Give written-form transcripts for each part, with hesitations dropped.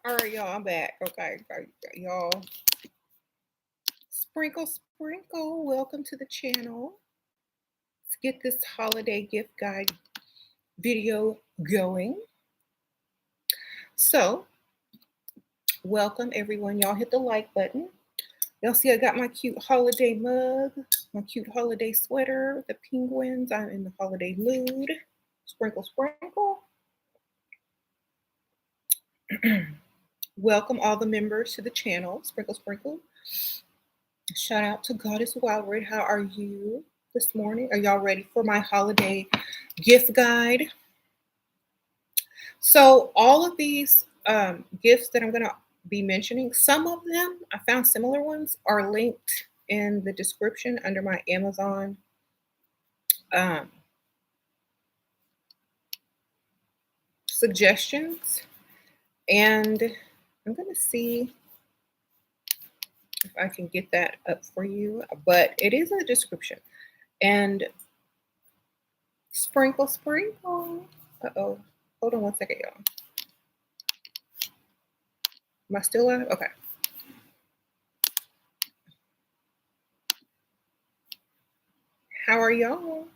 All right, y'all, I'm back. Okay, y'all. Sprinkle, sprinkle. Welcome to the channel. Let's get this holiday gift guide video going. So, welcome everyone. Y'all hit the like button. Y'all see I got my cute holiday mug, my cute holiday sweater, the penguins. I'm in the holiday mood. Sprinkle, sprinkle. Welcome all the members to the channel. Sprinkle, sprinkle. Shout out to Goddess Wildred. How are you this morning? Are y'all ready for my holiday gift guide? So all of these gifts that I'm going to be mentioning, some of them, I found similar ones, are linked in the description under my Amazon suggestions. And I'm going to see if I can get that up for you, but it is in the description. And sprinkle, sprinkle. Uh-oh. Hold on one second, y'all. Am I still live? Okay. How are y'all?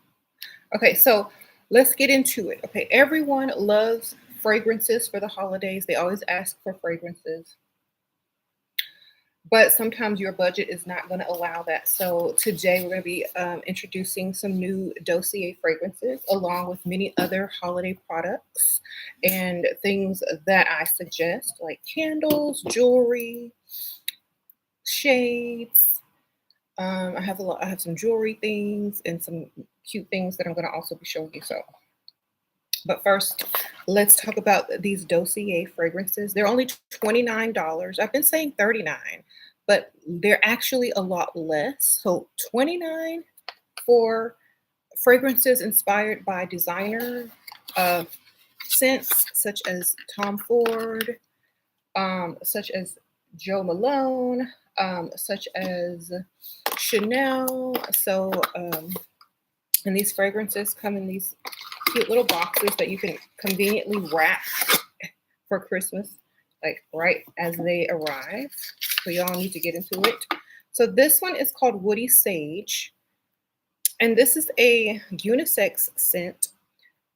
Okay, so let's get into it. Okay, everyone loves fragrances for the holidays. They always ask for fragrances. But sometimes your budget is not going to allow that. So today we're going to be introducing some new Dossier fragrances along with many other holiday products and things that I suggest, like candles, jewelry, shades. I have some jewelry things and some cute things that I'm going to also be showing you. So, but first, let's talk about these Dossier fragrances. They're only $29. I've been saying $39, but they're actually a lot less. So $29 for fragrances inspired by designer scents such as Tom Ford, such as Joe Malone, such as Chanel. So, and these fragrances come in these cute little boxes that you can conveniently wrap for Christmas, like right as they arrive. So y'all need to get into it. So this one is called Woody Sage. And this is a unisex scent.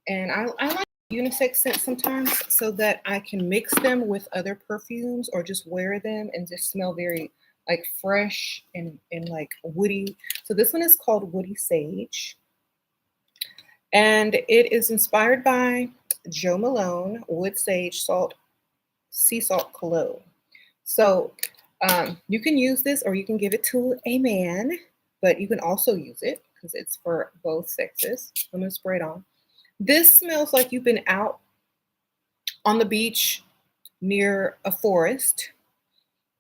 And I like unisex scents sometimes so that I can mix them with other perfumes or just wear them and just smell very like fresh and like woody. So this one is called Woody Sage. And it is inspired by Joe Malone, Wood Sage, Salt, Sea Salt Cologne. So you can use this or you can give it to a man, but you can also use it because it's for both sexes. I'm going to spray it on. This smells like you've been out on the beach near a forest,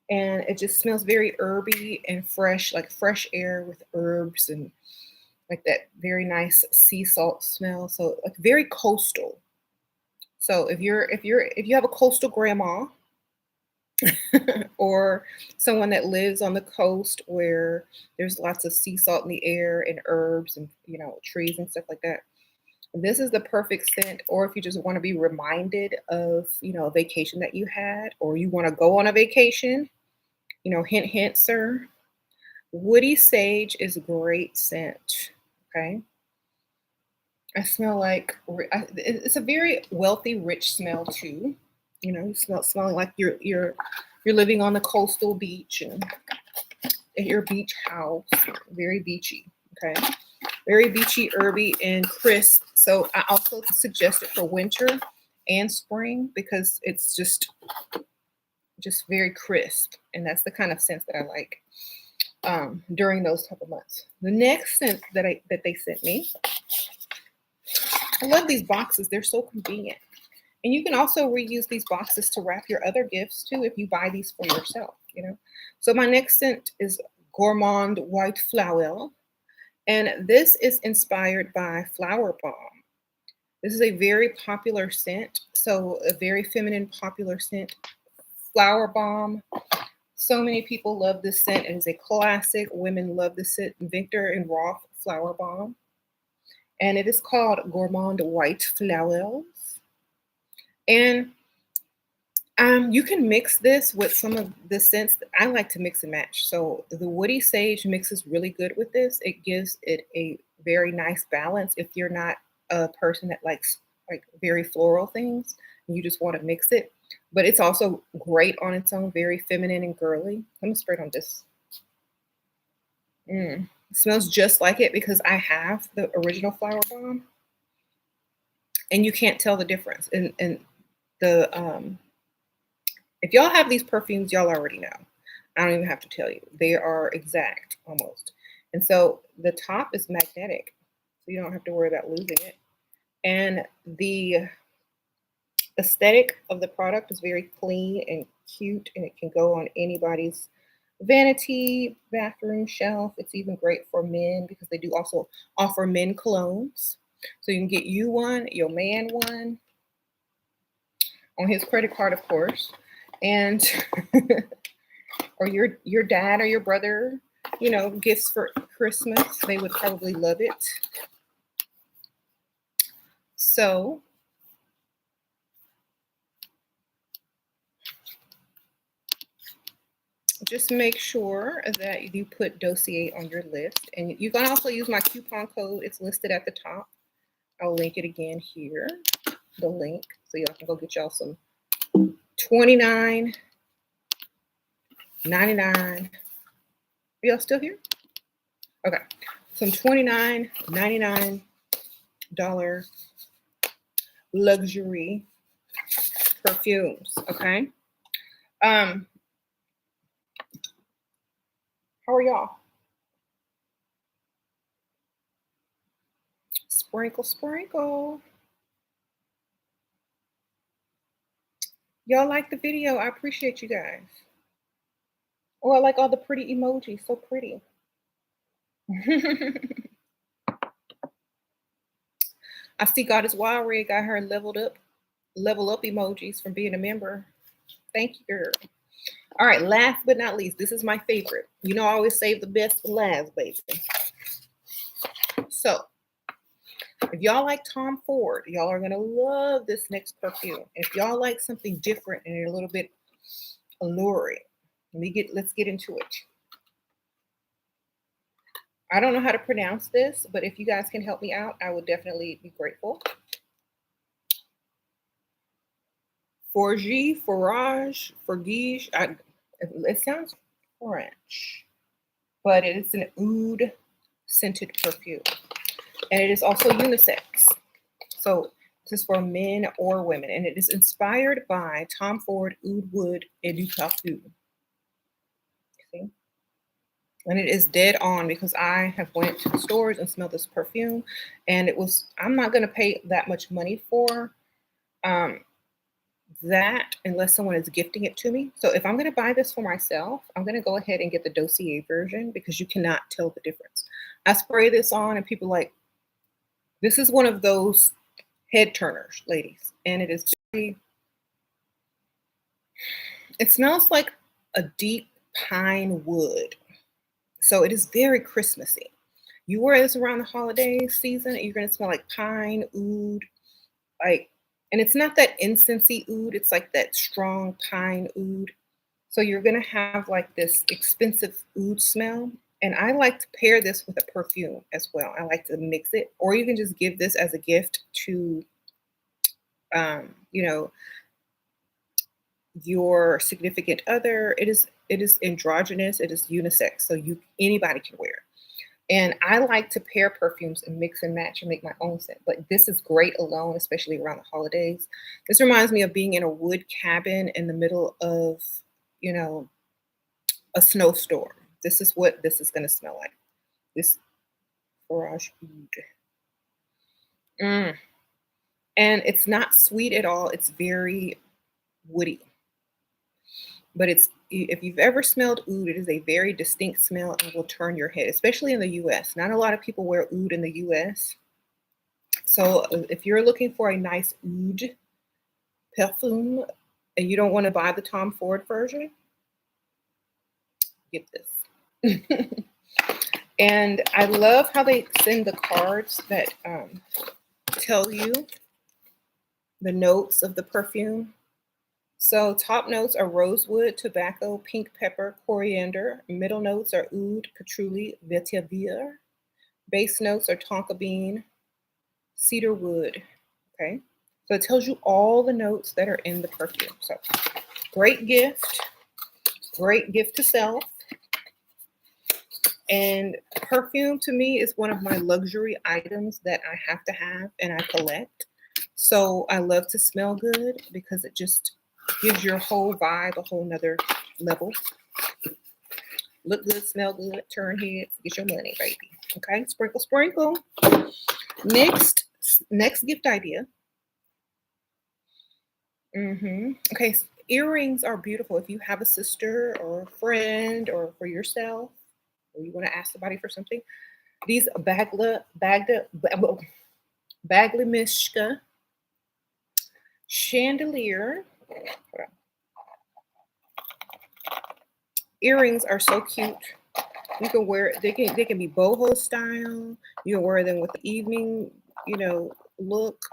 and it just smells very herby and fresh, like fresh air with herbs and like that very nice sea salt smell. So like very coastal. So if you have a coastal grandma or someone that lives on the coast where there's lots of sea salt in the air and herbs and trees and stuff like that, this is the perfect scent. Or if you just want to be reminded of a vacation that you had, or you want to go on a vacation, hint hint, sir, Woody Sage is a great scent. Okay, I smell like it's a very wealthy, rich smell too. You smelling like you're living on the coastal beach and at your beach house. Very beachy. Okay, very beachy, herby, and crisp. So I also suggest it for winter and spring because it's just very crisp, and that's the kind of scent that I like during those type of months. The next scent that they sent me, I love these boxes. They're so convenient. And you can also reuse these boxes to wrap your other gifts too if you buy these for yourself, So my next scent is Gourmand White Flower. And this is inspired by Flower Bomb. This is a very popular scent. So a very feminine, popular scent, Flower Bomb. So many people love this scent. It is a classic. Women love this scent, Victor and Roth Flower Bomb. And it is called Gourmand White Flowers. And You can mix this with some of the scents. I like to mix and match. So the woody sage mixes really good with this. It gives it a very nice balance. If you're not a person that likes like very floral things, and you just want to mix it. But it's also great on its own, very feminine and girly. Let me spray it on this. It smells just like it because I have the original Flower Bomb, and you can't tell the difference. And the if y'all have these perfumes, y'all already know. I don't even have to tell you. They are exact almost. And so the top is magnetic, so you don't have to worry about losing it. And the aesthetic of the product is very clean and cute, and it can go on anybody's vanity, bathroom shelf. It's even great for men because they do also offer men colognes. So you can get you one, your man one, on his credit card, of course, and or your dad or your brother, you know, gifts for Christmas. They would probably love it. So just make sure that you put Dossier on your list. And you can also use my coupon code. It's listed at the top. I'll link it again here, the link, so y'all can go get y'all some $29.99. Are y'all still here? Okay. Some $29.99 luxury perfumes. Okay. How are y'all? Sprinkle, sprinkle. Y'all like the video? I appreciate you guys. Oh, I like all the pretty emojis. So pretty. I see God is wild rig. Got her level up emojis from being a member. Thank you, girl. All right, last but not least, this is my favorite. You know, I always save the best for last, baby. So, if y'all like Tom Ford, y'all are gonna love this next perfume. If y'all like something different and a little bit alluring, let's get into it. I don't know how to pronounce this, but if you guys can help me out, I would definitely be grateful. Forage. It sounds French, but it is an oud scented perfume. And it is also unisex. So this is for men or women. And it is inspired by Tom Ford Oud Wood et du Parfum. See? And it is dead on because I have went to the stores and smelled this perfume. And I'm not going to pay that much money for that unless someone is gifting it to me. So if I'm going to buy this for myself, I'm going to go ahead and get the Dossier version because you cannot tell the difference. I spray this on and people like, this is one of those head turners, ladies. And it smells like a deep pine wood. So it is very Christmassy. You wear this around the holiday season, and you're going to smell like pine, oud, and it's not that incensey oud, it's like that strong pine oud. So you're going to have like this expensive oud smell. And I like to pair this with a perfume as well. I like to mix it, or you can just give this as a gift to, you know, your significant other. It is androgynous. It is unisex, so anybody can wear it. And I like to pair perfumes and mix and match and make my own scent. But this is great alone, especially around the holidays. This reminds me of being in a wood cabin in the middle of, you know, a snowstorm. This is what this is going to smell like. This Forage Oud. And it's not sweet at all. It's very woody. But if you've ever smelled oud, it is a very distinct smell and will turn your head, especially in the US. Not a lot of people wear oud in the US. So if you're looking for a nice oud perfume and you don't want to buy the Tom Ford version, get this. And I love how they send the cards that tell you the notes of the perfume. So top notes are rosewood, tobacco, pink pepper, coriander. Middle notes are oud, patchouli, vetiver. Base notes are tonka bean, cedar wood. Okay. So it tells you all the notes that are in the perfume. So great gift to self. And perfume to me is one of my luxury items that I have to have and I collect. So I love to smell good because it just gives your whole vibe a whole nother level. Look good, smell good, turn heads, get your money, baby. Okay, sprinkle, sprinkle. Next gift idea. Okay, earrings are beautiful if you have a sister or a friend or for yourself, or you want to ask somebody for something. These Baglimishka chandelier earrings are so cute. You can wear they can be boho style. You can wear them with the evening, look,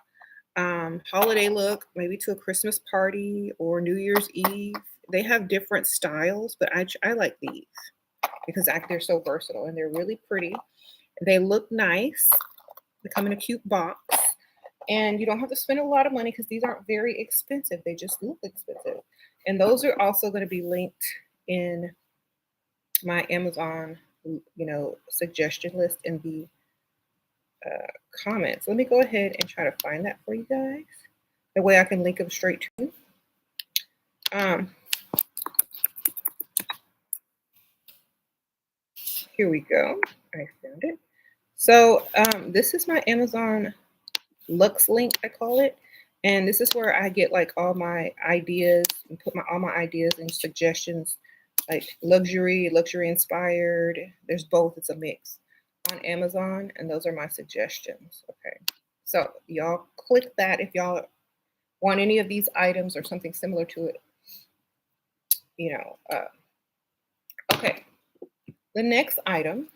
holiday look, maybe to a Christmas party or New Year's Eve. They have different styles, but I like these because they're so versatile and they're really pretty. They look nice. They come in a cute box. And you don't have to spend a lot of money because these aren't very expensive. They just look expensive. And those are also going to be linked in my Amazon, suggestion list in the comments. Let me go ahead and try to find that for you guys. That way I can link them straight to you. Here we go. I found it. So this is my Amazon Lux link, I call it. And this is where I get like all my ideas and put all my ideas and suggestions, like luxury inspired. There's both, it's a mix on Amazon, and those are my suggestions. Okay. So y'all click that if y'all want any of these items or something similar to it. Okay. The next item.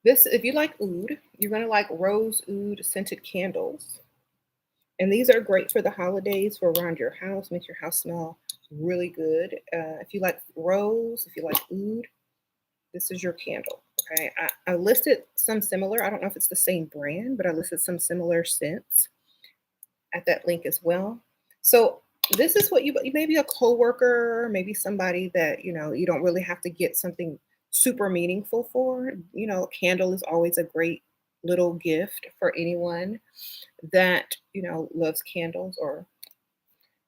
This, if you like oud, you're gonna like rose oud scented candles. And these are great for the holidays, for around your house, make your house smell really good. If you like rose, if you like oud, this is your candle. Okay, I listed some similar. I don't know if it's the same brand, but I listed some similar scents at that link as well. So this is what you maybe a coworker, maybe somebody that you don't really have to get something super meaningful for. A candle is always a great little gift for anyone that loves candles, or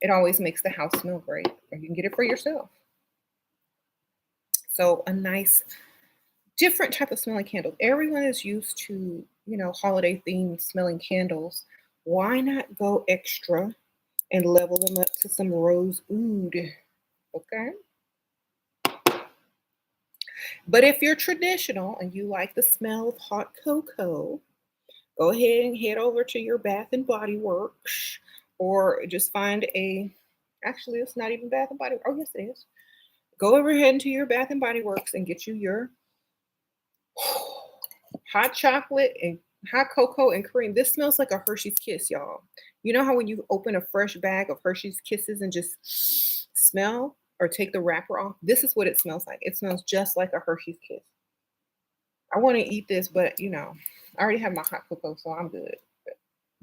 it always makes the house smell great, or you can get it for yourself. So a nice different type of smelling candle. Everyone is used to holiday themed smelling candles. Why not go extra and level them up to some rose oud? Okay. But if you're traditional and you like the smell of hot cocoa, go ahead and head over to your Bath and Body Works, or just find actually, it's not even Bath and Body. Oh, yes, it is. Go over ahead into your Bath and Body Works and get you your hot chocolate and hot cocoa and cream. This smells like a Hershey's Kiss, y'all. You know how when you open a fresh bag of Hershey's Kisses and just smell or take the wrapper off? This is what it smells like. It smells just like a Hershey's Kiss. I want to eat this, but I already have my hot cocoa, so I'm good. But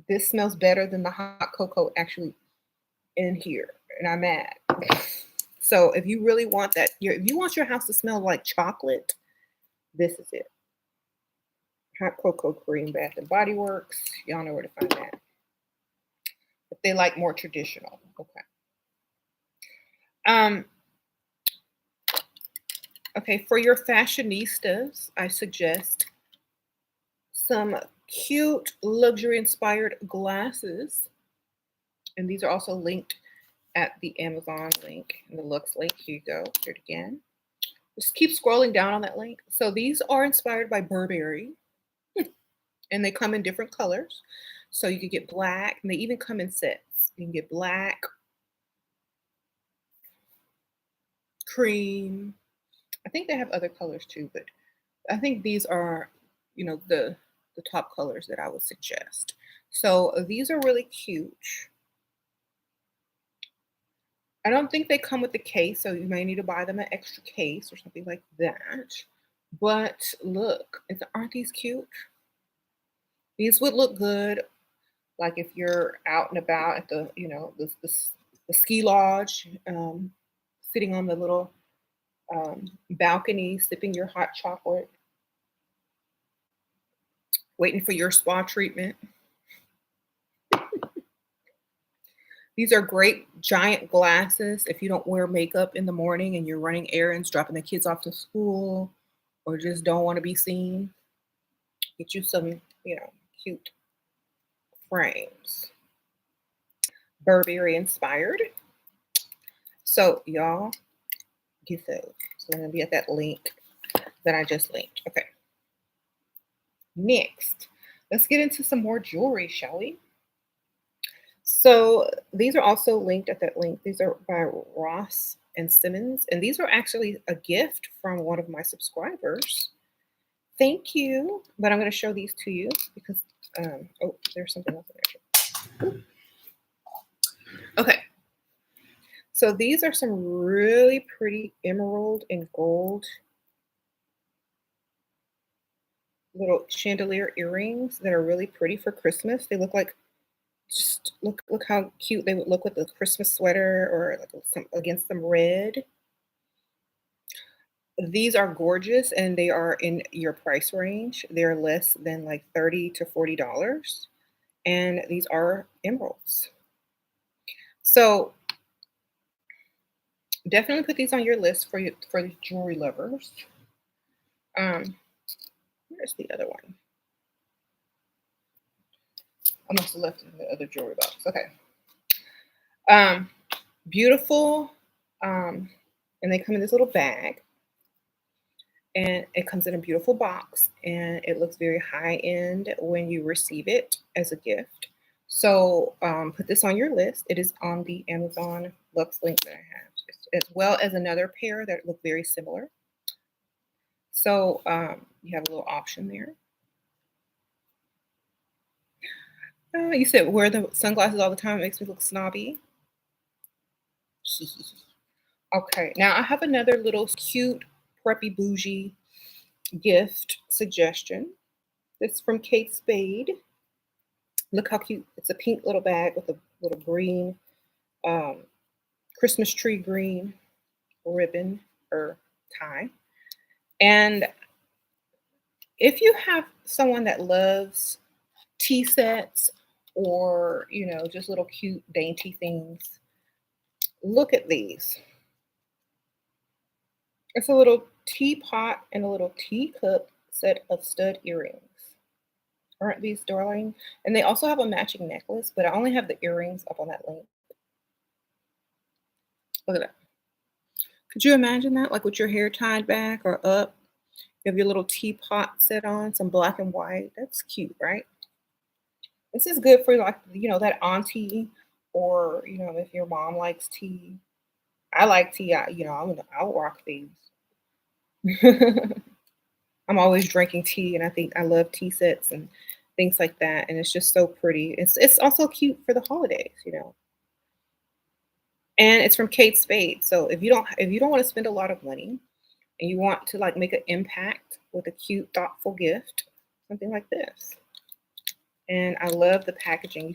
this smells better than the hot cocoa actually in here, and I'm mad. So if you really want that, if you want your house to smell like chocolate, this is it. Hot cocoa cream, Bath and Body Works. Y'all know where to find that. If they like more traditional, okay. Okay, for your fashionistas, I suggest some cute luxury inspired glasses. And these are also linked at the Amazon link and the Lux link. Here you go. Here it again. Just keep scrolling down on that link. So these are inspired by Burberry. And they come in different colors. So you can get black, and they even come in sets. You can get black, cream. I think they have other colors too, but I think these are, the top colors that I would suggest. So these are really cute. I don't think they come with the case, so you may need to buy them an extra case or something like that. But look, aren't these cute? These would look good, like if you're out and about at the, the ski lodge, sitting on the little balcony, sipping your hot chocolate, waiting for your spa treatment. These are great giant glasses if you don't wear makeup in the morning and you're running errands, dropping the kids off to school, or just don't want to be seen. Get you some, cute frames. Burberry inspired. So y'all get those. So I'm gonna be at that link that I just linked. Okay. Next, let's get into some more jewelry, shall we? So these are also linked at that link. These are by Ross and Simmons, and these are actually a gift from one of my subscribers. Thank you. But I'm going to show these to you because oh, there's something else in there. Okay. So these are some really pretty emerald and gold little chandelier earrings that are really pretty for Christmas. They look like, just look how cute they would look with a Christmas sweater or like against some red. These are gorgeous and they are in your price range. They're less than like $30 to $40. And these are emeralds. So definitely put these on your list for the jewelry lovers. Where's the other one? I must have left it in the other jewelry box. Okay. Beautiful. And they come in this little bag. And it comes in a beautiful box. And it looks very high end when you receive it as a gift. So put this on your list. It is on the Amazon Lux link that I have, as well as another pair that look very similar. So you have a little option there. You said wear the sunglasses all the time. It makes me look snobby. Okay, now I have another little cute, preppy, bougie gift suggestion. This is from Kate Spade. Look how cute. It's a pink little bag with a little green, Christmas tree green ribbon or tie. And if you have someone that loves tea sets or, just little cute dainty things, look at these. It's a little teapot and a little teacup set of stud earrings. Aren't these darling? And they also have a matching necklace, but I only have the earrings up on that link. Look at that. Could you imagine that? Like with your hair tied back or up, you have your little teapot set on, some black and white. That's cute, right? This is good for like, that auntie or, if your mom likes tea. I like tea. I'll rock these. I'm always drinking tea, and I think I love tea sets and things like that. And it's just so pretty. It's also cute for the holidays, And it's from Kate Spade. So if you don't want to spend a lot of money and you want to like make an impact with a cute, thoughtful gift, something like this. And I love the packaging.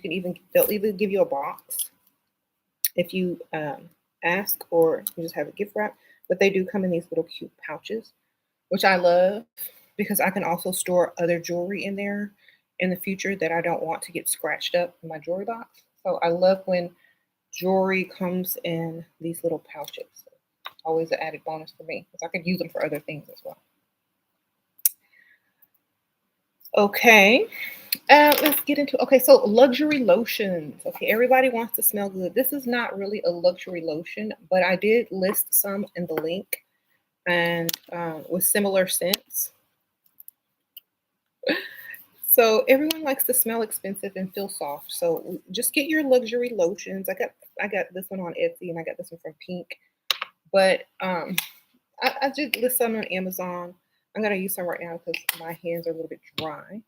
They'll either give you a box if you ask, or you just have a gift wrap. But they do come in these little cute pouches, which I love because I can also store other jewelry in there in the future that I don't want to get scratched up in my jewelry box. So I love when jewelry comes in these little pouches. Always an added bonus for me because I could use them for other things as well. Okay, let's get into, so luxury lotions. Okay, everybody wants to smell good. This is not really a luxury lotion, but I did list some in the link and with similar scents. So everyone likes to smell expensive and feel soft. So just get your luxury lotions. I got this one on Etsy and I got this one from Pink. But I did list some on Amazon. I'm gonna use some right now because my hands are a little bit dry.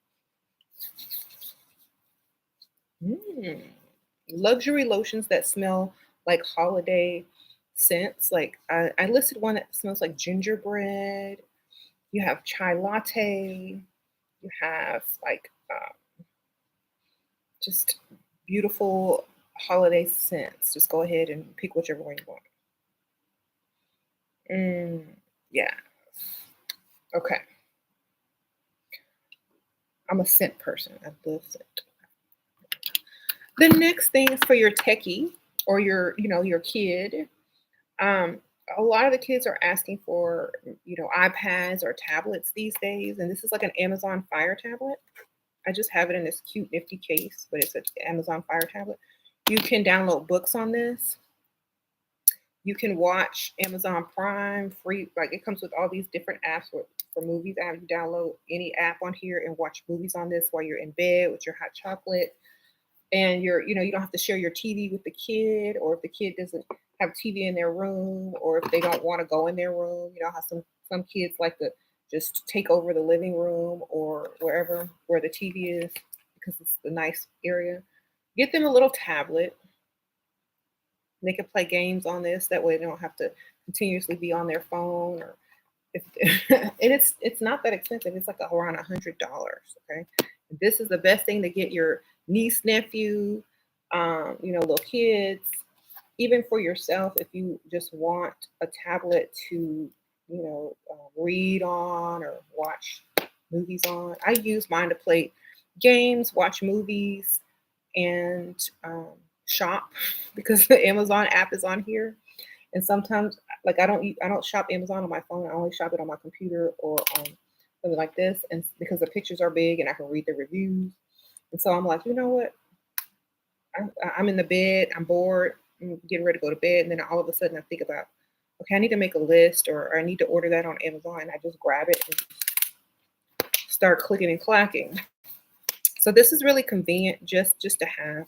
Luxury lotions that smell like holiday scents. Like I listed one that smells like gingerbread. You have chai latte. You have like just beautiful holiday scents. Just go ahead and pick whichever one you want. Yeah. Okay. I'm a scent person. I love scent. The next thing is for your techie or your kid. Um, a lot of the kids are asking for, iPads or tablets these days, and this is like an Amazon Fire tablet. I just have it in this cute nifty case, but it's an Amazon Fire tablet. You can download books on this. You can watch Amazon Prime free. Like it comes with all these different apps for movies. I have you download any app on here and watch movies on this while you're in bed with your hot chocolate. And you don't have to share your TV with the kid, or if the kid doesn't have TV in their room, or if they don't want to go in their room. You know how some kids like to just take over the living room or wherever where the TV is because it's the nice area. Get them a little tablet. They can play games on this. That way they don't have to continuously be on their phone. Or if and it's not that expensive. It's like around $100. Okay, this is the best thing to get your niece, nephew, little kids, even for yourself. If you just want a tablet to, read on or watch movies on. I use mine to play games, watch movies, and shop because the Amazon app is on here. And sometimes, like I don't shop Amazon on my phone. I only shop it on my computer or on something like this, and because the pictures are big and I can read the reviews. And so I'm like, you know what? I'm in the bed. I'm bored. I'm getting ready to go to bed, and then all of a sudden I think about, okay, I need to make a list, or I need to order that on Amazon. And I just grab it and start clicking and clacking. So this is really convenient just to have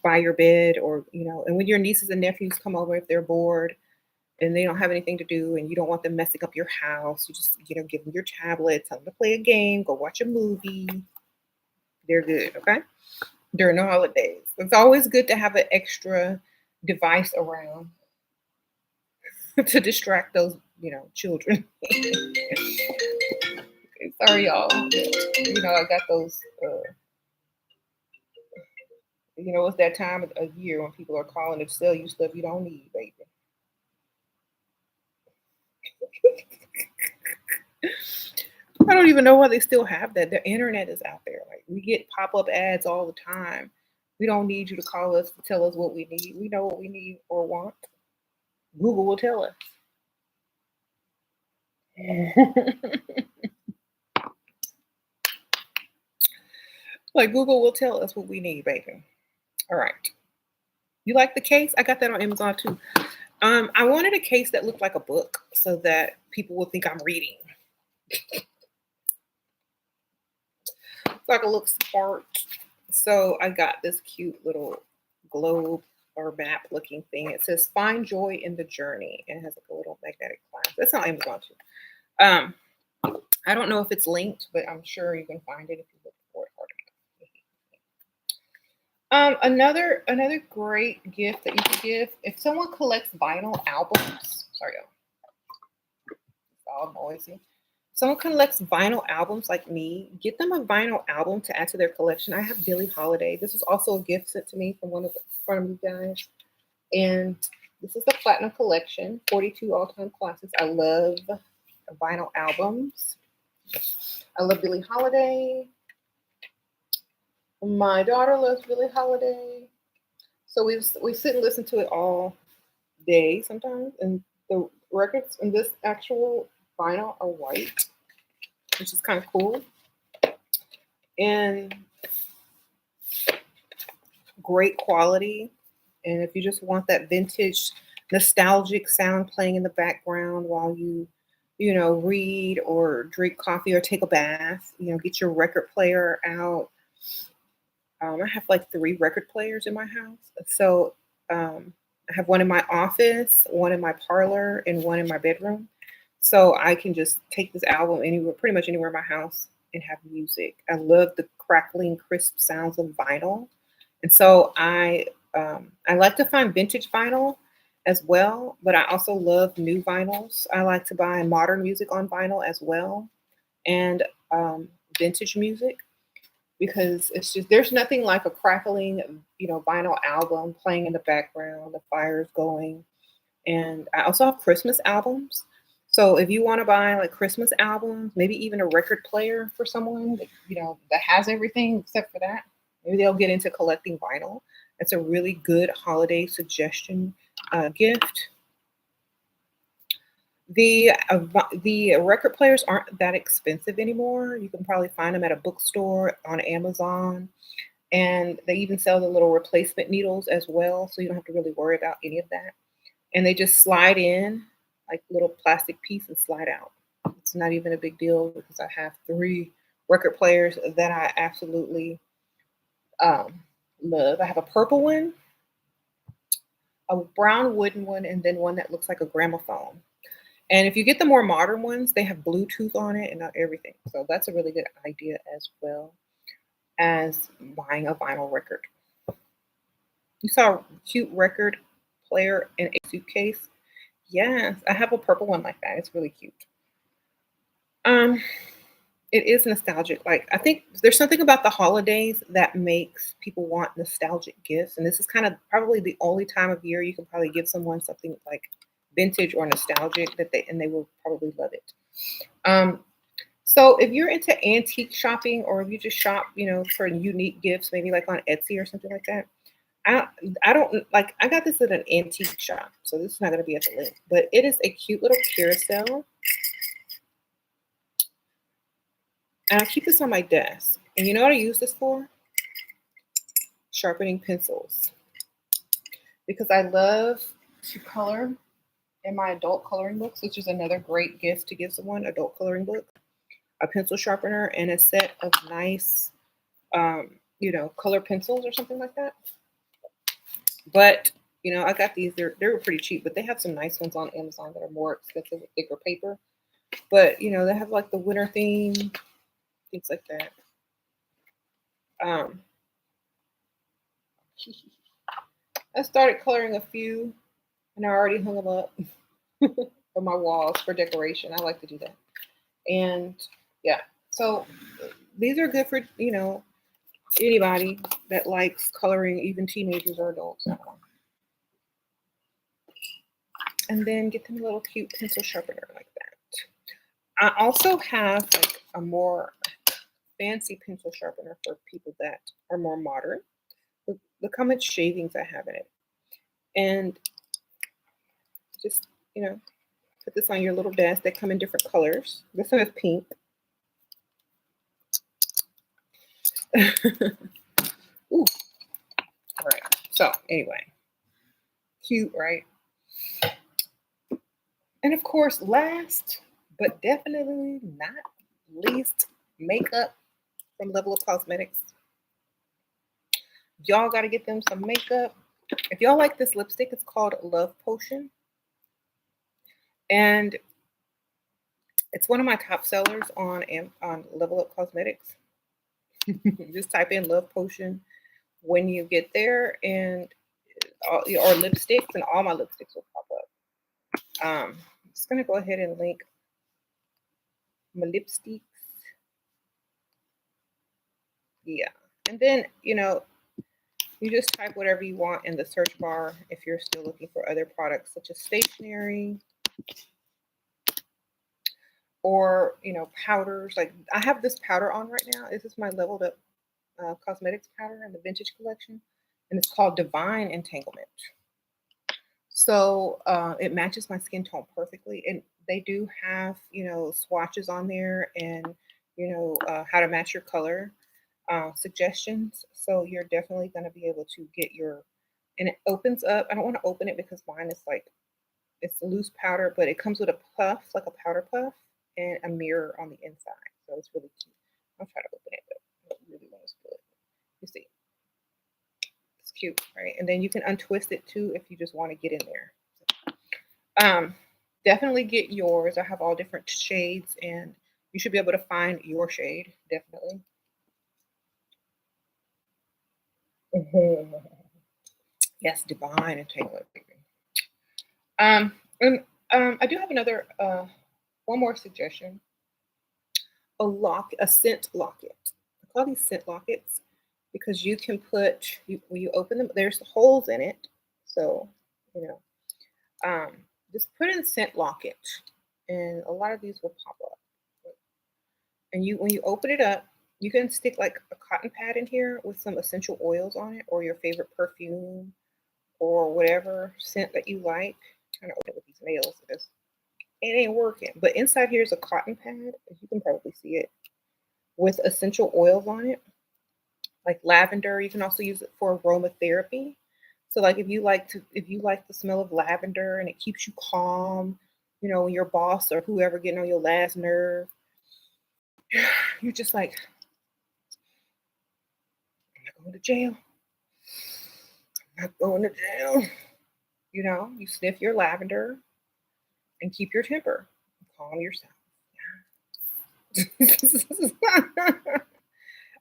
by your bed, or and when your nieces and nephews come over, if they're bored and they don't have anything to do and you don't want them messing up your house, you just give them your tablet, tell them to play a game, go watch a movie. They're good. Okay, during the holidays, it's always good to have an extra device around to distract those children. Sorry, y'all. I got those. It's that time of year when people are calling to sell you stuff you don't need, baby. I don't even know why they still have that. The internet is out there. Like we get pop-up ads all the time. We don't need you to call us to tell us what we need. We know what we need or want. Google will tell us. Like Google will tell us what we need, baby. All right. You like the case? I got that on Amazon too. I wanted a case that looked like a book so that people would think I'm reading. So I can look smart. So I got this cute little globe or map looking thing. It says "Find joy in the journey" and it has like a little magnetic clasp. That's on Amazon too. Um, I don't know if it's linked, but I'm sure you can find it if you look for it hard enough. Another great gift that you could give if someone collects vinyl albums. Sorry, y'all. It's all noisy. Someone collects vinyl albums like me, get them a vinyl album to add to their collection. I have Billie Holiday. This is also a gift sent to me from one of you guys. And this is the Platinum Collection, 42 all-time classics. I love vinyl albums. I love Billie Holiday. My daughter loves Billie Holiday. So we sit and listen to it all day sometimes. And the records in this actual vinyl are white, which is kind of cool. And great quality. And if you just want that vintage, nostalgic sound playing in the background while you read or drink coffee or take a bath, get your record player out. I have like 3 record players in my house. So I have one in my office, one in my parlor, and one in my bedroom. So I can just take this album anywhere, pretty much anywhere in my house, and have music. I love the crackling, crisp sounds of vinyl. And so I like to find vintage vinyl as well, but I also love new vinyls. I like to buy modern music on vinyl as well, and vintage music, because it's just there's nothing like a crackling, vinyl album playing in the background, the fire's going. And I also have Christmas albums. So if you want to buy like Christmas albums, maybe even a record player for someone that, that has everything except for that, maybe they'll get into collecting vinyl. It's a really good holiday suggestion gift. The record players aren't that expensive anymore. You can probably find them at a bookstore, on Amazon, and they even sell the little replacement needles as well, so you don't have to really worry about any of that. And they just slide in like little plastic piece and slide out. It's not even a big deal because I have 3 record players that I absolutely love. I have a purple one, a brown wooden one, and then one that looks like a gramophone. And if you get the more modern ones, they have Bluetooth on it and not everything. So that's a really good idea as well as buying a vinyl record. You saw a cute record player in a suitcase. Yes, I have a purple one like that. It's really cute. Um, it is nostalgic. Like, I think there's something about the holidays that makes people want nostalgic gifts, and this is kind of probably the only time of year you can probably give someone something like vintage or nostalgic they will probably love it. Um, so if you're into antique shopping, or if you just shop, for unique gifts, maybe like on Etsy or something like that, I I don't like. I got this at an antique shop, so this is not going to be at the link, but it is a cute little carousel, and I keep this on my desk. And you know what I use this for? Sharpening pencils, because I love to color in my adult coloring books, which is another great gift to give someone. Adult coloring book, a pencil sharpener, and a set of nice, color pencils or something like that. But I got these. They were pretty cheap, but they have some nice ones on Amazon that are more expensive with thicker paper. But they have like the winter theme, things like that. Um, I started coloring a few, and I already hung them up on my walls for decoration. I like to do that. And yeah, so these are good for anybody that likes coloring, even teenagers or adults. And then get them a little cute pencil sharpener like that. I also have like a more fancy pencil sharpener for people that are more modern. Look how much shavings I have in it. And just, put this on your little desk. They come in different colors. This one is pink. Ooh. All right. So anyway, cute, right? And of course, last but definitely not least, makeup from Level Up Cosmetics. Y'all got to get them some makeup. If y'all like this lipstick, it's called Love Potion. And it's one of my top sellers on Level Up Cosmetics. Just type in Love Potion when you get there, and or lipsticks, and all my lipsticks will pop up. I'm just gonna go ahead and link my lipsticks. Yeah, and then you just type whatever you want in the search bar if you're still looking for other products such as stationery or powders. Like I have this powder on right now. This is my Leveled Up Cosmetics powder in the Vintage collection, and it's called Divine Entanglement. So it matches my skin tone perfectly, and they do have swatches on there, and how to match your color suggestions. So you're definitely going to be able to get your, and it opens up. I don't want to open it because mine is like, it's a loose powder, but it comes with a puff, like a powder puff, and a mirror on the inside. So it's really cute. I'll try to open it, but I don't really want to spoil it. You see, it's cute, right? And then you can untwist it too if you just want to get in there. Definitely get yours. I have all different shades, and you should be able to find your shade, definitely. Yes, Divine Entanglement, baby. And I do have another one more suggestion. A scent locket. I call these scent lockets because you can put when you open them, there's holes in it. So, you know, just put in scent locket, and a lot of these will pop up. And you when you open it up, you can stick like a cotton pad in here with some essential oils on it, or your favorite perfume, or whatever scent that you like. Trying to open it with these nails. It ain't working. But inside here is a cotton pad. You can probably see it with essential oils on it, like lavender. You can also use it for aromatherapy. So like if you like the smell of lavender and it keeps you calm, when your boss or whoever getting on your last nerve, you're just like, I'm not going to jail. I'm not going to jail. You sniff your lavender and keep your temper. Calm yourself.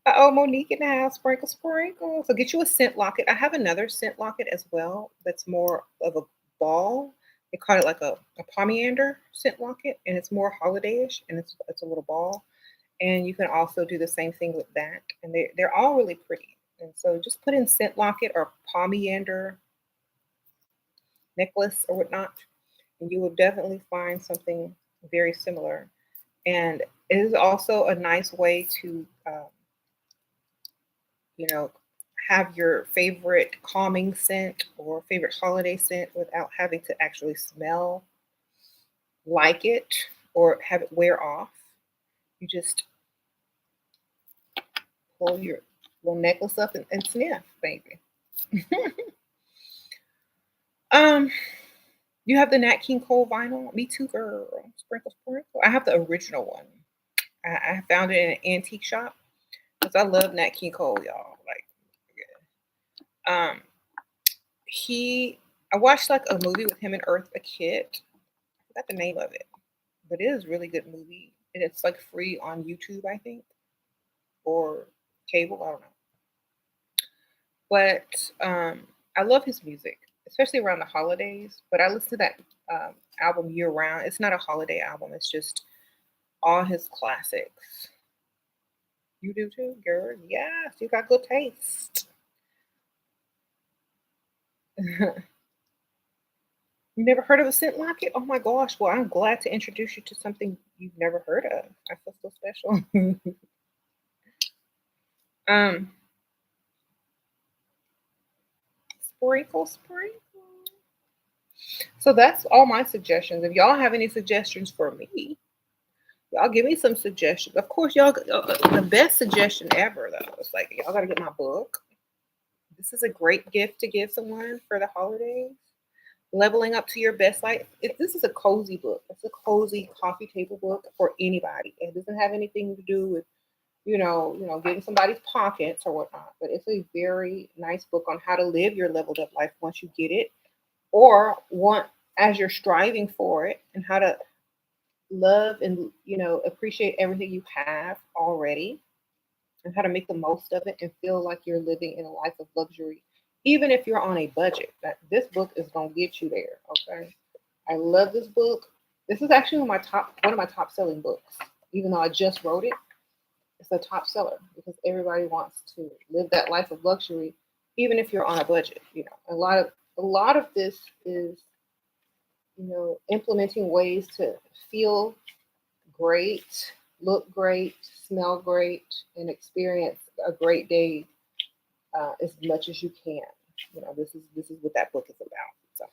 Oh, Monique in the house, sprinkle, sprinkle. So get you a scent locket. I have another scent locket as well that's more of a ball. They call it like a pomander scent locket, and it's more holiday-ish, and it's a little ball. And you can also do the same thing with that. And they're all really pretty. And so just put in scent locket or pomander necklace or whatnot, and you will definitely find something very similar. And it is also a nice way to you know, have your favorite calming scent or favorite holiday scent without having to actually smell like it or have it wear off. You just pull your little necklace up and sniff, baby. um, you have the Nat King Cole vinyl. Me too, girl. Sprinkle, sprinkle. I have the original one. I found it in an antique shop because I love Nat King Cole, y'all. Like, yeah. I watched like a movie with him and Eartha Kitt. I forgot the name of it, but it is a really good movie, and it's like free on YouTube, I think, or cable. I don't know, but I love his music, especially around the holidays. But I listen to that album year round. It's not a holiday album; it's just all his classics. You do too, girl. Yes, you got good taste. You never heard of a scent locket? Oh my gosh! Well, I'm glad to introduce you to something you've never heard of. I feel so special. um, Sprinkle, sprinkle. So that's all my suggestions. If y'all have any suggestions for me, y'all give me some suggestions. Of course, y'all, the best suggestion ever, though, is like, y'all got to get my book. This is a great gift to give someone for the holidays. Leveling up to your best life. This is a cozy book. It's a cozy coffee table book for anybody. It doesn't have anything to do with, getting somebody's pockets or whatnot. But it's a very nice book on how to live your leveled up life once you get it, or want as you're striving for it, and how to love and appreciate everything you have already, and how to make the most of it and feel like you're living in a life of luxury even if you're on a budget. That this book is going to get you there. Okay, I love this book. This is actually one of my top selling books. Even though I just wrote it, it's a top seller because everybody wants to live that life of luxury even if you're on a budget. A lot of this is implementing ways to feel great, look great, smell great, and experience a great day as much as you can. This is what that book is about. So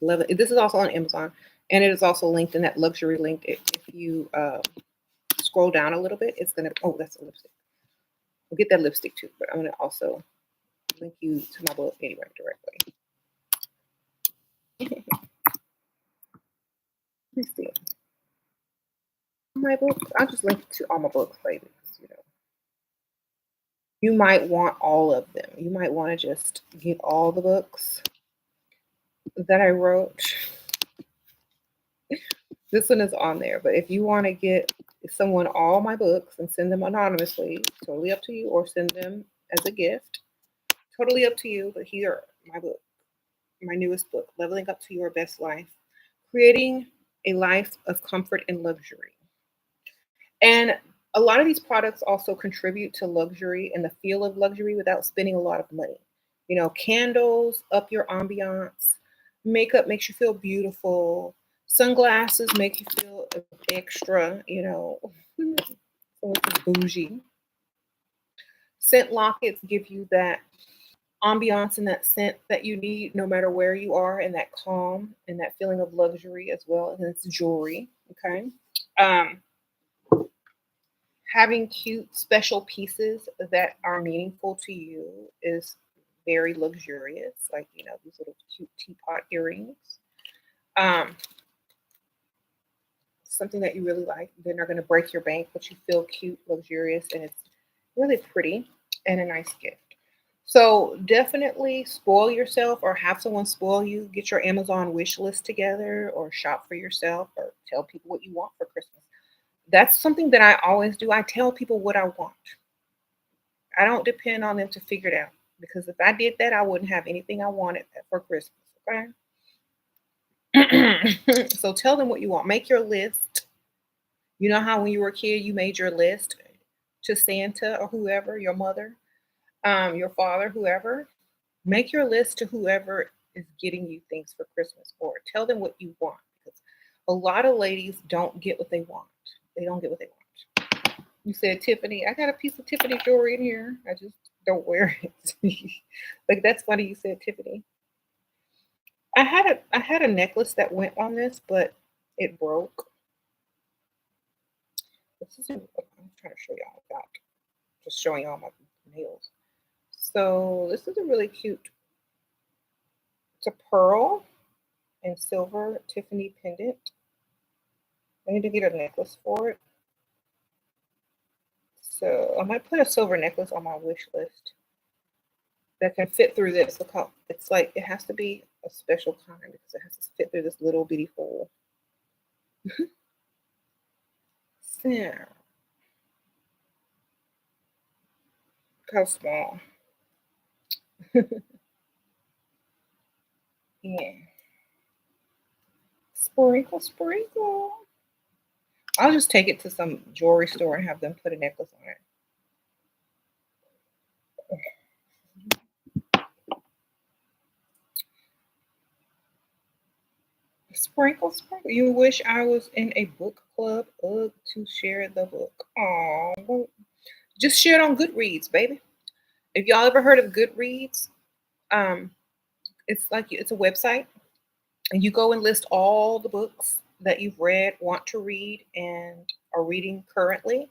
love it. This is also on Amazon, and it is also linked in that luxury link. If you scroll down a little bit, it's gonna. Oh, that's a lipstick. We'll get that lipstick too, but I'm gonna also link you to my book anyway directly. Let me see. My books. I'll just link to all my books, baby. You might want all of them. You might want to just get all the books that I wrote. This one is on there, but if you want to get someone all my books and send them anonymously, totally up to you, or send them as a gift, totally up to you. But here, my book. my newest book, Leveling Up to Your Best Life, Creating a Life of Comfort and Luxury. And a lot of these products also contribute to luxury and the feel of luxury without spending a lot of money. You know, candles up your ambiance, makeup makes you feel beautiful, sunglasses make you feel extra, you know, so it's bougie. Scent lockets give you that ambiance and that scent that you need no matter where you are, and that calm and that feeling of luxury as well. And it's jewelry. Okay. Um, Having cute special pieces that are meaningful to you is very luxurious, like you know these little cute teapot earrings. um Something that you really like, they're not going to break your bank, but you feel cute, luxurious, and it's really pretty and a nice gift. So definitely spoil yourself or have someone spoil you. Get your Amazon wish list together or shop for yourself or tell people what you want for Christmas. That's something that I always do. I tell people what I want. I don't depend on them to figure it out because if I did that, I wouldn't have anything I wanted for Christmas. Okay. So tell them what you want. Make your list. You know how when you were a kid, you made your list to Santa or whoever, your mother, your father, whoever. Make your list to whoever is getting you things for Christmas or tell them what you want because a lot of ladies don't get what they want. They don't get what they want. You said Tiffany. I got a piece of Tiffany jewelry in here. I just don't wear it. Like that's funny you said Tiffany. I had a necklace that went on this, but it broke. This is I'm trying to show y'all about just showing y'all my nails. So this is a really cute. It's a pearl and silver Tiffany pendant. I need to get a necklace for it. So I might put a silver necklace on my wish list that can fit through this. Look how it's like it has to be a special kind because it has to fit through this little bitty hole. So, look how small. Yeah. Sprinkle, sprinkle. I'll just take it to some jewelry store and have them put a necklace on it. Sprinkle, sprinkle. You wish I was in a book club to share the book. Oh, well, just share it on Goodreads, baby. If y'all ever heard of Goodreads, um, it's like it's a website, and you go and list all the books that you've read, want to read, and are reading currently.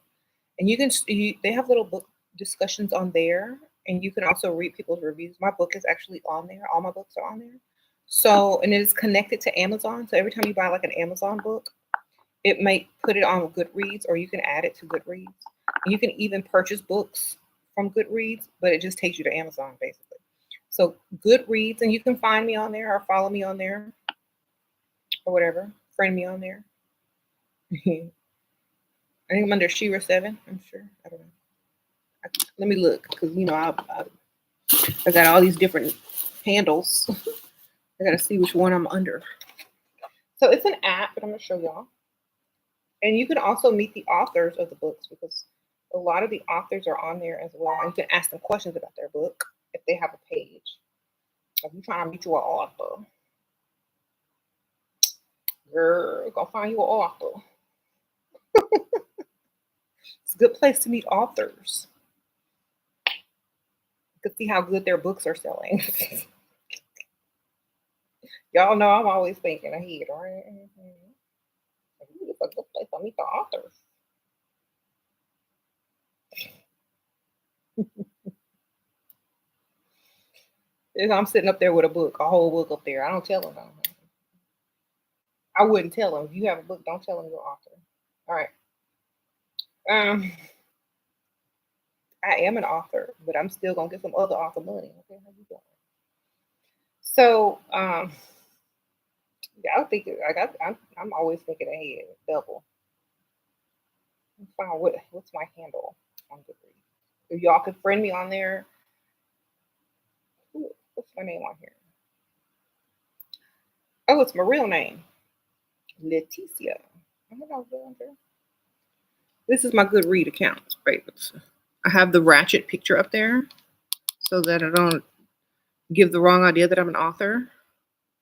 And they have little book discussions on there, and you can also read people's reviews. My book is actually on there. All my books are on there. So, and it is connected to Amazon. So every time you buy like an Amazon book, it may put it on Goodreads, or you can add it to Goodreads. And you can even purchase books from Goodreads, but it just takes you to Amazon basically. So Goodreads, and you can find me on there or follow me on there or whatever. Friend me on there. I think I'm under SheRaSeven. I'm sure. I don't know. Let me look because you know I got all these different handles. I gotta see which one I'm under. So it's an app, but I'm gonna show y'all. And you can also meet the authors of the books because a lot of the authors are on there as well. And you can ask them questions about their book if they have a page. If you're trying to meet you an author, girl, go find you an author. It's a good place to meet authors. You can see how good their books are selling. Y'all know I'm always thinking ahead, right? It's a good place to meet the authors. And I'm sitting up there with a book, a whole book up there. I don't tell them. I wouldn't tell them. If you have a book, don't tell them you're author. All right. Um, I am an author, but I'm still gonna get some other author money. Okay, how you doing? So, yeah, I think I'm always thinking ahead, double. Find what's my handle on Goodreads. If y'all could friend me on there, what's my name on here? Oh, it's my real name, Leticia. I don't know, girl. This is my Goodread account, right? I have the ratchet picture up there so that I don't give the wrong idea that I'm an author.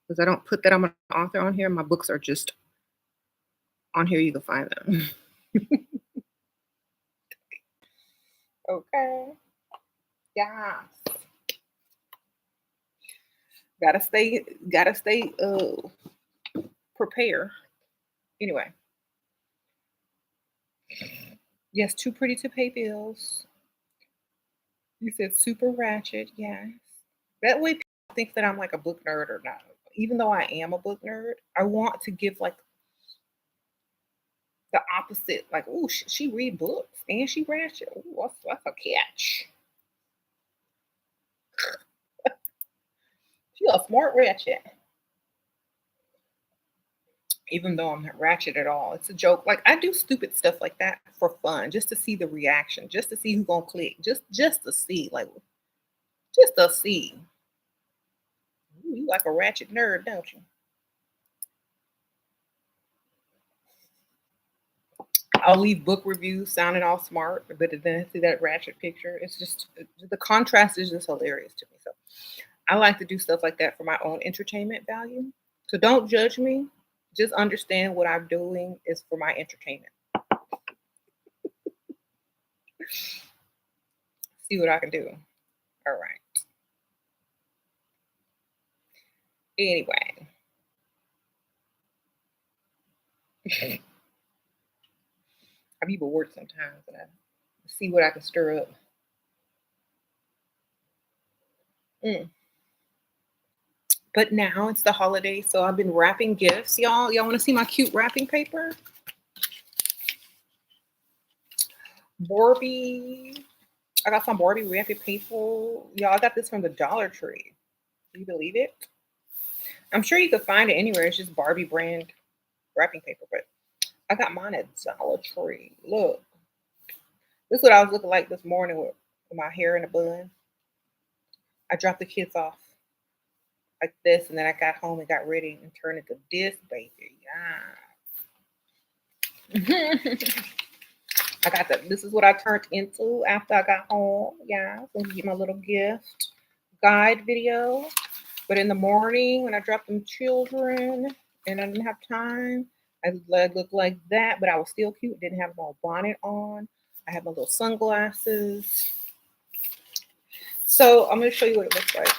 Because I don't put that I'm an author on here. My books are just on here. You can find them. Okay. Yeah. Gotta stay prepared. Anyway. Yes, too pretty to pay bills. You said super ratchet, yes. That way people think that I'm like a book nerd or not. Even though I am a book nerd, I want to give like the opposite. Like, oh, she read books and she ratchet. Ooh, what's a catch? She a smart ratchet. Even though I'm not ratchet at all. It's a joke. Like I do stupid stuff like that for fun, just to see the reaction, just to see who's gonna click, just to see, like just to see. Ooh, you like a ratchet nerd, don't you? I'll leave book reviews sounding all smart, but then I see that ratchet picture. It's just the contrast is just hilarious to me. So I like to do stuff like that for my own entertainment value. So don't judge me. Just understand what I'm doing is for my entertainment. See what I can do. All right. Anyway, I be bored sometimes and I see what I can stir up. Mm. But now it's the holiday, so I've been wrapping gifts. Y'all want to see my cute wrapping paper? Barbie. I got some Barbie wrapping paper. Y'all, I got this from the Dollar Tree. Can you believe it? I'm sure you could find it anywhere. It's just Barbie brand wrapping paper, but I got mine at Dollar Tree. Look, this is what I was looking like this morning with my hair in a bun. I dropped the kids off like this, and then I got home and got ready and turned into this baby. Yeah. I got that. This is what I turned into after I got home. Yeah, so get my little gift guide video. But in the morning, when I dropped them children and I didn't have time, I looked like that, but I was still cute. Didn't have my bonnet on. I had my little sunglasses. So I'm going to show you what it looks like.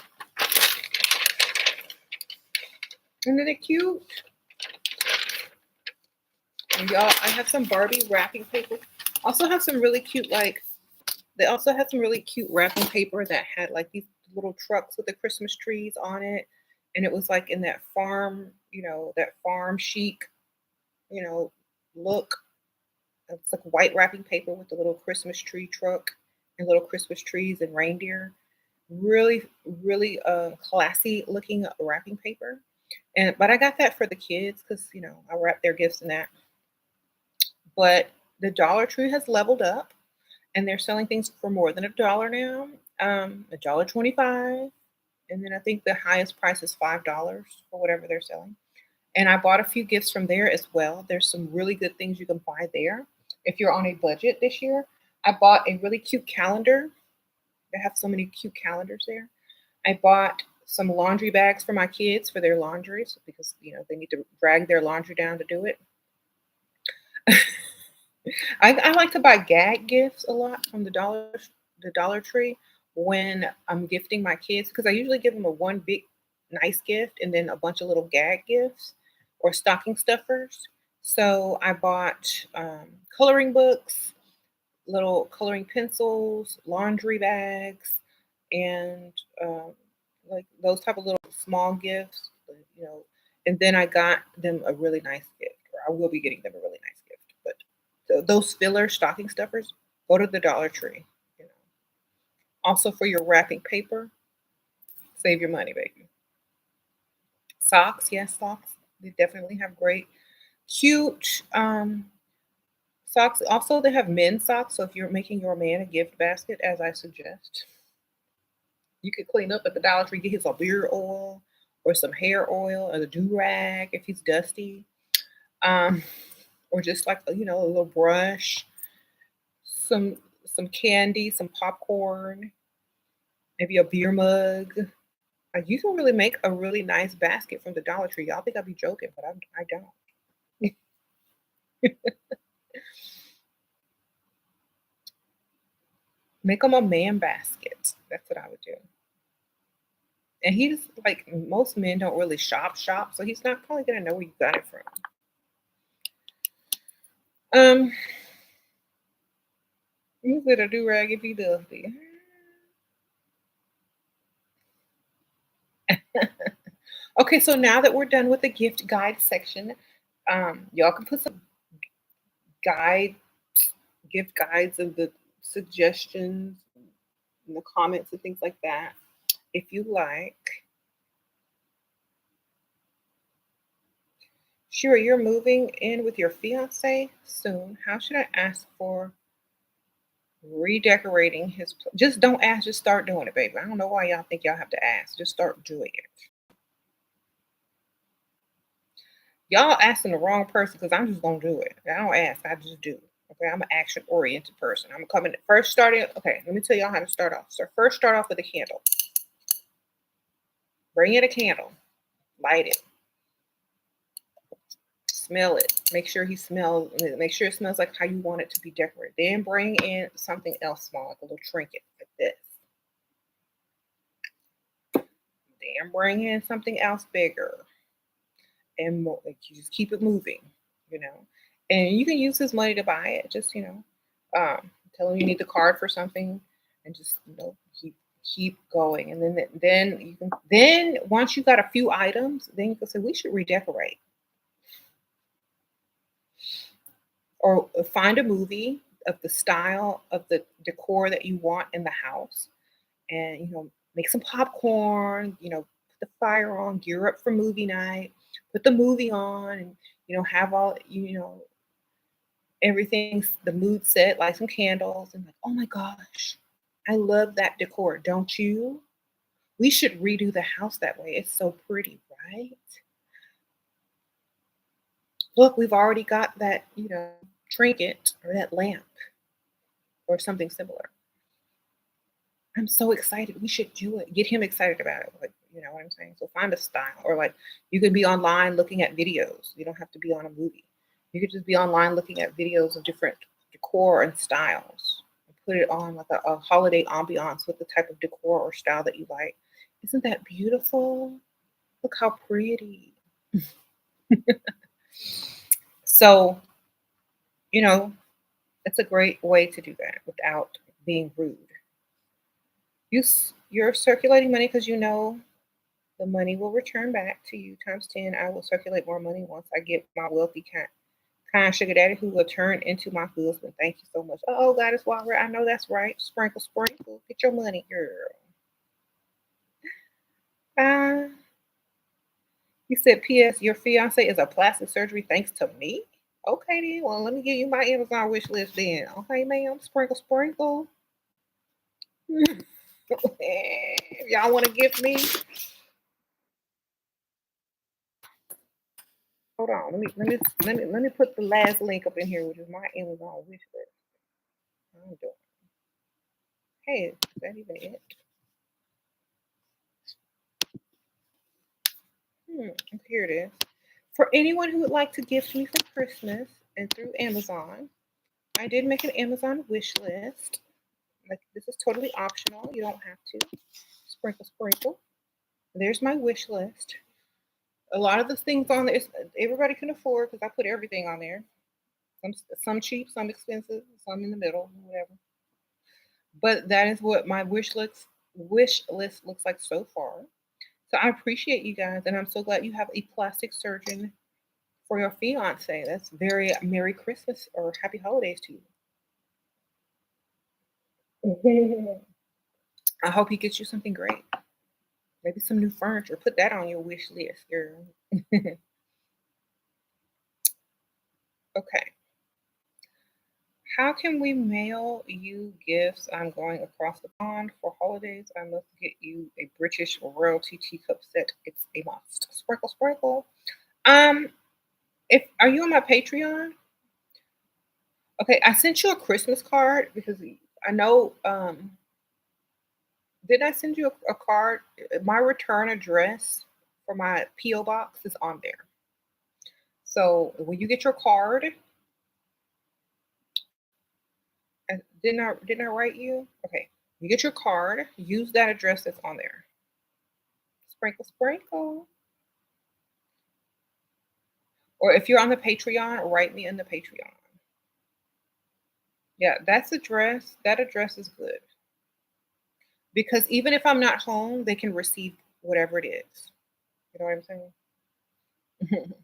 Isn't it cute? And y'all, I have some Barbie wrapping paper. Also have some really cute, like, they also had some really cute wrapping paper that had like these little trucks with the Christmas trees on it. And it was like in that farm, that farm chic, you know, look. It's like white wrapping paper with the little Christmas tree truck and little Christmas trees and reindeer. Really, really classy looking wrapping paper. And but I got that for the kids because I wrap their gifts in that. But the Dollar Tree has leveled up and they're selling things for more than $1 now. $1.25. And then I think the highest price is $5 for whatever they're selling. And I bought a few gifts from there as well. There's some really good things you can buy there if you're on a budget this year. I bought a really cute calendar. They have so many cute calendars there. I bought some laundry bags for my kids for their laundries because they need to drag their laundry down to do it. I like to buy gag gifts a lot from the Dollar Tree when I'm gifting my kids because I usually give them a one big nice gift and then a bunch of little gag gifts or stocking stuffers. So I bought coloring books, little coloring pencils, laundry bags, and like those type of little small gifts. You know, and then I got them a really nice gift, or I will be getting them a really nice gift. But those filler stocking stuffers, go to the Dollar Tree. You know. Also for your wrapping paper, save your money, baby. Socks, yes, socks. They definitely have great, cute socks. Also, they have men's socks. So if you're making your man a gift basket, as I suggest, you could clean up at the Dollar Tree, get his a beard oil or some hair oil or the do-rag if he's dusty. Um, or just like, a little brush, some some candy, some popcorn, maybe a beer mug. Like you can really make a really nice basket from the Dollar Tree. Y'all think I'd be joking, but I don't. Make them a man basket. That's what I would do. And he's like most men don't really shop, so he's not probably gonna know where you got it from. Um, use it a do rag if he does. Okay, so now that we're done with the gift guide section, y'all can put some guide gift guides of the suggestions in the comments and things like that if you like. Sure, you're moving in with your fiance soon. How should I ask for redecorating his just don't ask, just start doing it, baby. I don't know why y'all think y'all have to ask. Just start doing it. Y'all asking the wrong person because I'm just gonna do it. I don't ask, I just do. Okay, I'm an action oriented person. I'm coming first starting. Okay, let me tell y'all how to start off. So first start off with a candle. Bring in a candle, light it, smell it. Make sure it smells like how you want it to be decorated. Then bring in something else small, like a little trinket, like this. Then bring in something else bigger and more, like you just keep it moving, you know. And you can use his money to buy it. Just tell him you need the card for something, and just keep going. And then you can once you got a few items, then you can say we should redecorate or find a movie of the style of the decor that you want in the house, and make some popcorn. Put the fire on, gear up for movie night, put the movie on, and have all everything's the mood set, like some candles, and like, oh my gosh, I love that decor, don't you? We should redo the house that way. It's so pretty, right? Look, we've already got that, trinket or that lamp or something similar. I'm so excited. We should do it. Get him excited about it. Like, you know what I'm saying? So find a style. Or like you could be online looking at videos. You don't have to be on a movie. You could just be online looking at videos of different decor and styles. And put it on like a holiday ambiance with the type of decor or style that you like. Isn't that beautiful? Look how pretty. So, you know, it's a great way to do that without being rude. You're circulating money because you know the money will return back to you times 10. I will circulate more money once I get my wealthy kind sugar daddy who will turn into my husband. Thank you so much. Oh, God, it's water. I know that's right. Sprinkle, sprinkle. Get your money, girl. Uh, you said, P.S. Your fiance is a plastic surgery thanks to me? Okay, then. Well, let me give you my Amazon wish list then. Okay, ma'am. Sprinkle, sprinkle. If y'all want to gift me, hold on. Let me put the last link up in here, which is my Amazon wish list. I'm doing. Hey, is that even it? Here it is. For anyone who would like to gift me for Christmas and through Amazon, I did make an Amazon wish list. Like this is totally optional. You don't have to. Sprinkle, sprinkle. There's my wish list. A lot of the things on there, everybody can afford because I put everything on there. Some cheap, some expensive, some in the middle, whatever. But that is what my wish list looks like so far. So I appreciate you guys, and I'm so glad you have a plastic surgeon for your fiance. That's very Merry Christmas or Happy Holidays to you. I hope he gets you something great. Maybe some new furniture. Put that on your wish list, girl. Okay. How can we mail you gifts? I'm going across the pond for holidays. I must get you a British royalty teacup set. It's a must. Sprinkle, sprinkle. Um, if are you on my Patreon? Okay, I sent you a Christmas card because I know. Did I send you a card? My return address for my PO box is on there. So when you get your card, didn't I write you? Okay, you get your card. Use that address that's on there. Sprinkle, sprinkle. Or if you're on the Patreon, write me in the Patreon. Yeah, that's address. That address is good because even if I'm not home, they can receive whatever it is. You know what I'm saying?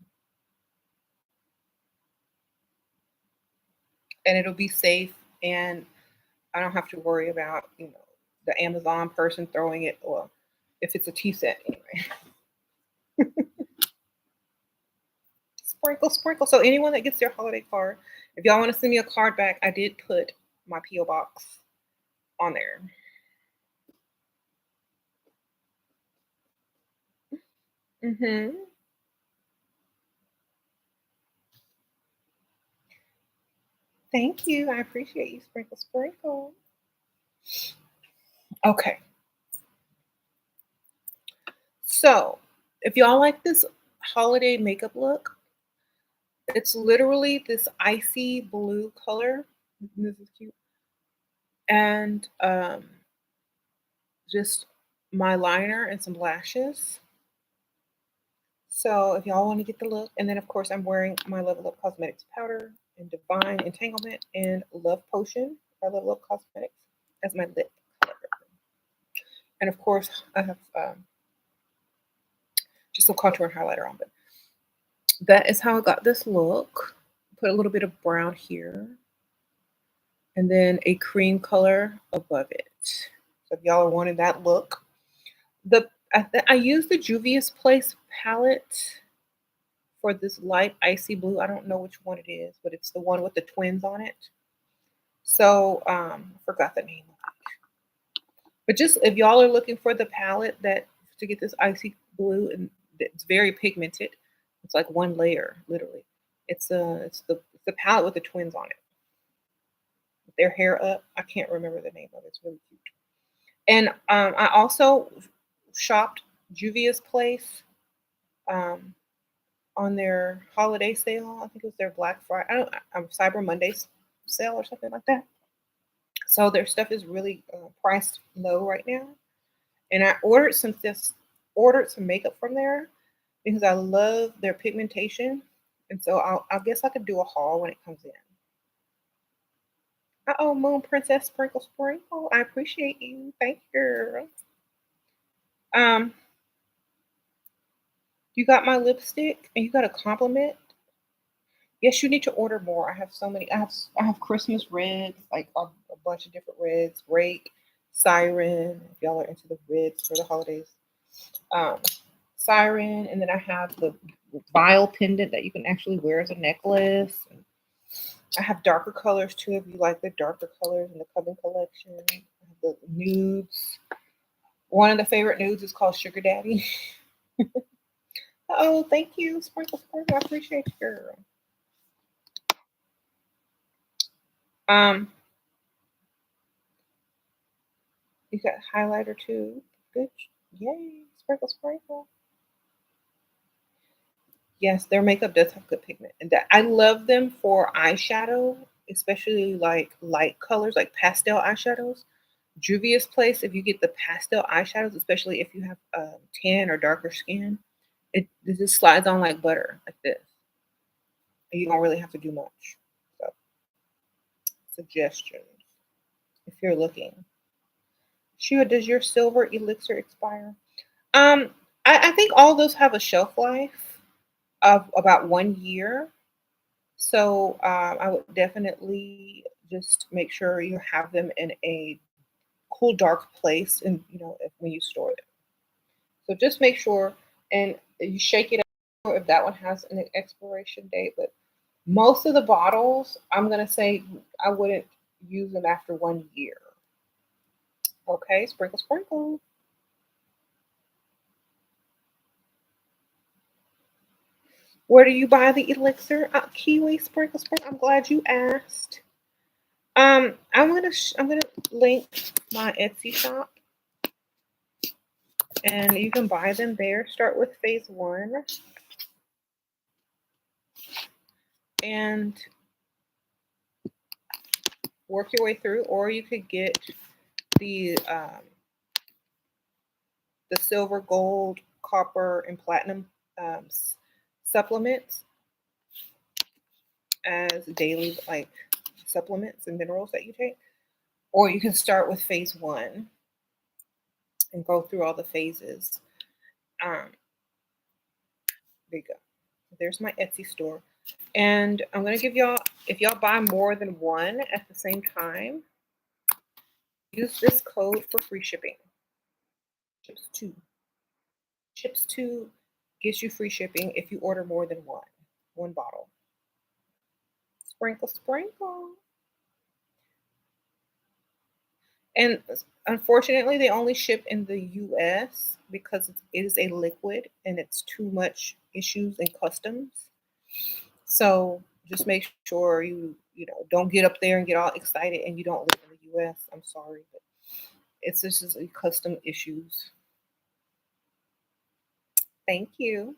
And it'll be safe, and I don't have to worry about the Amazon person throwing it, or if it's a tea set anyway. Sprinkle, sprinkle. So anyone that gets their holiday card, if y'all want to send me a card back, I did put my PO box on there. Hmm. Thank you. I appreciate you. Sprinkle, sprinkle. Okay. So if y'all like this holiday makeup look, it's literally this icy blue color. This is cute. And just my liner and some lashes. So if y'all want to get the look, and then of course I'm wearing my Level Up Cosmetics powder and Divine Entanglement and Love Potion by Level Up Cosmetics as my lip color. And of course I have just some contour and highlighter on, but that is how I got this look. Put a little bit of brown here, and then a cream color above it. So if y'all are wanting that look, I used the Juvia's Place palette for this light icy blue. I don't know which one it is, but it's the one with the twins on it. So I forgot the name of it. But just if y'all are looking for the palette that to get this icy blue, and it's very pigmented. It's like one layer, literally. It's the palette with the twins on it. With their hair up. I can't remember the name of it. It's really cute. And I also shopped Juvia's Place um, on their holiday sale. I think it was their Black Friday, Cyber Monday sale or something like that. So their stuff is really priced low right now. And I ordered some makeup from there because I love their pigmentation. And so I guess I could do a haul when it comes in. Oh, Moon Princess Sprinkle Sprinkle. I appreciate you. Thank you, girl. Um, you got my lipstick and you got a compliment. Yes, you need to order more. I have so many. I have Christmas reds, like a bunch of different reds. Rake, Siren. If y'all are into the reds for the holidays, um, Siren, and then I have the vial pendant that you can actually wear as a necklace. And I have darker colors too. If you like the darker colors in the Coven collection, I have the nudes. One of the favorite nudes is called Sugar Daddy. Oh, thank you, Sprinkle Sprinkle. I appreciate you, girl. Um, you got highlighter too. Good. Yay. Sprinkle, sprinkle. Yes, their makeup does have good pigment. And that I love them for eyeshadow, especially like light colors, like pastel eyeshadows. Juvia's Place, if you get the pastel eyeshadows, especially if you have tan or darker skin, it just slides on like butter, like this. And you don't really have to do much. So, suggestions if you're looking. Shua, does your silver elixir expire? Um, I think all those have a shelf life of about 1 year. So I would definitely just make sure you have them in a cool, dark place, and when you store them. So just make sure, and you shake it up if that one has an expiration date. But Most of the bottles, I'm gonna say I wouldn't use them after 1 year. Okay, sprinkle, sprinkle. Where do you buy the elixir? Kiwi, sprinkle, sprinkle. I'm glad you asked. I'm gonna link my Etsy shop, and you can buy them there. Start with phase one, and work your way through, or you could get the um, the silver, gold, copper, and platinum supplements as daily like supplements and minerals that you take. Or you can start with phase one and go through all the phases. Um, there you go. There's my Etsy store. And I'm gonna give y'all, if y'all buy more than one at the same time, use this code for free shipping. Chips two. Chips two gives you free shipping if you order more than one bottle. Sprinkle, sprinkle. And unfortunately, they only ship in the US because it is a liquid and it's too much issues and customs. So just make sure don't get up there and get all excited and you don't live in the US. I'm sorry, but it's just custom issues. Thank you.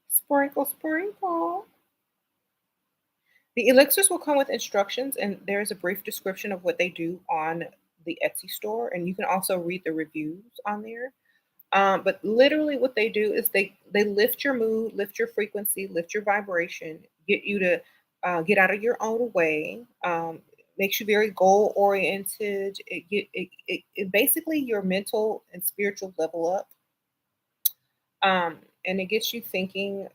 Sprinkle, sprinkle. The elixirs will come with instructions, and there's a brief description of what they do on the Etsy store, and you can also read the reviews on there. But literally, what they do is they lift your mood, lift your frequency, lift your vibration, get you to get out of your own way. Makes you very goal oriented. It basically your mental and spiritual level up, and it gets you thinking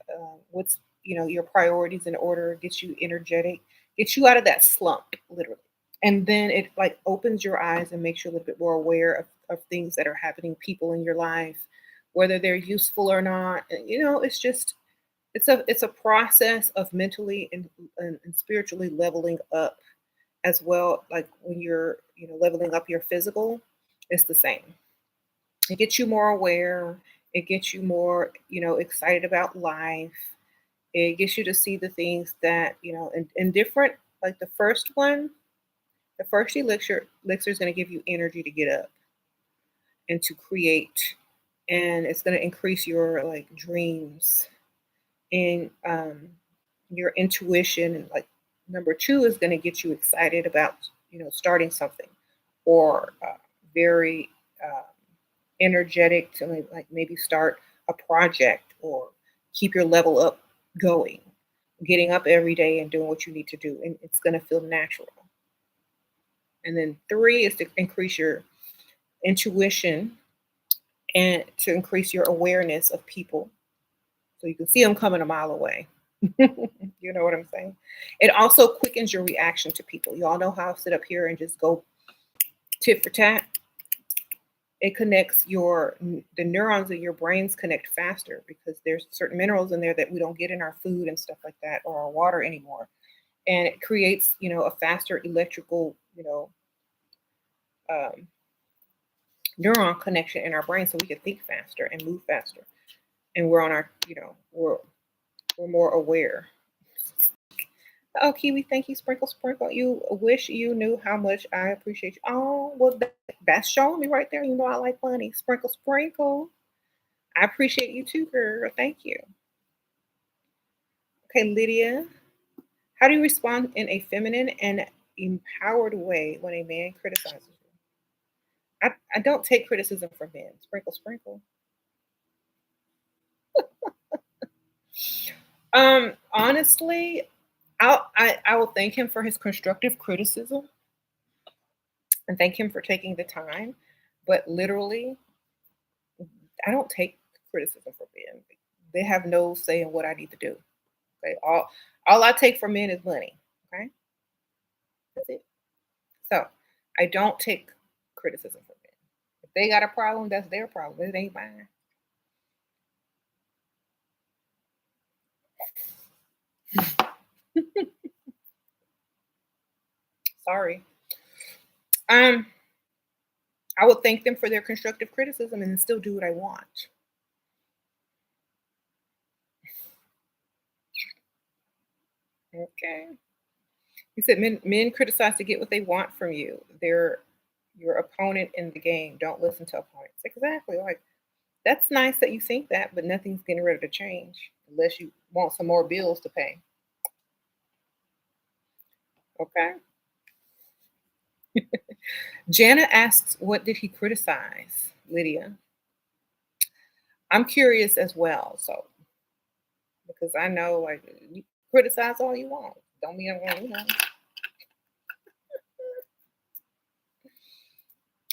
what's your priorities in order. Gets you energetic, gets you out of that slump, literally. And then it like opens your eyes and makes you a little bit more aware of things that are happening, people in your life, whether they're useful or not. It's just it's a process of mentally and spiritually leveling up as well. Like when you're leveling up your physical, it's the same. It gets you more aware. It gets you more excited about life. It gets you to see the things that in different, like the first one. The first elixir is going to give you energy to get up and to create, and it's going to increase your like dreams and your intuition. And like number two is going to get you excited about starting something, or very uh, energetic to like maybe start a project or keep your level up going, getting up every day and doing what you need to do, and it's going to feel natural. And then three is to increase your intuition and to increase your awareness of people. So you can see them coming a mile away. You know what I'm saying? It also quickens your reaction to people. Y'all know how I sit up here and just go tit for tat. It connects the neurons of your brains connect faster because there's certain minerals in there that we don't get in our food and stuff like that, or our water anymore. And it creates, a faster electrical, um, neuron connection in our brain so we can think faster and move faster. And we're on our, we're more aware. Oh, Kiwi, thank you, Sprinkle Sprinkle. You wish you knew how much I appreciate you. Oh, well, that's showing me right there. You know I like money. Sprinkle Sprinkle. I appreciate you too, girl. Thank you. Okay, Lydia. How do you respond in a feminine and empowered way when a man criticizes you? I don't take criticism from men. Sprinkle Sprinkle. Honestly, I will thank him for his constructive criticism and thank him for taking the time. But literally, I don't take criticism from men. They have no say in what I need to do. Okay, all I take from men is money. Okay, that's it. So I don't take criticism from men. If they got a problem, that's their problem. It ain't mine. Sorry. Um, I would thank them for their constructive criticism and then still do what I want. Okay. He said men criticize to get what they want from you. They're your opponent in the game. Don't listen to opponents. Exactly. Like that's nice that you think that, but nothing's getting ready to change unless you want some more bills to pay. Okay. Jana asks, what did he criticize, Lydia? I'm curious as well. So because I know like you criticize all you want. Don't mean I'm gonna.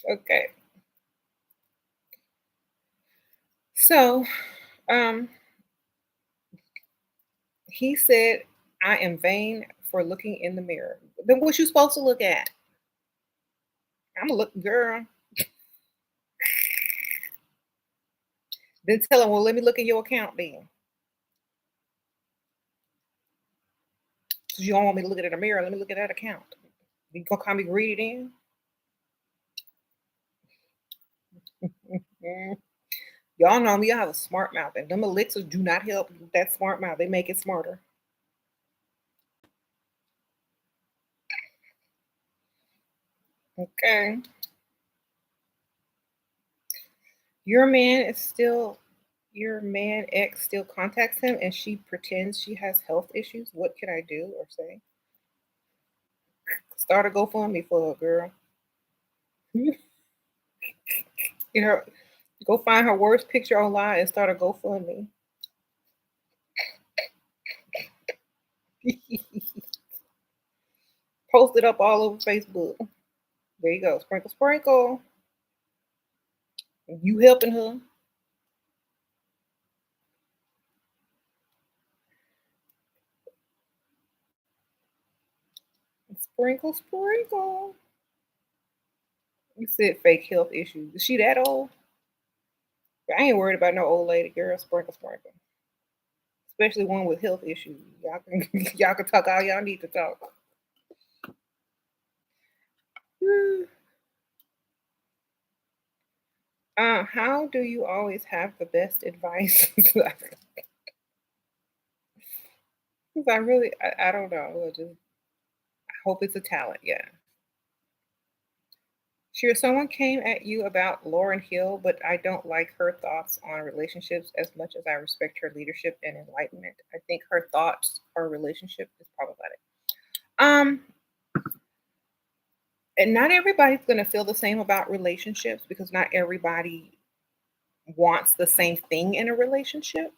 Okay. So um he said, I am vain for looking in the mirror. Then what you supposed to look at? I'm a look girl. Then tell him, well, let me look at your account then. 'Cause you don't want me to look at it in the mirror. Let me look at that account. You gonna call me greedy then? Mhm. Y'all know me, I have a smart mouth, and them elixirs do not help with that smart mouth. They make it smarter. Okay. Your man is still your man ex still contacts him and she pretends she has health issues. What can I do or say? Start a GoFundMe for her, girl. You know, go find her worst picture online and start a GoFundMe. Post it up all over Facebook. There you go. Sprinkle, sprinkle. You helping her. Sprinkle, sprinkle. You said fake health issues. Is she that old? I ain't worried about no old lady, girl. Sprinkle, sprinkle. Especially one with health issues. Y'all can y'all can talk all y'all need to talk. How do you always have the best advice? 'Cause I don't know. I hope it's a talent. Yeah. Sure, someone came at you about Lauren Hill, but I don't like her thoughts on relationships as much as I respect her leadership and enlightenment. I think her thoughts, her relationship is problematic. Um, and not everybody's going to feel the same about relationships because not everybody wants the same thing in a relationship.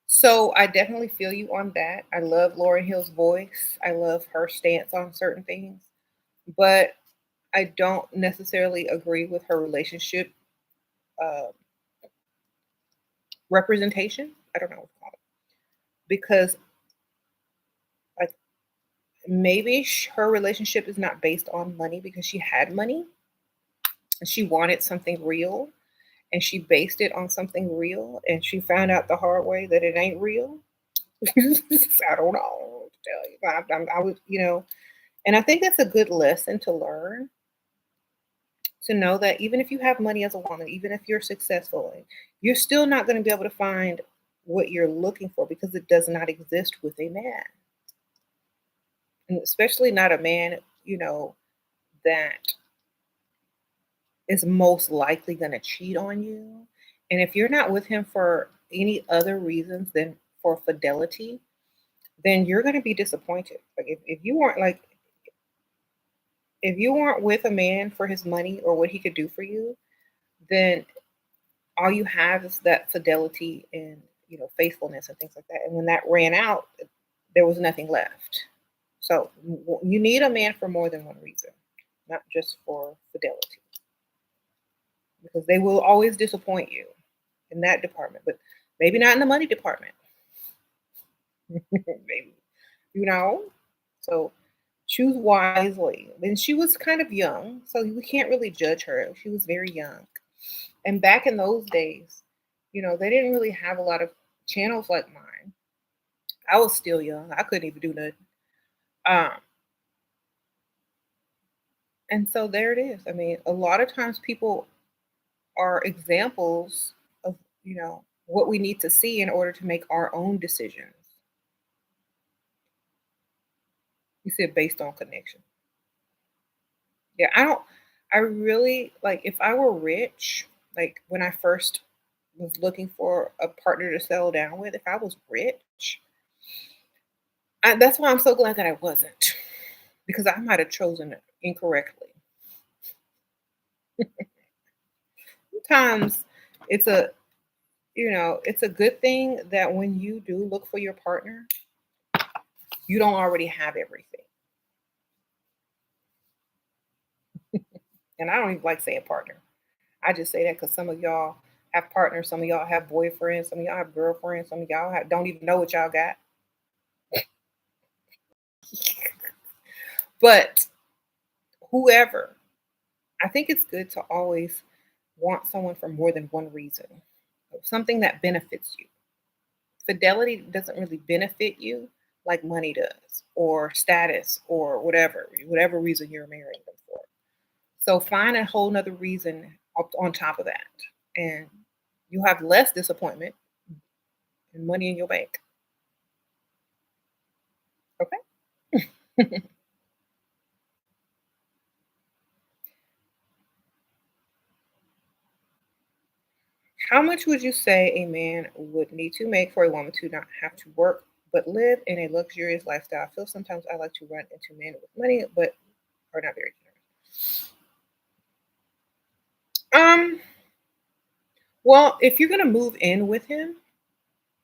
So I definitely feel you on that. I love Lauren Hill's voice. I love her stance on certain things, but I don't necessarily agree with her relationship uh, representation. I don't know what to call it because like maybe her relationship is not based on money because she had money and she wanted something real and she based it on something real and she found out the hard way that it ain't real. I don't know what to tell you. I was, and I think that's a good lesson to learn to know that even if you have money as a woman, even if you're successful, you're still not going to be able to find what you're looking for because it does not exist with a man. And especially not a man, that is most likely going to cheat on you. And if you're not with him for any other reasons than for fidelity, then you're going to be disappointed. Like if you weren't with a man for his money or what he could do for you, then all you have is that fidelity and faithfulness and things like that. And when that ran out, there was nothing left. So you need a man for more than one reason, not just for fidelity, because they will always disappoint you in that department, but maybe not in the money department. Maybe, you know. So choose wisely. And she was kind of young, so we can't really judge her. She was very young. And back in those days, they didn't really have a lot of channels like mine. I was still young. I couldn't even do nothing. Um, And so there it is. I mean, a lot of times people are examples of, what we need to see in order to make our own decisions. You said based on connection. Yeah, I really like if I were rich, like when I first was looking for a partner to settle down with, if I was rich, that's why I'm so glad that I wasn't because I might have chosen it incorrectly. Sometimes it's it's a good thing that when you do look for your partner, you don't already have everything. And I don't even like saying partner. I just say that because some of y'all have partners, some of y'all have boyfriends, some of y'all have girlfriends, some of y'all don't even know what y'all got. But whoever, I think it's good to always want someone for more than one reason. Something that benefits you. Fidelity doesn't really benefit you like money does, or status, or whatever reason you're marrying them for. So find a whole nother reason on top of that. And you'll have less disappointment and money in your bank. Okay. How much would you say a man would need to make for a woman to not have to work but live in a luxurious lifestyle? I feel sometimes I like to run into men with money but are not very generous. Um, well, if you're gonna move in with him,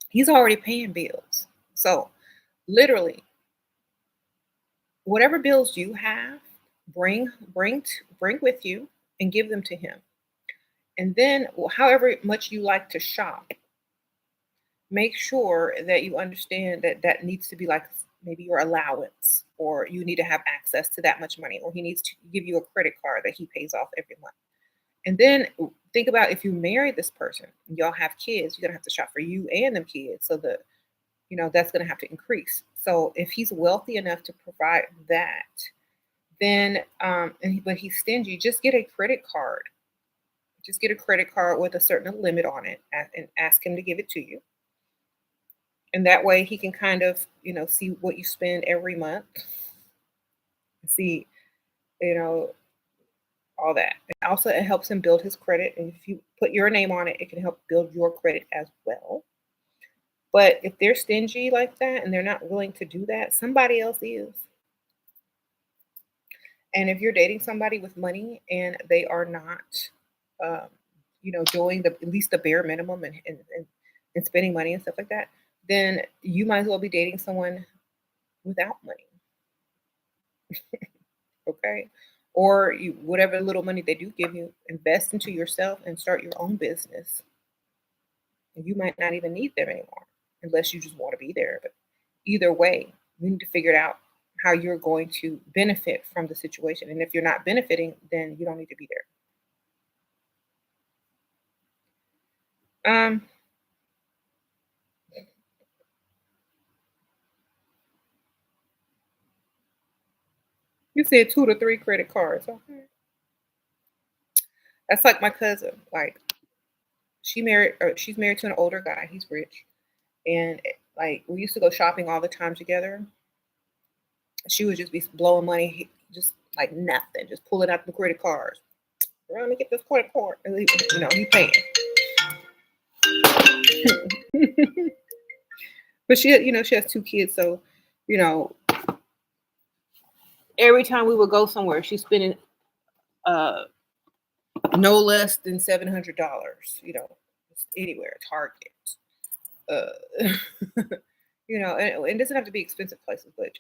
he's already paying bills. So literally, whatever bills you have, bring with you and give them to him. And then, however much you like to shop, make sure that you understand that that needs to be like maybe your allowance, or you need to have access to that much money, or he needs to give you a credit card that he pays off every month. And then think about if you marry this person, and y'all have kids, you're gonna have to shop for you and them kids. So that's gonna have to increase. So if he's wealthy enough to provide that, then but he's stingy, just get a credit card. Just get a credit card with a certain limit on it, and ask him to give it to you. And that way he can kind of, see what you spend every month, see, you know, all that. And also, it helps him build his credit. And if you put your name on it, it can help build your credit as well. But if they're stingy like that and they're not willing to do that, somebody else is. And if you're dating somebody with money and they are not, um, doing at least the bare minimum and spending money and stuff like that, then you might as well be dating someone without money. Okay. Or whatever little money they do give you, invest into yourself and start your own business. And you might not even need them anymore unless you just want to be there. But either way, you need to figure it out how you're going to benefit from the situation. And if you're not benefiting, then you don't need to be there. You said 2 to 3 credit cards. Okay. That's like my cousin. Like she's married to an older guy. He's rich. And like we used to go shopping all the time together. She would just be blowing money, just like nothing, just pulling out the credit cards. Let me get this credit card. And he paying. But she has 2 kids, so you know, every time we would go somewhere, she's spending uh no less than $700. Anywhere, Target. Uh, and it doesn't have to be expensive places, but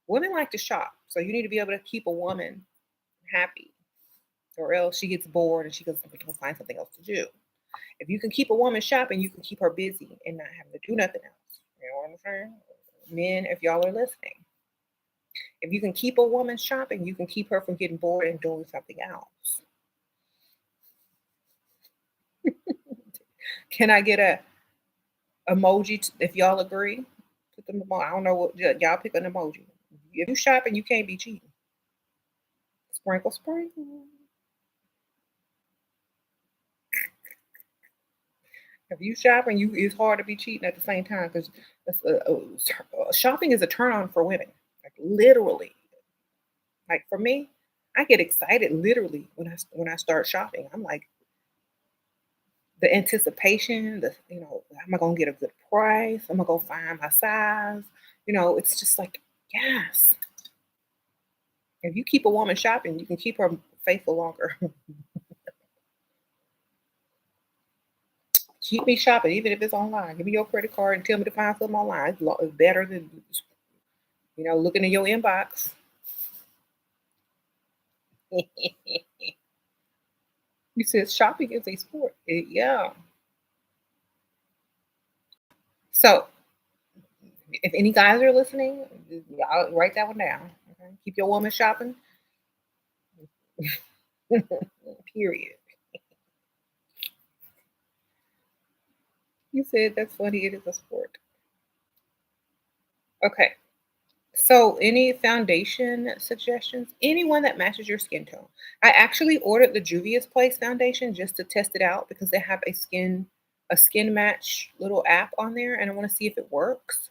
women like to shop, so you need to be able to keep a woman happy, or else she gets bored and she goes to find something else to do. If you can keep a woman shopping, you can keep her busy and not having to do nothing else. You know what I'm saying? Men, if y'all are listening, if you can keep a woman shopping, you can keep her from getting bored and doing something else. Can I get a emoji if y'all agree? Put them. I don't know what y'all pick an emoji. If you shopping, you can't be cheating. Sprinkle, sprinkle. If you shopping, you it's hard to be cheating at the same time because shopping is a turn on for women. Like literally, like for me, I get excited literally when I start shopping. I'm like the anticipation, the am I gonna get a good price? Am I gonna find my size? It's just like yes. If you keep a woman shopping, you can keep her faithful longer. Keep me shopping, even if it's online. Give me your credit card and tell me to find something online. It's better than looking in your inbox. You said shopping is a sport. Yeah. So if any guys are listening, y'all write that one down. Okay? Keep your woman shopping. Period. You said that's funny. It is a sport. Okay. So, any foundation suggestions? Anyone that matches your skin tone. I actually ordered the Juvia's Place foundation just to test it out because they have a skin match little app on there, and I want to see if it works.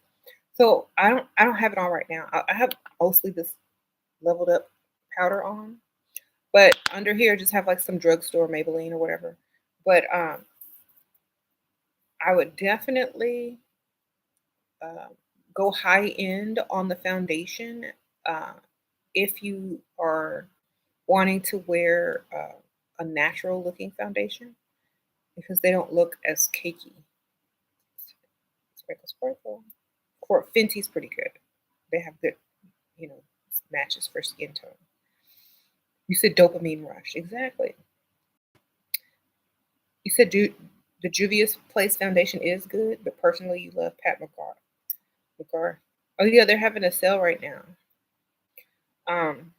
So I don't have it on right now. I have mostly this leveled up powder on, but under here I just have like some drugstore Maybelline or whatever. But I would definitely uh, go high end on the foundation uh, if you are wanting to wear a natural looking foundation because they don't look as cakey. Sprinkle, sprinkle. Fenty's pretty good. They have good, you know, matches for skin tone. You said dopamine rush. Exactly. You said the Juvia's Place foundation is good, but personally you love Pat McGraw. McGraw. Oh yeah, they're having a sale right now. Um,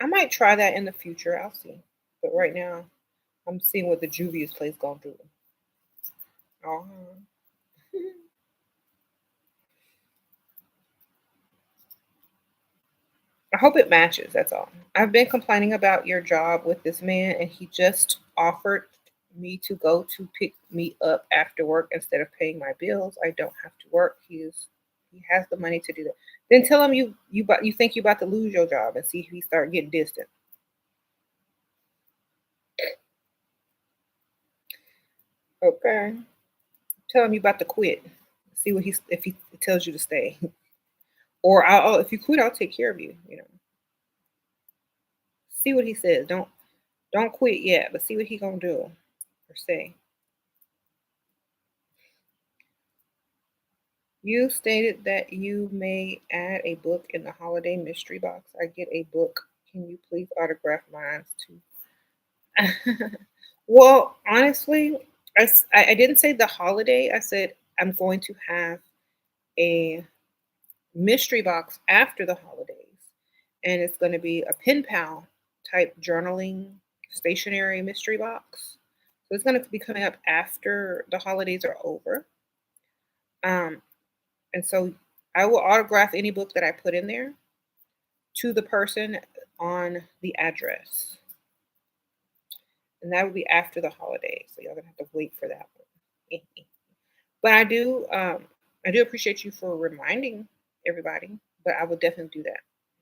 I might try that in the future. I'll see. But right now, I'm seeing what the Juvia's Place gonna do. Uh-huh. I hope it matches. That's all. I've been complaining about your job with this man, and he just offered me to go to pick me up after work instead of paying my bills. I don't have to work. He has the money to do that. Then tell him you think you about to lose your job and see if he start getting distant. Okay. Tell him you about to quit. See what if he tells you to stay, or if you quit, I'll take care of you. See what he says. Don't quit yet, but see what he gonna do or say. You stated that you may add a book in the holiday mystery box. I get a book. Can you please autograph mine too? Well, honestly, I didn't say the holiday. I said I'm going to have a mystery box after the holidays, and it's going to be a pen pal type journaling stationery mystery box. So it's going to be coming up after the holidays are over. Um, and so I will autograph any book that I put in there to the person on the address. And that will be after the holidays. So y'all gonna have to wait for that one. But I do appreciate you for reminding everybody. But I will definitely do that.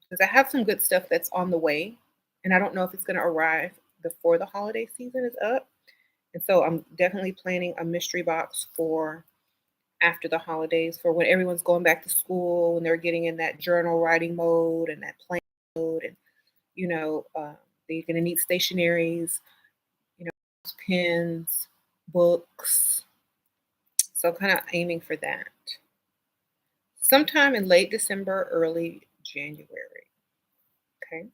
Because I have some good stuff that's on the way. And I don't know if it's gonna arrive before the holiday season is up. And so I'm definitely planning a mystery box for after the holidays for when everyone's going back to school and they're getting in that journal writing mode and that plan mode and you know they're going to need stationaries, you know, pens, books. So kind of aiming for that sometime in late December, early January. Okay.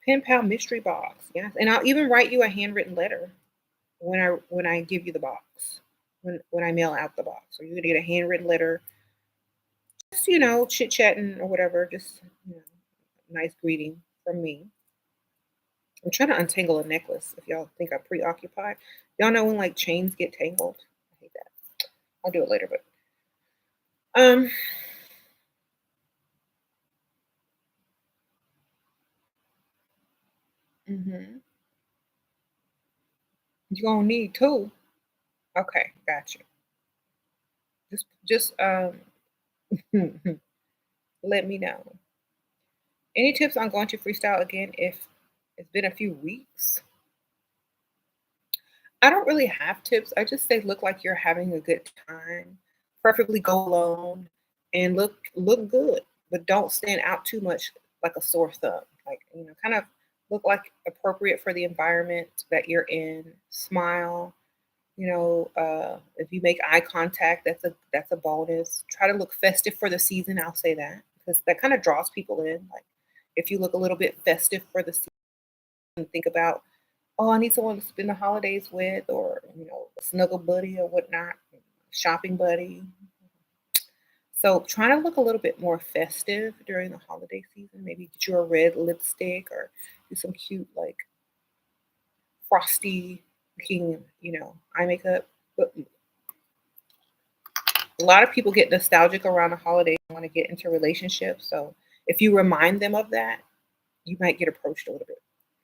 Pen pal mystery box, yes, and I'll even write you a handwritten letter when I give you the box, when I mail out the box. So you're gonna get a handwritten letter, just chit chatting or whatever, just nice greeting from me. I'm trying to untangle a necklace. If y'all think I'm preoccupied, y'all know when like chains get tangled. I hate that. I'll do it later, but um, Mm-hmm. You're gonna need two. Okay, got you. Just let me know. Any tips on going to freestyle again if it's been a few weeks? I don't really have tips. I just say look like you're having a good time. Preferably go alone and look good, but don't stand out too much like a sore thumb. Like, kind of look like appropriate for the environment that you're in. Smile. If you make eye contact, that's a bonus. Try to look festive for the season. I'll say that because that kind of draws people in. Like if you look a little bit festive for the season, think about, oh, I need someone to spend the holidays with, or a snuggle buddy or whatnot, shopping buddy. So trying to look a little bit more festive during the holiday season. Maybe get you a red lipstick or do some cute like frosty looking, eye makeup. But a lot of people get nostalgic around the holidays and want to get into relationships. So if you remind them of that, you might get approached a little bit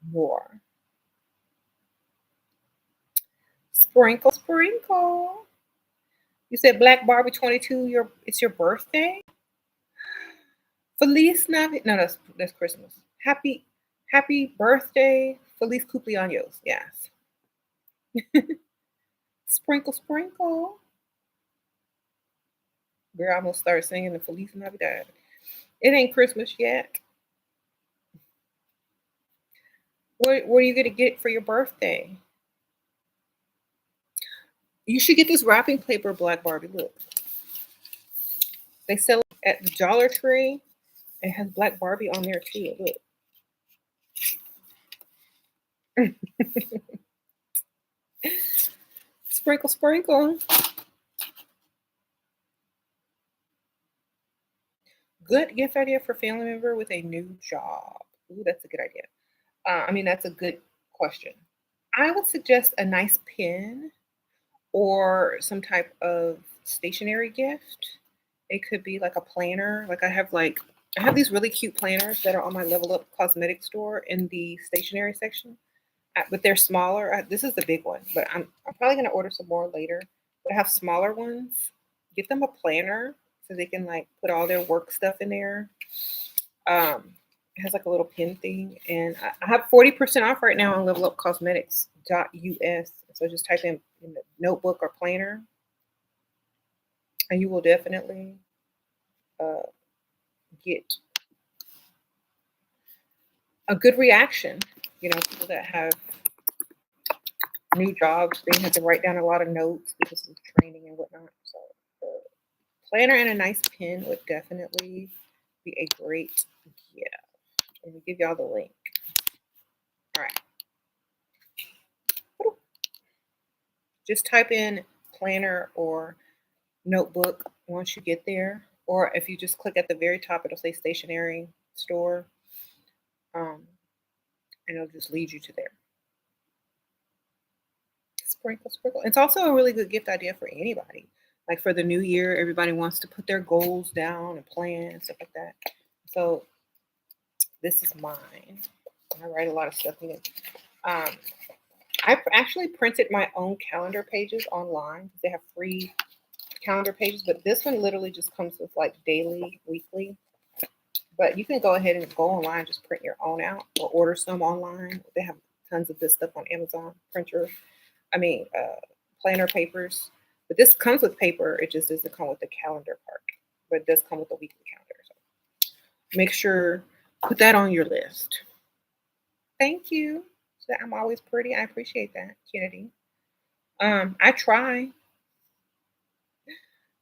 more. Sprinkle, sprinkle. You said Black Barbie 22. It's your birthday. Feliz Navidad. No, that's Christmas. Happy birthday, Feliz cumpleaños. Yes. Sprinkle, sprinkle. Girl, I'm gonna start singing the Feliz Navidad. It ain't Christmas yet. What are you gonna get for your birthday? You should get this wrapping paper, Black Barbie. Look, they sell it at the Dollar Tree. It has Black Barbie on there too. Look, sprinkle, sprinkle. Good gift idea for family member with a new job. Ooh, that's a good idea. That's a good question. I would suggest a nice pen or some type of stationery gift. It could be like a planner. I have these really cute planners that are on my Level Up cosmetic store in the stationery section, but they're smaller. This is the big one, but I'm probably gonna order some more later. But I have smaller ones. Get them a planner so they can like put all their work stuff in there. It has like a little pin thing, and I have 40% off right now on levelupcosmetics.us. So just type in the notebook or planner, and you will definitely uh, get a good reaction. People that have new jobs, they have to write down a lot of notes because of training and whatnot. So, the planner and a nice pen would definitely be a great gift. Let me give y'all the link. All right. Just type in planner or notebook once you get there. Or if you just click at the very top, it'll say stationery store. Um, and it'll just lead you to there. Sprinkle, sprinkle. It's also a really good gift idea for anybody. Like for the new year, everybody wants to put their goals down and plan and stuff like that. So this is mine. I write a lot of stuff in it. Um, I actually printed my own calendar pages online. They have free calendar pages, but this one literally just comes with like daily, weekly. But you can go ahead and go online, just print your own out or order some online. They have tons of this stuff on Amazon. Planner papers. But this comes with paper. It just doesn't come with the calendar part. But it does come with a weekly calendar. So make sure put that on your list. Thank you. So I'm always pretty. I appreciate that, Kennedy. I try.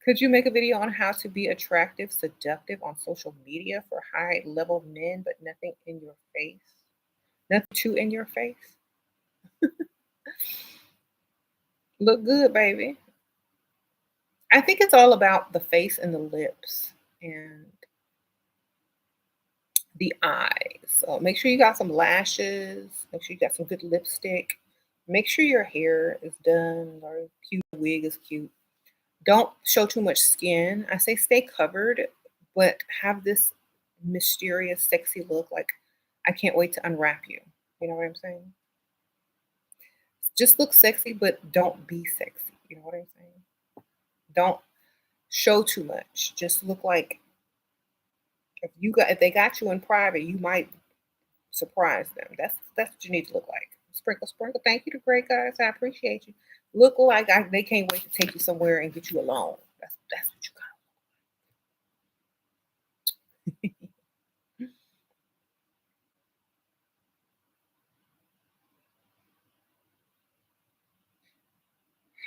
Could you make a video on how to be attractive, seductive on social media for high level men, but nothing in your face? Nothing too in your face? Look good, baby. I think it's all about the face and the lips and the eyes. So make sure you got some lashes. Make sure you got some good lipstick. Make sure your hair is done or cute wig is cute. Don't show too much skin. I say stay covered, but have this mysterious, sexy look. Like I can't wait to unwrap you. You know what I'm saying? Just look sexy, but don't be sexy. You know what I'm saying? Don't show too much. Just look like if they got you in private, you might surprise them. That's what you need to look like. Sprinkle, sprinkle. Thank you to great guys. I appreciate you. Look like they can't wait to take you somewhere and get you alone. That's what you got.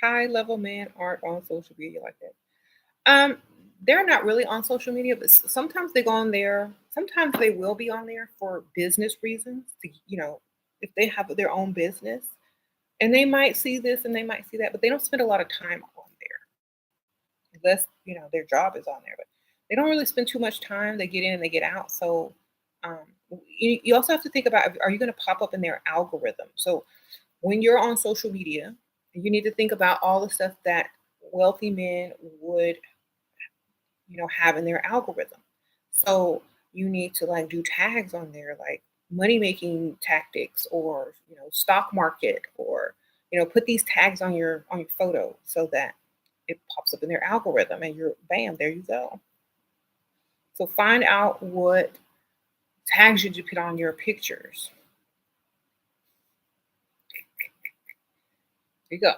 High level men aren't on social media like that. Um, they're not really on social media, but sometimes they go on there. Sometimes they will be on there for business reasons. If they have their own business, and they might see this and they might see that, but they don't spend a lot of time on there unless their job is on there. But they don't really spend too much time. They get in and they get out. So um, you also have to think about, are you going to pop up in their algorithm? So when you're on social media, you need to think about all the stuff that wealthy men would have in their algorithm. So you need to like do tags on there, like money making tactics, or stock market, or put these tags on your photo so that it pops up in their algorithm, and you're bam, there you go. So find out what tags you put on your pictures. There you go.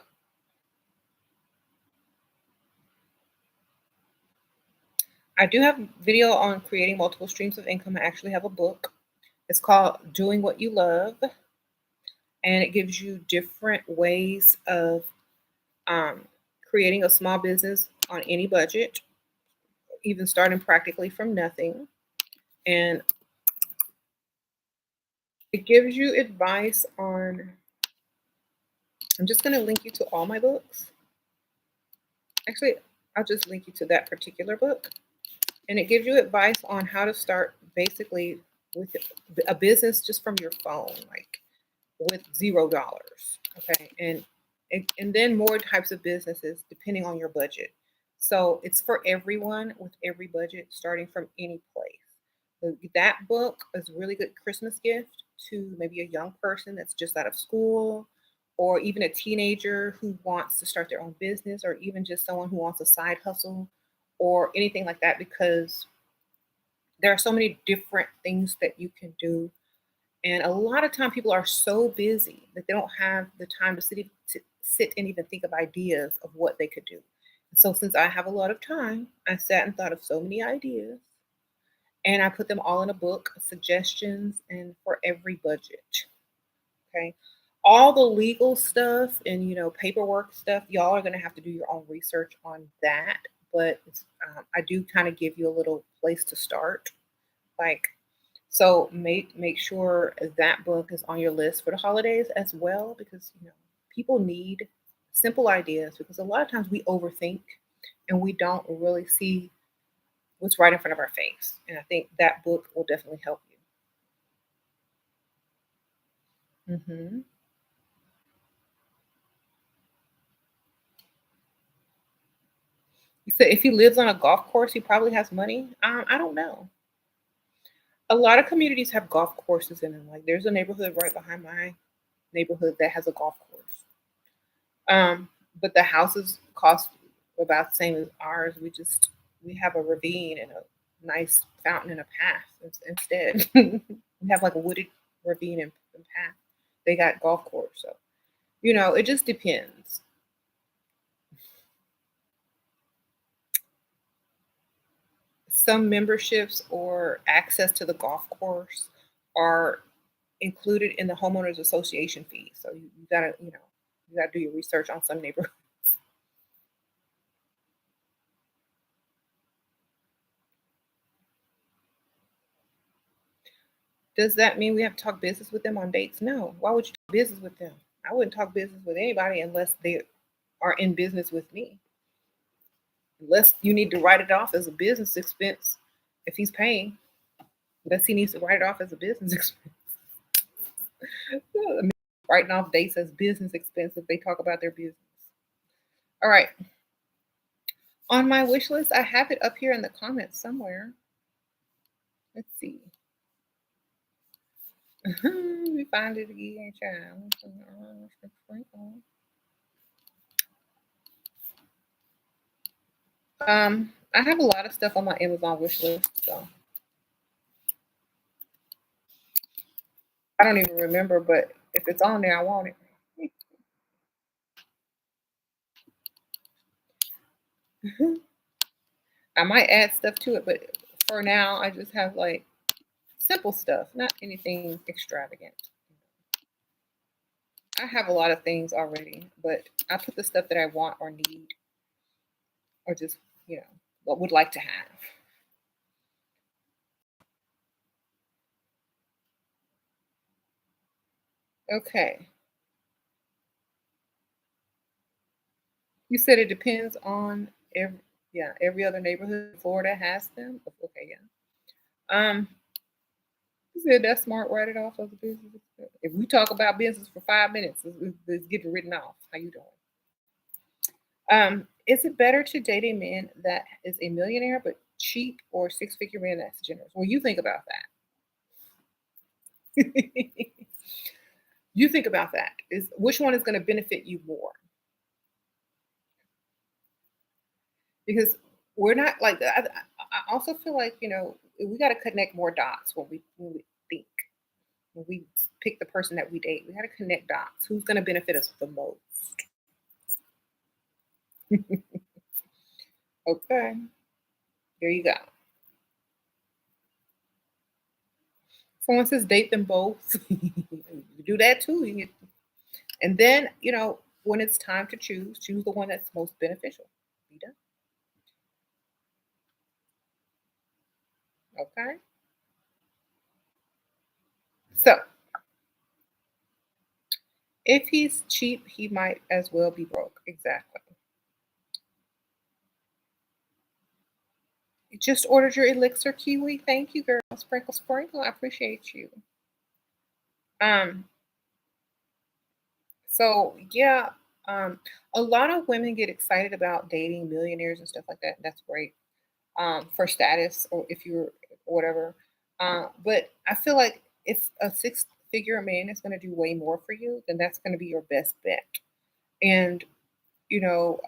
I do have video on creating multiple streams of income. I actually have a book. It's called Doing What You Love, and it gives you different ways of um, creating a small business on any budget, even starting practically from nothing. And it gives you advice on, I'm just going to link you to all my books. Actually, I'll just link you to that particular book. And it gives you advice on how to start basically with a business just from your phone, like with $0. Okay. And then more types of businesses depending on your budget. So it's for everyone with every budget, starting from any place. So that book is a really good Christmas gift to maybe a young person that's just out of school, or even a teenager who wants to start their own business, or even just someone who wants a side hustle or anything like that, because there are so many different things that you can do. And a lot of time people are so busy that they don't have the time to sit and even think of ideas of what they could do. So since I have a lot of time, I sat and thought of so many ideas, and I put them all in a book, suggestions, and for every budget. Okay. All the legal stuff and paperwork stuff, y'all are gonna have to do your own research on that. But I do kind of give you a little place to start. Like, so make sure that book is on your list for the holidays as well, because people need simple ideas, because a lot of times we overthink and we don't really see what's right in front of our face. And I think that book will definitely help you. You said if he lives on a golf course, he probably has money. I don't know. A lot of communities have golf courses in them. Like there's a neighborhood right behind my neighborhood that has a golf course. Um, but the houses cost about the same as ours. We have a ravine and a nice fountain and a path instead. We have like a wooded ravine and path. They got golf course, so it just depends. Some memberships or access to the golf course are included in the homeowners association fee. So you gotta you gotta do your research on some neighborhoods. Does that mean we have to talk business with them on dates? No. Why would you talk business with them? I wouldn't talk business with anybody unless they are in business with me. Unless you need to write it off as a business expense if he's paying. Unless he needs to write it off as a business expense. I mean, writing off dates as business expense if they talk about their business. All right. On my wish list, I have it up here in the comments somewhere. Let's see. We find it again, child. I have a lot of stuff on my Amazon wish list, so I don't even remember, but if it's on there, I want it. I might add stuff to it, but for now, I just have like simple stuff, not anything extravagant. I have a lot of things already, but I put the stuff that I want or need or just, you know, what would like to have. Okay. You said it depends on every, yeah, every other neighborhood in Florida has them. Okay, yeah. Um, you said that's smart. Write it off as a business. If we talk about business for 5 minutes, let's get it written off. How you doing? Is it better to date a man that is a millionaire but cheap or six-figure man that's generous? Well, you think about that. You think about that. Is which one is going to benefit you more? Because we're not like I also feel like we got to connect more dots when we think when we pick the person that we date. We got to connect dots. Who's going to benefit us the most? Okay, there you go. Someone says date them both. You do that too. And then when it's time to choose the one that's most beneficial. Be done. Okay. So if he's cheap, he might as well be broke. Exactly. You just ordered your elixir kiwi. Thank you, girl. Sprinkle, sprinkle. I appreciate you. Um, so yeah, a lot of women get excited about dating millionaires and stuff like that. That's great. For status or if you're whatever. But I feel like if a six-figure man is going to do way more for you, then that's going to be your best bet. And you know,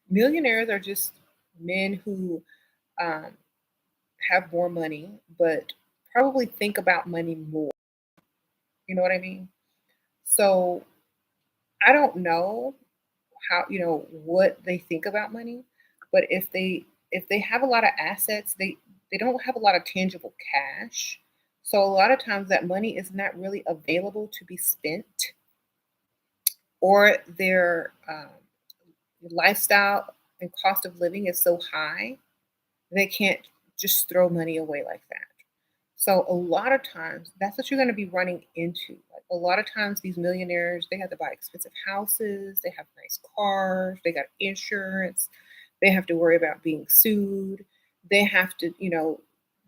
millionaires are just men who um, have more money, but probably think about money more. You know what I mean? So I don't know how what they think about money, but if they have a lot of assets, they don't have a lot of tangible cash. So a lot of times that money is not really available to be spent, or their lifestyle and cost of living is so high they can't just throw money away like that. So a lot of times that's what you're going to be running into. Like a lot of times these millionaires, they have to buy expensive houses, they have nice cars, they got insurance, they have to worry about being sued, they have to,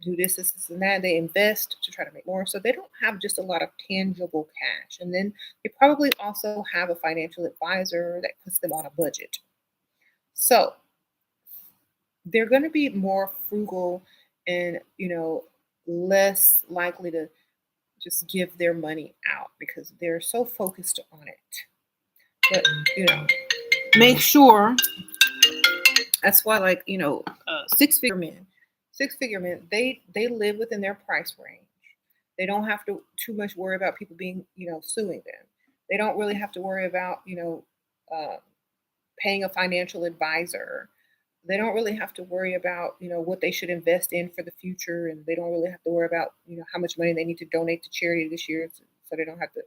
do this, and that. They invest to try to make more. So they don't have just a lot of tangible cash. And then they probably also have a financial advisor that puts them on a budget. So they're going to be more frugal and less likely to just give their money out because they're so focused on it. But make sure that's why, like six figure men, they live within their price range. They don't have to too much worry about people being suing them. They don't really have to worry about uh, paying a financial advisor. They don't really have to worry about what they should invest in for the future, and they don't really have to worry about how much money they need to donate to charity this year, so they don't have to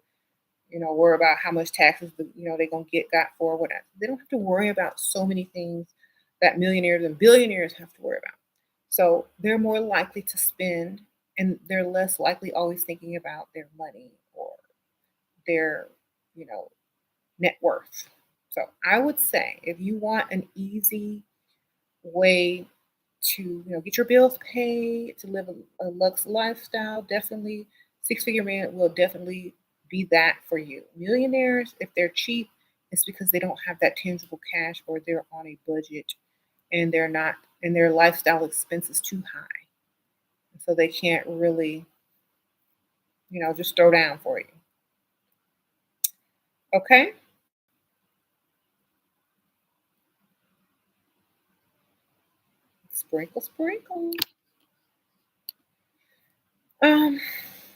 worry about how much taxes they're gonna get got for whatever. They don't have to worry about so many things that millionaires and billionaires have to worry about. So they're more likely to spend, and they're less likely always thinking about their money or their you know net worth. So I would say if you want an easy way to get your bills paid, to live a lux lifestyle, definitely six-figure man will definitely be that for you. Millionaires, if they're cheap, it's because they don't have that tangible cash or they're on a budget and they're not and their lifestyle expense is too high. So they can't really, just throw down for you. Okay? Sprinkle, sprinkle. Um,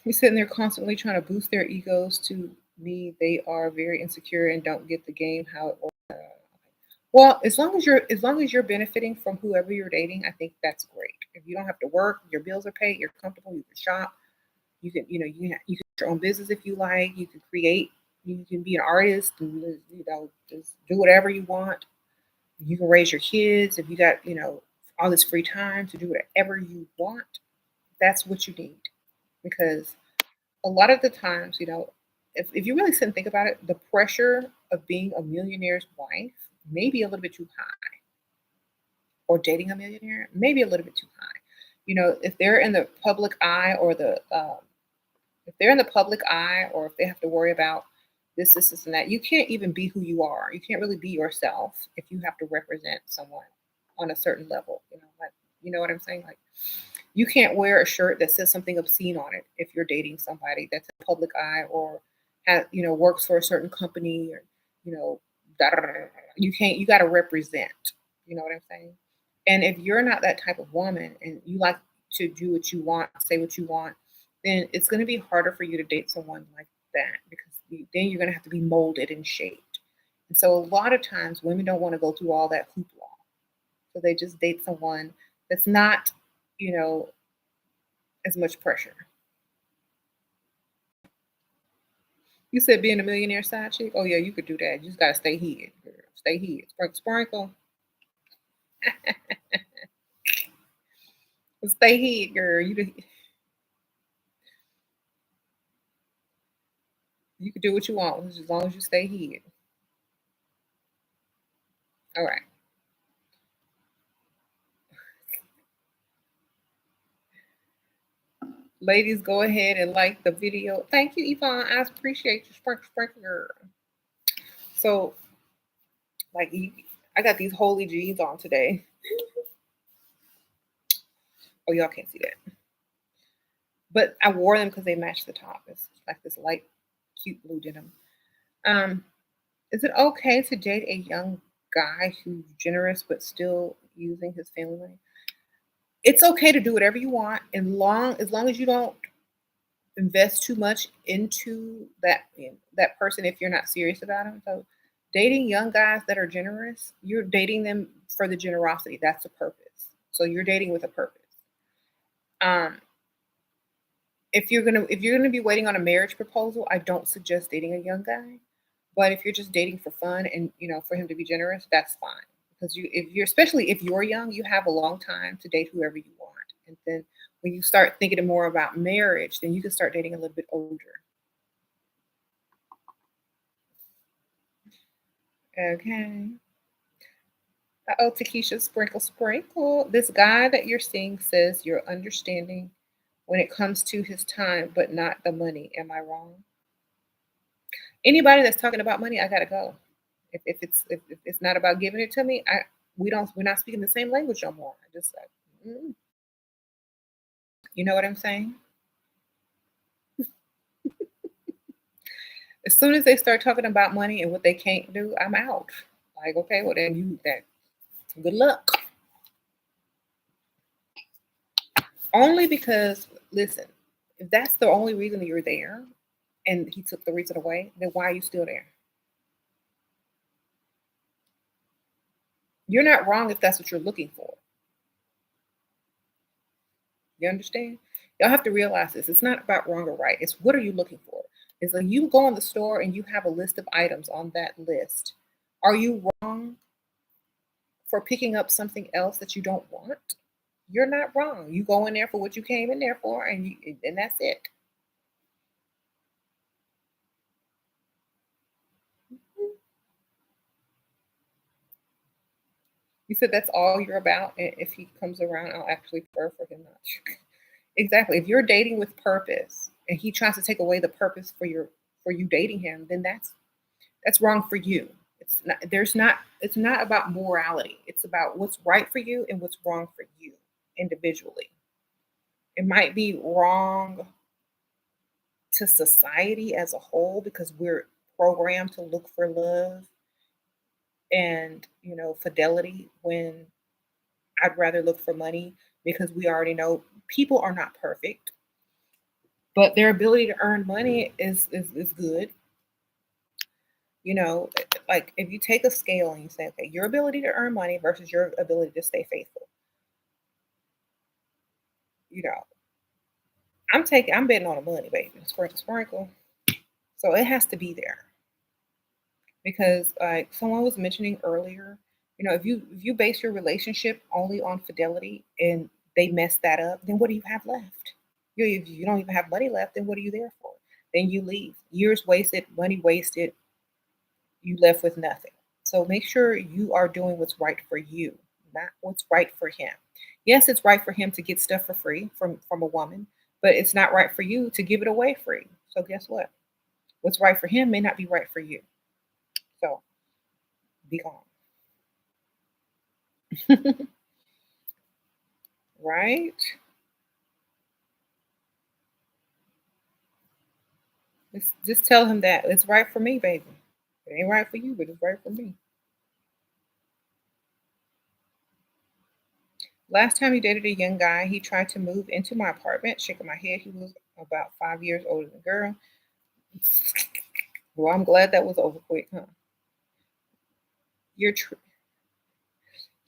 you're sitting there constantly trying to boost their egos. To me, they are very insecure and don't get the game how it works. Well, as long as you're benefiting from whoever you're dating, I think that's great. If you don't have to work, your bills are paid, you're comfortable, you can shop, you can have your own business if you like, you can create, you can be an artist, and just do whatever you want. You can raise your kids if you got all this free time to do whatever you want. That's what you need because a lot of the times, if you really sit and think about it, the pressure of being a millionaire's wife may be a little bit too high, or dating a millionaire, maybe a little bit too high. If they're in the public eye or if they're in the public eye, or if they have to worry about this, and that, you can't even be who you are. You can't really be yourself if you have to represent someone on a certain level. You know what I'm saying? Like, you can't wear a shirt that says something obscene on it if you're dating somebody that's in public eye, or works for a certain company, or you know da, da, da, da, da. You can't. You got to represent. You know what I'm saying? And if you're not that type of woman and you like to do what you want, say what you want, then it's going to be harder for you to date someone like that because then you're going to have to be molded and shaped. And so a lot of times women don't want to go through all that hoopla. So they just date someone that's not, you know, as much pressure. You said being a millionaire side chick? Oh yeah, you could do that. You just gotta stay hid, girl. Stay hid. Sprinkle, sprinkle. Stay hid, girl. You can do what you want as long as you stay hid. All right. Ladies, go ahead and like the video. Thank you, Yvonne. I appreciate you. Sprinkle, sprinkle, girl. So, like, I got these holy jeans on today. Oh, y'all can't see that. But I wore them because they matched the top. It's like this light, cute blue denim. Um, is it okay to date a young guy who's generous but still using his family money? It's okay to do whatever you want, and as long as you don't invest too much into that person if you're not serious about them. So dating young guys that are generous, you're dating them for the generosity. That's the purpose. So you're dating with a purpose. Um, if you're gonna be waiting on a marriage proposal, I don't suggest dating a young guy. But if you're just dating for fun and for him to be generous, that's fine. Because especially if you're young, you have a long time to date whoever you want. And then when you start thinking more about marriage, then you can start dating a little bit older. Okay. Oh, Takesha, sprinkle, sprinkle. This guy that you're seeing says you're understanding when it comes to his time, but not the money. Am I wrong? Anybody that's talking about money, I gotta go. If it's not about giving it to me, we're not speaking the same language no more. I just like, you know what I'm saying? As soon as they start talking about money and what they can't do, I'm out. Like, okay, well then you that good luck. Only because listen, if that's the only reason that you're there and he took the reason away, then why are you still there? You're not wrong if that's what you're looking for. You understand? Y'all have to realize this. It's not about wrong or right. It's what are you looking for? It's like you go in the store and you have a list of items on that list. Are you wrong for picking up something else that you don't want? You're not wrong. You go in there for what you came in there for, and that's it. You said that's all you're about, and if he comes around, I'll actually prefer for him not to. Exactly. If you're dating with purpose, and he tries to take away the purpose for you dating him, then that's wrong for you. It's not about morality. It's about what's right for you and what's wrong for you individually. It might be wrong to society as a whole because we're programmed to look for love and, fidelity when I'd rather look for money because we already know people are not perfect, but their ability to earn money is good. Like if you take a scale and you say, okay, your ability to earn money versus your ability to stay faithful, you know, I'm betting on the money, baby. Sprinkle, sprinkle. So it has to be there because, like someone was mentioning earlier, if you base your relationship only on fidelity and they mess that up, then what do you have left? If you don't even have money left, then what are you there for? Then you leave. Years wasted, money wasted, you left with nothing. So make sure you are doing what's right for you, not what's right for him. Yes, it's right for him to get stuff for free from a woman, but it's not right for you to give it away free. So guess what? What's right for him may not be right for you. So be gone. Right? Just tell him that it's right for me, baby. It ain't right for you, but it's right for me. Last time he dated a young guy, he tried to move into my apartment, shaking my head. He was about 5 years older than the girl. Well, I'm glad that was over quick, huh? You're tr-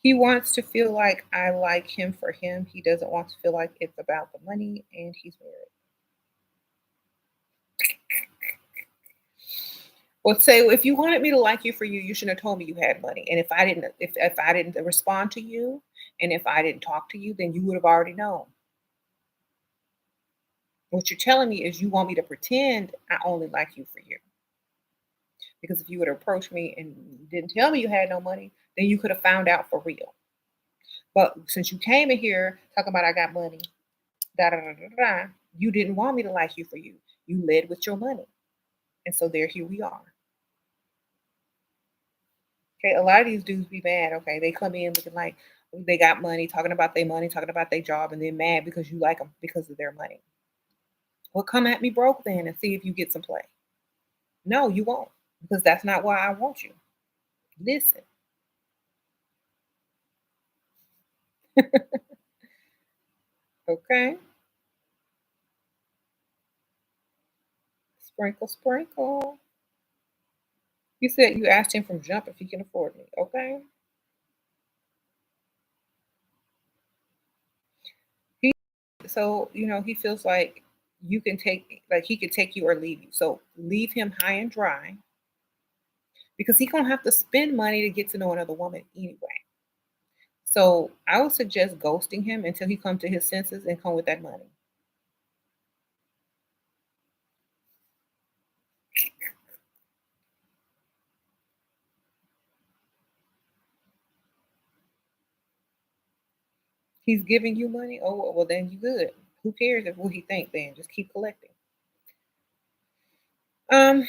he wants to feel like I like him for him. He doesn't want to feel like it's about the money, and he's married. Well, say if you wanted me to like you for you, you should have told me you had money. And if I didn't respond to you, and if I didn't talk to you, then you would have already known. What you're telling me is you want me to pretend I only like you for you. Because if you would have approached me and didn't tell me you had no money, then you could have found out for real. But since you came in here talking about I got money, da da da da da, you didn't want me to like you for you. You led with your money. And so there here we are. Okay, a lot of these dudes be mad. Okay, they come in looking like they got money, talking about their job, and then mad because you like them because of their money. Well, come at me broke then and see if you get some play. No, you won't, because that's not why I want you. Listen, okay? Sprinkle, sprinkle. You said you asked him from jump if he can afford me. Okay. He so he feels like he could take you or leave you. So leave him high and dry because he gonna have to spend money to get to know another woman anyway. So I would suggest ghosting him until he come to his senses and come with that money. He's giving you money. Oh well, then you good. Who cares if what he think? Then just keep collecting. Um,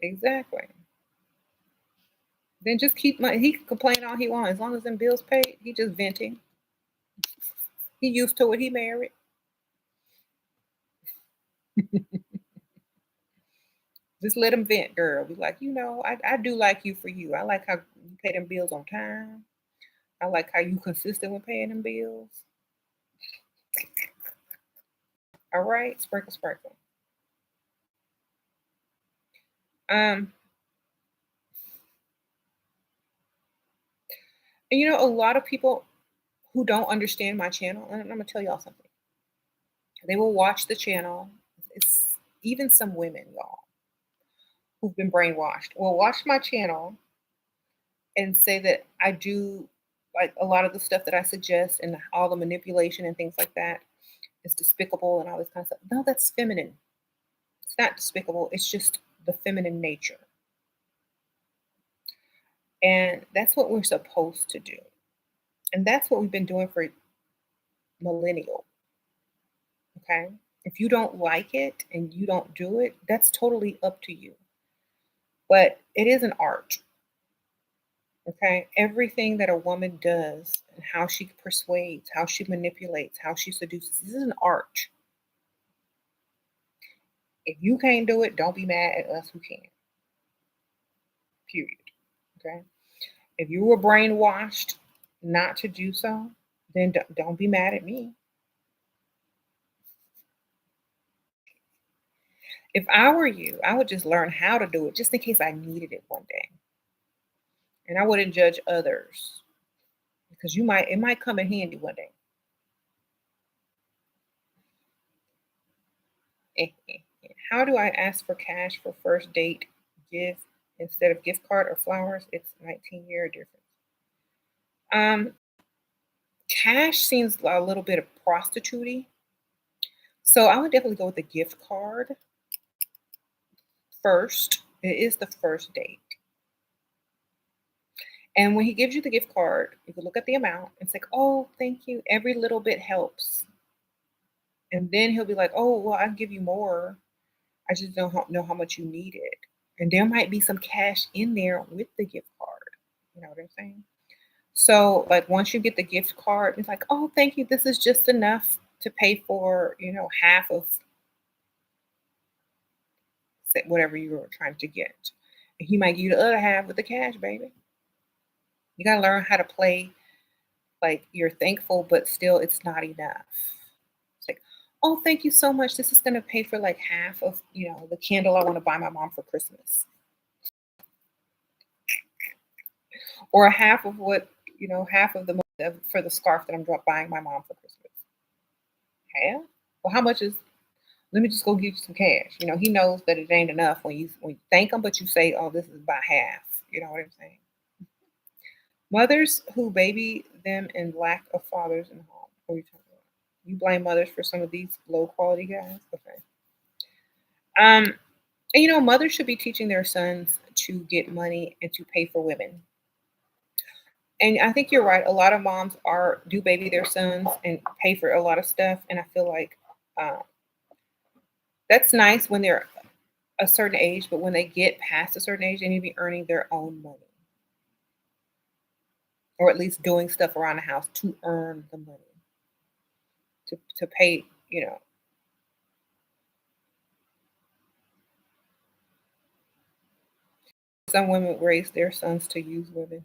exactly. Then just keep money. He can complain all he wants as long as them bills paid. He just venting. He used to it. He married. Just let him vent, girl. Be like, I do like you for you. I like how you pay them bills on time. I like how you consistent with paying them bills. All right, sprinkle, sprinkle. Um, and a lot of people who don't understand my channel, and I'm gonna tell y'all something. They will watch the channel. It's even some women, y'all, who've been brainwashed, will watch my channel and say that I do like a lot of the stuff that I suggest and all the manipulation and things like that is despicable and all this kind of stuff. No, that's feminine. It's not despicable. It's just the feminine nature. And that's what we're supposed to do. And that's what we've been doing for millennial. Okay. If you don't like it and you don't do it, that's totally up to you. But it is an art. Okay. Everything that a woman does and how she persuades, how she manipulates, how she seduces, this is an art. If you can't do it, don't be mad at us who can. Period. Okay. If you were brainwashed not to do so, then don't be mad at me. If I were you, I would just learn how to do it just in case I needed it one day. And I wouldn't judge others because it might come in handy one day. How do I ask for cash for first date gift instead of gift card or flowers? It's 19-year difference. Um, Cash seems a little bit of prostitutey. So I would definitely go with the gift card first. It is the first date. And when he gives you the gift card, you can look at the amount. It's like, oh, thank you. Every little bit helps. And then he'll be like, oh, well, I'll give you more. I just don't know how much you need it. And there might be some cash in there with the gift card. You know what I'm saying? So, like, once you get the gift card, it's like, oh, thank you. This is just enough to pay for, half of whatever you were trying to get. And he might give you the other half with the cash, baby. You got to learn how to play like you're thankful, but still it's not enough. It's like, oh, thank you so much. This is going to pay for like half of, the candle I want to buy my mom for Christmas, or half of what, half of the for the scarf that I'm buying my mom for Christmas. Half? Well, how much is? Let me just go give you some cash. He knows that it ain't enough when you thank him, but you say, oh, this is about half. You know what I'm saying? Mothers who baby them in lack of fathers in the home. What are you talking about? You blame mothers for some of these low quality guys? Okay. Um, and mothers should be teaching their sons to get money and to pay for women. And I think you're right. A lot of moms are do baby their sons and pay for a lot of stuff. And I feel like uh, that's nice when they're a certain age, but when they get past a certain age, they need to be earning their own money, or at least doing stuff around the house to earn the money to pay. Some women raise their sons to use women.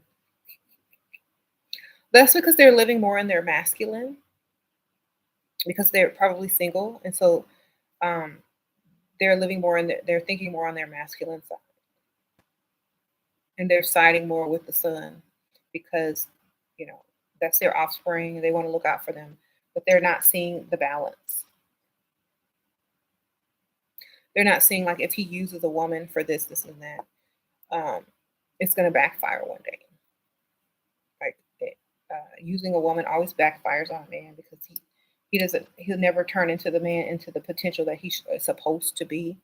That's because they're living more in their masculine, because they're probably single, and so um, they're living more they're thinking more on their masculine side, and they're siding more with the son because you know that's their offspring. And they want to look out for them, but they're not seeing the balance. They're not seeing like if he uses a woman for this, this, and that, um, it's going to backfire one day. Like using a woman always backfires on a man because he'll never turn into the man into the potential that he's supposed to be.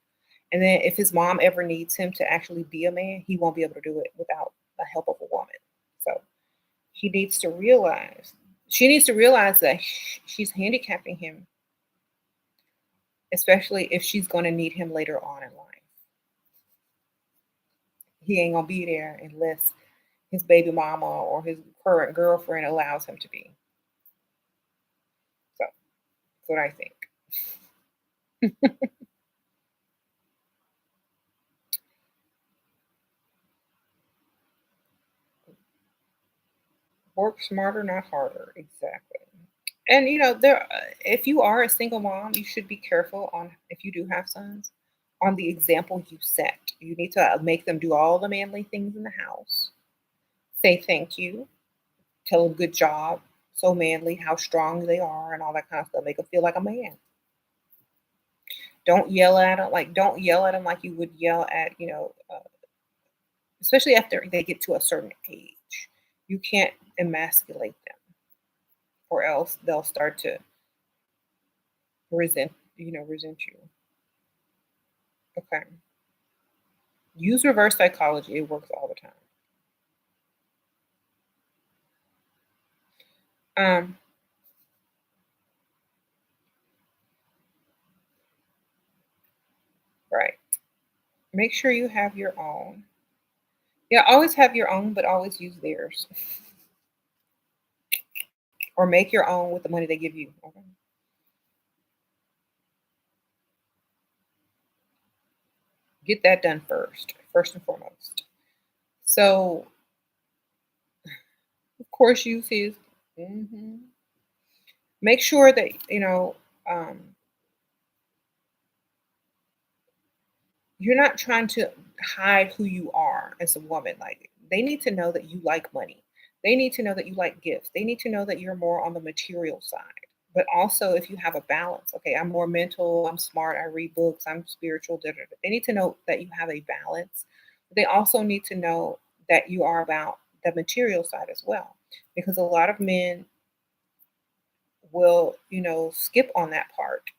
And then if his mom ever needs him to actually be a man, he won't be able to do it without the help of a woman. So he needs to realize, she needs to realize that she's handicapping him, especially if she's going to need him later on in life. He ain't going to be there unless his baby mama or his current girlfriend allows him to be. So that's what I think. Work smarter, not harder. Exactly. And if you are a single mom, you should be careful on if you do have sons on the example you set. You need to make them do all the manly things in the house. Say thank you. Tell them good job. So manly, how strong they are, and all that kind of stuff. Make them feel like a man. Don't yell at them don't yell at them like you would yell at especially after they get to a certain age. You can't emasculate them, or else they'll start to resent you. Okay. Use reverse psychology. It works all the time. Um, right. Make sure you have your own. Yeah, always have your own, but always use theirs or make your own with the money they give you. Okay? Get that done first and foremost. So, of course, use his. Mhm. Make sure that, um, you're not trying to hide who you are as a woman. Like, they need to know that you like money. They need to know that you like gifts. They need to know that you're more on the material side. But also, if you have a balance, okay, I'm more mental, I'm smart, I read books, I'm spiritual, da, da, da. They need to know that you have a balance. They also need to know that you are about the material side as well. Because a lot of men will, skip on that part.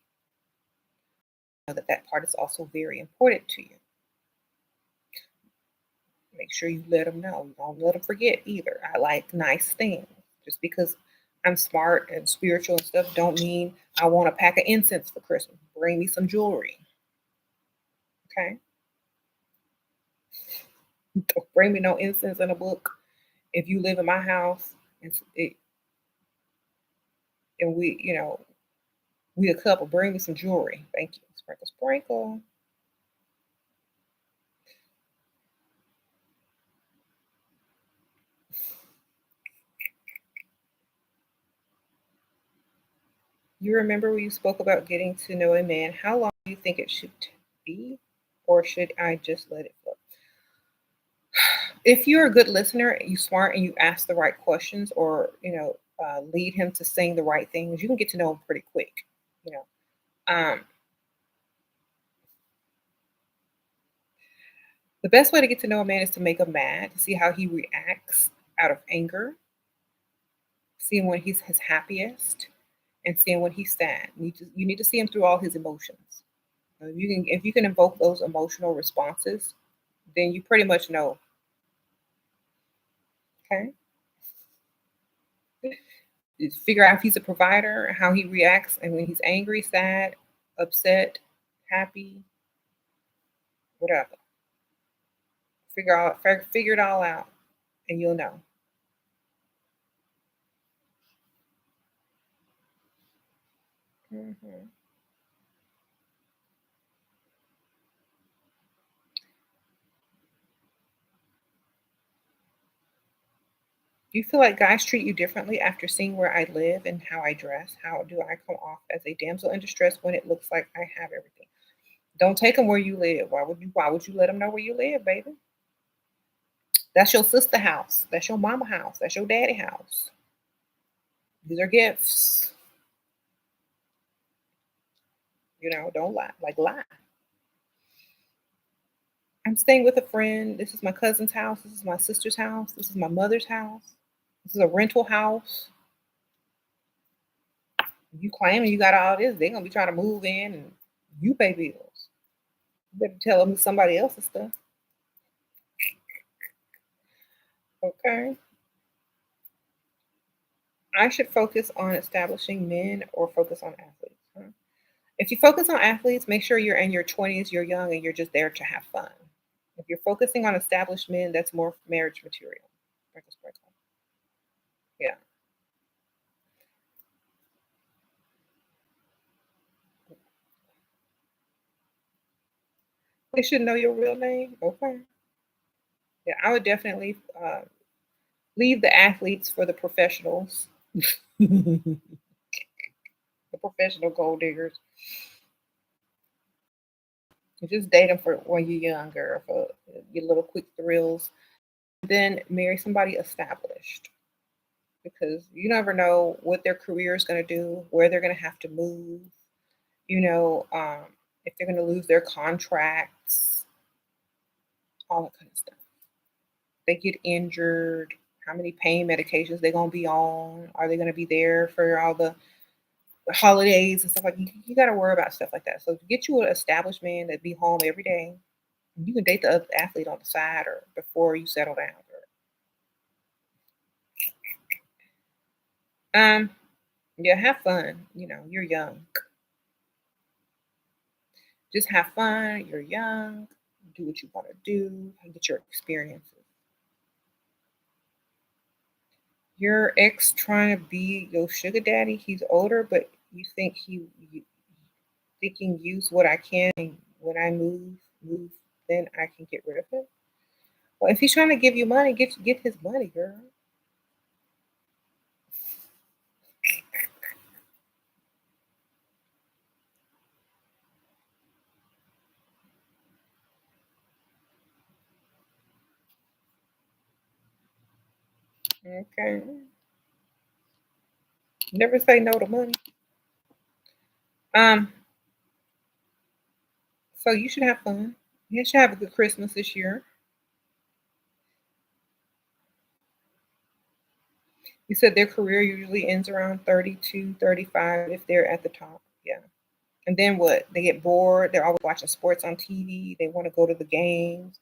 Know that that part is also very important to you. Make sure you let them know. Don't let them forget either. I like nice things. Just because I'm smart and spiritual and stuff don't mean I want a pack of incense for Christmas. Bring me some jewelry. Okay? Don't bring me no incense in a book. If you live in my house and we a couple, bring me some jewelry. Thank you. Sprinkle, sprinkle. You remember when you spoke about getting to know a man? How long do you think it should be? Or should I just let it flow? If you're a good listener, you smart and you ask the right questions or, lead him to saying the right things, you can get to know him pretty quick. You know, um, the best way to get to know a man is to make him mad, to see how he reacts out of anger, seeing when he's his happiest, and seeing when he's sad. You need to see him through all his emotions. If you can invoke those emotional responses, then you pretty much know. Okay, just figure out if he's a provider, how he reacts, and when he's angry, sad, upset, happy, whatever. Figure it all out, and you'll know. Mhm. Do you feel like guys treat you differently after seeing where I live and how I dress? How do I come off as a damsel in distress when it looks like I have everything? Don't take them where you live. Why would you let them know where you live, baby? That's your sister house. That's your mama house. That's your daddy house. These are gifts. Don't lie. Like lie. I'm staying with a friend. This is my cousin's house. This is my sister's house. This is my mother's house. This is a rental house. You claiming you got all this, they're gonna be trying to move in and you pay bills. You better tell them it's somebody else's stuff. Okay. I should focus on establishing men or focus on athletes. Huh? If you focus on athletes, make sure you're in your 20s, you're young, and you're just there to have fun. If you're focusing on established men, that's more marriage material. Sprinkle, sprinkle. Yeah. They should know your real name. Okay. Yeah, I would definitely leave the athletes for the professionals, the professional gold diggers. You just date them for when you're younger, for your little quick thrills. Then marry somebody established because you never know what their career is going to do, where they're going to have to move, you know, um, if they're going to lose their contracts, all that kind of stuff. They get injured, how many pain medications they're going to be on, are they going to be there for all the holidays and stuff like you got to worry about stuff like that. So to get you an established man that be home every day, you can date the other athlete on the side or before you settle down. Um, yeah, have fun. You're young. Just have fun. You're young. Do what you want to do. And get your experiences. Your ex trying to be your sugar daddy. He's older, but you think he can use what I can. And when I move, then I can get rid of him. Well, if he's trying to give you money, get his money, girl. Okay. Never say no to money. Um, so you should have fun. You should have a good Christmas this year. You said their career usually ends around 32, 35 if they're at the top. Yeah. And then what? They get bored. They're always watching sports on TV. They want to go to the games.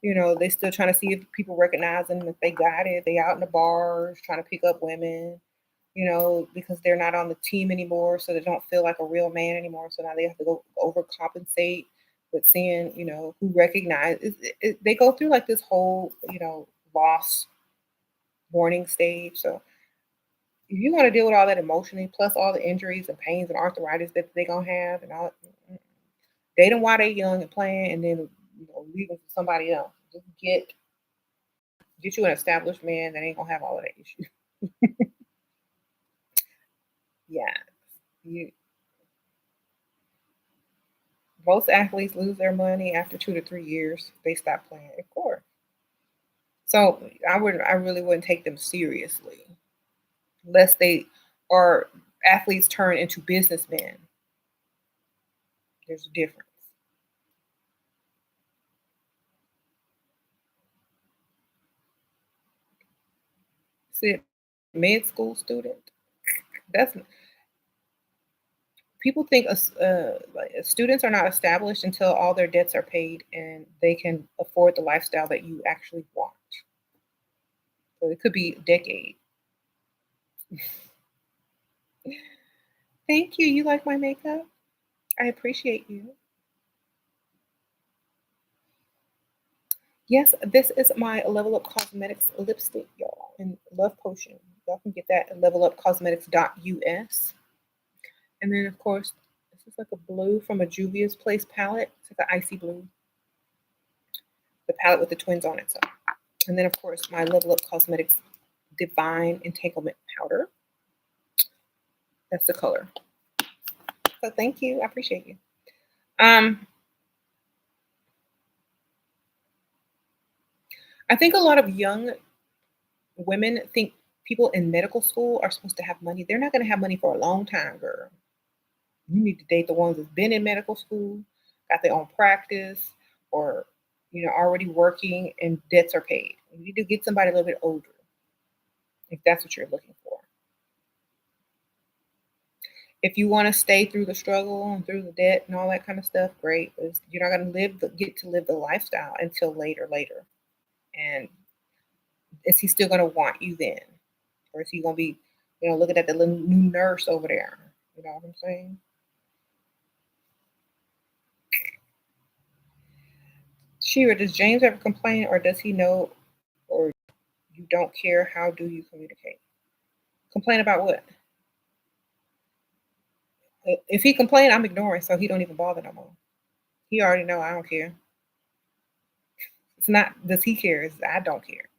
They still trying to see if people recognize them, if they got it. They out in the bars trying to pick up women, because they're not on the team anymore, so they don't feel like a real man anymore. So now they have to go overcompensate with seeing, who recognize. They go through like this whole, loss mourning stage. So if you want to deal with all that emotionally, plus all the injuries and pains and arthritis that they're gonna have, and all, date them while they're young and playing, and then leave them for somebody else. Just get you an established man that ain't gonna have all of that issue. Yeah, you. Most athletes lose their money after 2 to 3 years. They stop playing, of course. So I really wouldn't take them seriously unless they are athletes turn into businessmen. There's a difference. See, med school student. That's People think like, students are not established until all their debts are paid and they can afford the lifestyle that you actually want. So it could be a decade. Thank you. You like my makeup? I appreciate you. Yes, this is my Level Up Cosmetics lipstick, y'all, and Love Potion. Y'all can get that at levelupcosmetics.us. And then, of course, this is like a blue from a Juvia's Place palette. It's like an icy blue, the palette with the twins on it. So, and then, of course, my Level Up Cosmetics Divine Entanglement Powder. That's the color. So, thank you. I appreciate you. Um, I think a lot of young women think people in medical school are supposed to have money. They're not going to have money for a long time, girl. You need to date the ones that's been in medical school, got their own practice, or already working and debts are paid. You need to get somebody a little bit older if that's what you're looking for. If you want to stay through the struggle and through the debt and all that kind of stuff, great. But you're not going to get to live the lifestyle until later. And is he still going to want you then, or is he going to be, looking at the little new nurse over there? You know what I'm saying? Shira, does James ever complain, or does he know, or you don't care? How do you communicate? Complain about what? If he complain, I'm ignoring, so he don't even bother no more. He already know I don't care. It's not does he care? It's I don't care.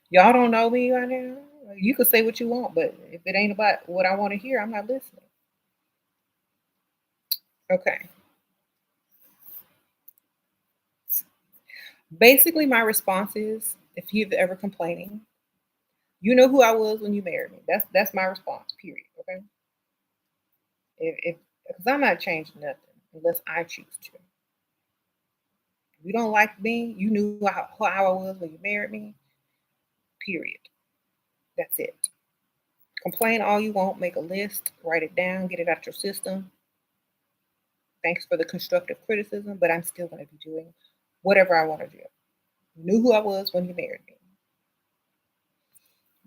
Y'all don't know me right now. You can say what you want, but if it ain't about what I want to hear, I'm not listening. Okay. Basically, my response is, if you've ever complaining, you know who I was when you married me. That's my response. Period. Okay. If because I'm not changing nothing unless I choose to. If you don't like me, you knew how I was when you married me. Period. That's it. Complain all you want, make a list, write it down, get it out your system. Thanks for the constructive criticism, but I'm still going to be doing whatever I want to do. You knew who I was when you married me.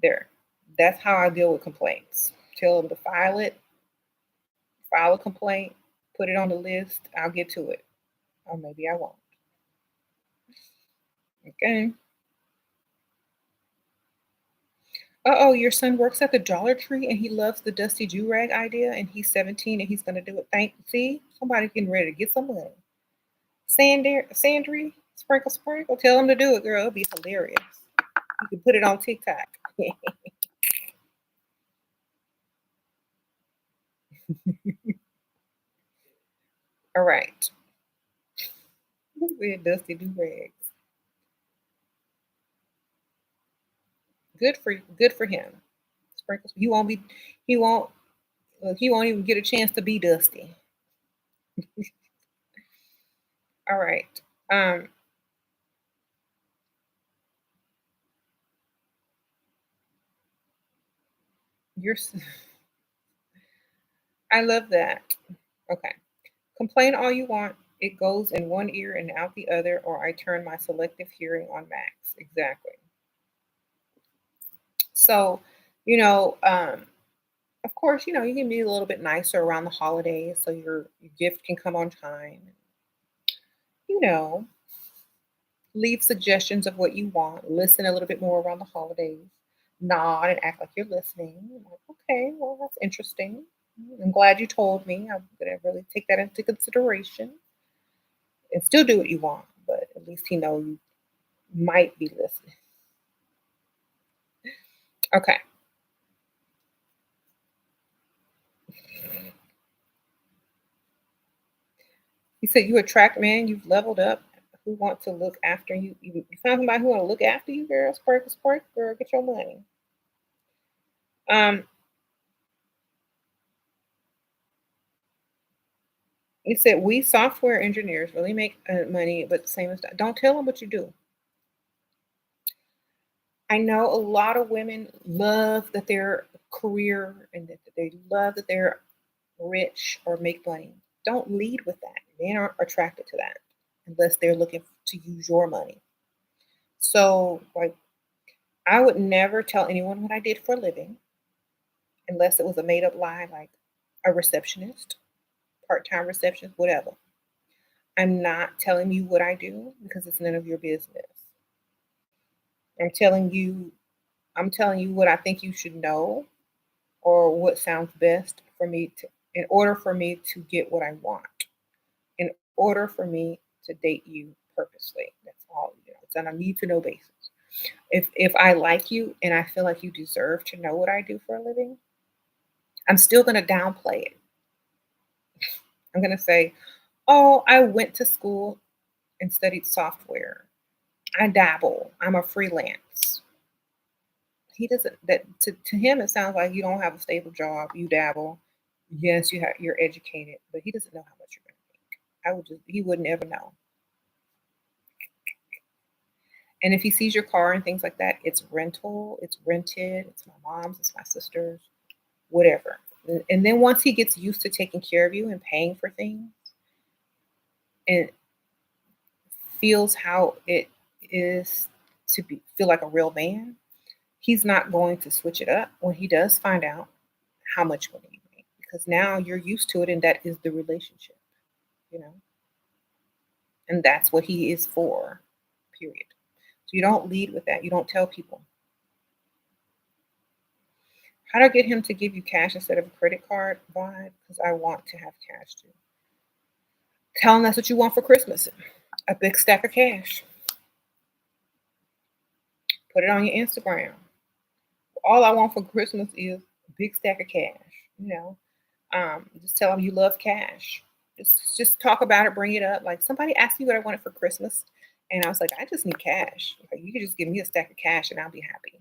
There. That's how I deal with complaints. Tell them to file it, file a complaint, put it on the list. I'll get to it. Or maybe I won't. Okay. Uh-oh, your son works at the Dollar Tree and he loves the dusty do-rag idea and he's 17 and he's gonna do it. Thank see, somebody's getting ready to get some money. Sandry, sprinkle, sprinkle. Tell him to do it, girl. It'll be hilarious. You can put it on TikTok. All right. We're dusty do-rags. Good for him. Sprinkles. He won't he won't even get a chance to be dusty. All right. Um, you're I love that. Okay. Complain all you want. It goes in one ear and out the other, or I turn my selective hearing on max. Exactly. So, you know, of course, you can be a little bit nicer around the holidays so your gift can come on time. You know, leave suggestions of what you want. Listen a little bit more around the holidays. Nod and act like you're listening. I'm like, okay, well, that's interesting. I'm glad you told me. I'm gonna really take that into consideration and still do what you want. But at least he know you might be listening. Okay. You said you attract men. You've leveled up. Who want to look after you? You found somebody who want to look after you, girl. Sparkle, sparkle, girl. Get your money. Um, you said we software engineers really make money, but the same as don't tell them what you do. I know a lot of women love that their career and that they love that they're rich or make money. Don't lead with that. Men aren't attracted to that unless they're looking to use your money. So, like, I would never tell anyone what I did for a living unless it was a made up lie, like a receptionist, part time receptionist, whatever. I'm not telling you what I do because it's none of your business. I'm telling you, I'm telling you what I think you should know or what sounds best for me to, in order for me to get what I want, in order for me to date you purposely. That's all. It's on a need to know basis. If I like you and I feel like you deserve to know what I do for a living, I'm still going to downplay it. I'm going to say, "Oh, I went to school and studied software. I dabble. I'm a freelance." He doesn't that to him it sounds like you don't have a stable job, you dabble. Yes, you're educated, but he doesn't know how much you're gonna make. I would just he wouldn't ever know. And if he sees your car and things like that, it's rental, it's rented, it's my mom's, it's my sister's, whatever. And then once he gets used to taking care of you and paying for things and feels how it is to be feel like a real man, he's not going to switch it up when he does find out how much money you make because now you're used to it and that is the relationship, you know, and that's what he is for, period. So you don't lead with that. You don't tell people how to get him to give you cash instead of a credit card vibe because I want to have cash too. Tell him that's what you want for Christmas, a big stack of cash. Put it on your Instagram. All I want for Christmas is a big stack of cash, you know. Just tell them you love cash. Just talk about it, bring it up. Like somebody asked me what I wanted for Christmas, and I was like, I just need cash. Like you could just give me a stack of cash, and I'll be happy.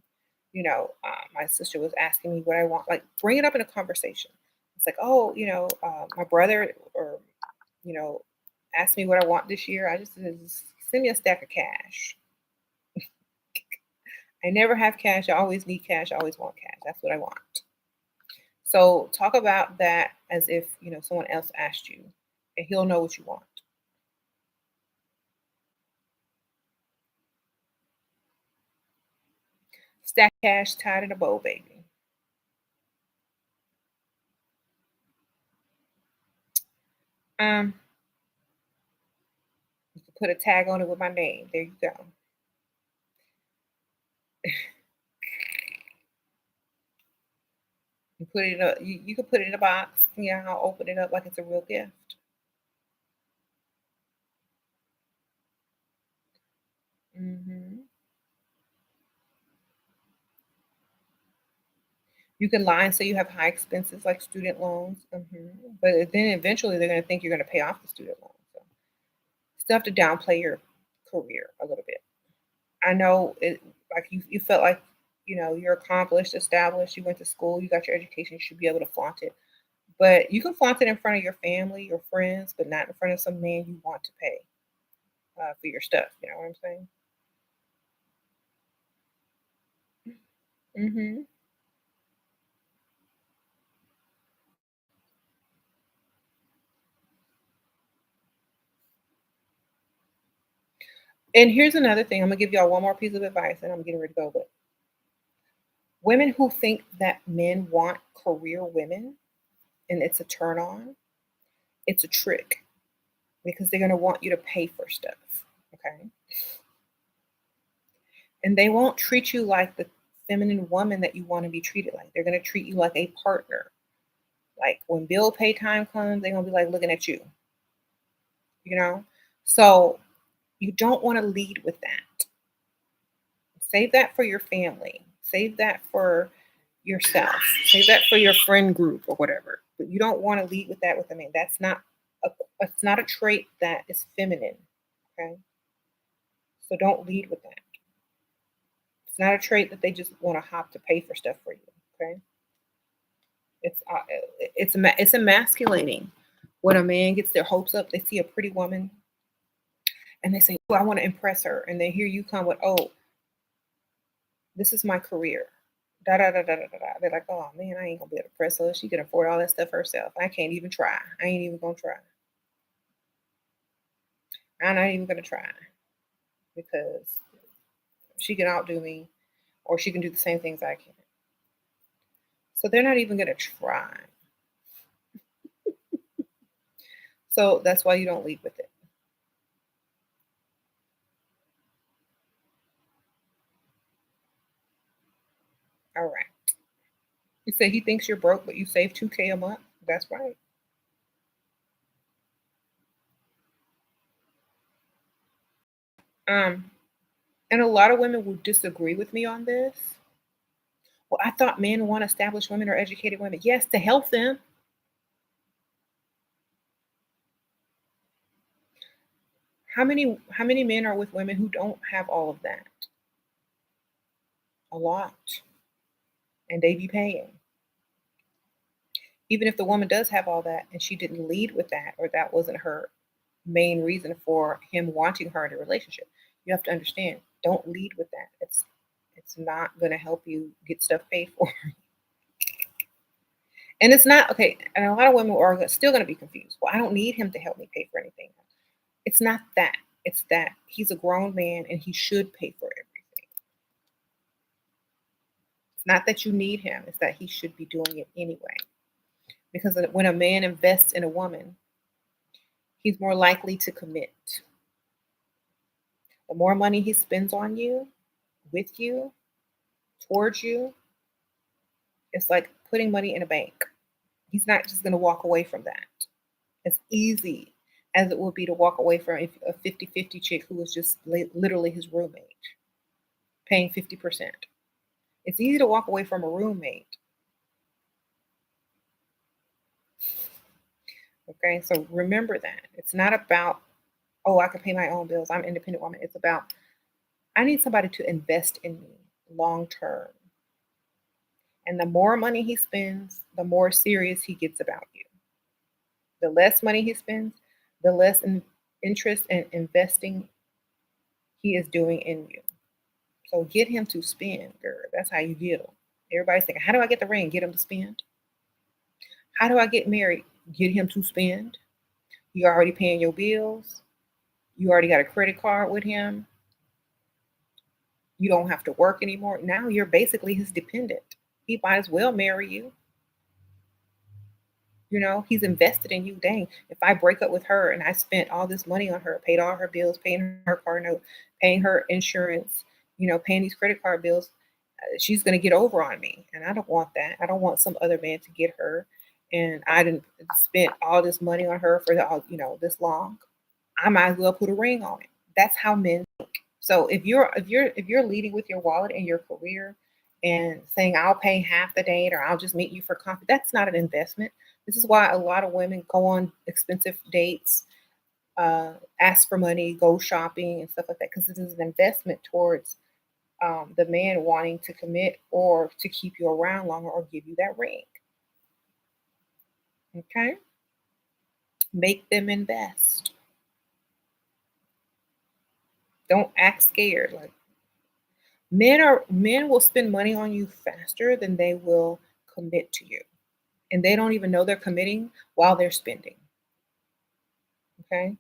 My sister was asking me what I want. Like bring it up in a conversation. It's like, oh, my brother or you know asked me what I want this year. I just send me a stack of cash. I never have cash. I always need cash. I always want cash. That's what I want. So talk about that as if someone else asked you, and he'll know what you want. Stack cash tied in a bow, baby. Um, you can put a tag on it with my name. There you go. Put it in a you could put it in a box, I'll open it up like it's a real gift. Mhm. You can lie and say you have high expenses like student loans, but then eventually they're gonna think you're gonna pay off the student loan, so still have to downplay your career a little bit. I know it like you felt like, you're accomplished, established, you went to school, you got your education, you should be able to flaunt it. But you can flaunt it in front of your family, your friends, but not in front of some man you want to pay for your stuff. You know what I'm saying? hmm And here's another thing. I'm gonna give y'all one more piece of advice, and I'm getting ready to go. But women who think that men want career women and it's a turn on, it's a trick because they're gonna want you to pay for stuff. Okay. And they won't treat you like the feminine woman that you want to be treated like. They're gonna treat you like a partner. Like when bill pay time comes, they're gonna be like looking at you, you know? So you don't want to lead with that. Save that for your family. Save that for yourself. Save that for your friend group or whatever. But you don't want to lead with that with a man. A it's not a trait that is feminine. Okay. So don't lead with that. It's not a trait that they just want to hop to pay for stuff for you. Okay. It's emasculating when a man gets their hopes up. They see a pretty woman and they say, "Oh, I want to impress her," and then here you come with, "Oh, this is my career." Da da da da da da. Da. They're like, "Oh man, I ain't gonna be able to impress her. She can afford all that stuff herself. I can't even try. I ain't even gonna try. I'm not even gonna try because she can outdo me, or she can do the same things I can." So they're not even gonna try. So that's why you don't lead with it. All right. You say he thinks you're broke, but you save 2K a month. That's right. Um, and a lot of women will disagree with me on this. Well, I thought men want established women or educated women. Yes, to help them. How many men are with women who don't have all of that? A lot. And they be paying. Even if the woman does have all that and she didn't lead with that or that wasn't her main reason for him wanting her in a relationship. You have to understand, don't lead with that. It's not going to help you get stuff paid for. And it's not okay. And a lot of women are still going to be confused. Well, I don't need him to help me pay for anything. It's not that. It's that he's a grown man and he should pay for everything. It's not that you need him, it's that he should be doing it anyway. Because when a man invests in a woman, he's more likely to commit. The more money he spends on you, with you, towards you, it's like putting money in a bank. He's not just going to walk away from that. As easy as it would be to walk away from a 50-50 chick who was just literally his roommate, paying 50%. It's easy to walk away from a roommate. Okay, so remember that. It's not about, oh, I can pay my own bills. I'm an independent woman. It's about, I need somebody to invest in me long term. And the more money he spends, the more serious he gets about you. The less money he spends, the less interest and investing he is doing in you. So get him to spend, girl. That's how you get him. Everybody's thinking, how do I get the ring? Get him to spend. How do I get married? Get him to spend. You're already paying your bills. You already got a credit card with him. You don't have to work anymore. Now you're basically his dependent. He might as well marry you. He's invested in you. Dang, if I break up with her and I spent all this money on her, paid all her bills, paying her car note, paying her insurance, paying these credit card bills, she's going to get over on me. And I don't want that. I don't want some other man to get her. And I didn't spend all this money on her for this long. I might as well put a ring on it. That's how men think. So if you're leading with your wallet and your career and saying I'll pay half the date or I'll just meet you for coffee, that's not an investment. This is why a lot of women go on expensive dates, ask for money, go shopping and stuff like that, because it is an investment towards the man wanting to commit or to keep you around longer or give you that ring. Okay? Make them invest. Don't act scared. Like men will spend money on you faster than they will commit to you. And they don't even know they're committing while they're spending. Okay?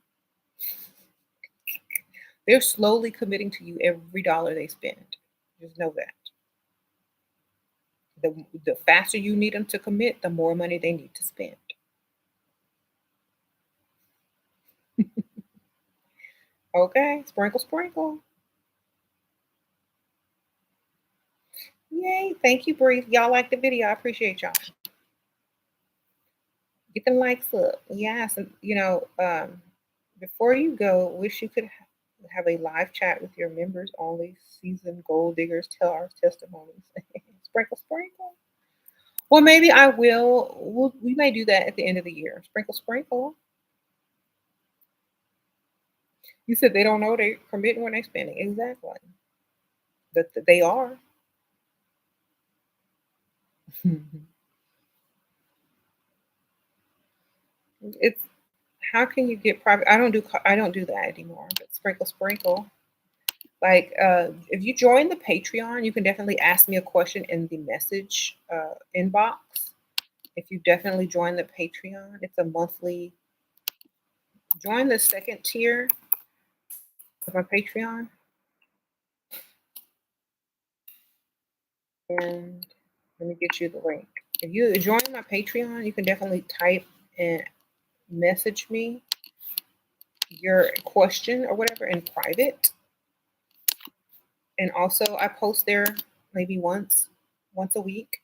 They're slowly committing to you every dollar they spend. Just know that. The faster you need them to commit, the more money they need to spend. Okay? Sprinkle, sprinkle. Yay. Thank you, Bree. Y'all like the video. I appreciate y'all. Get them likes up. Yes. And, before you go, wish you could have a live chat with your members only. Seasoned gold diggers tell our testimonies. Sprinkle, sprinkle. Well, maybe I will. We may do that at the end of the year. Sprinkle, sprinkle. You said they don't know they're committing when they're spending. Exactly. But they are. It's how can you get private? I don't do that anymore. But sprinkle, sprinkle. Like if you join the Patreon, you can definitely ask me a question in the message inbox. If you definitely join the Patreon, it's a monthly. Join the second tier of my Patreon, and let me get you the link. If you join my Patreon, you can definitely type and message me your question or whatever in private. And also, I post there maybe once a week,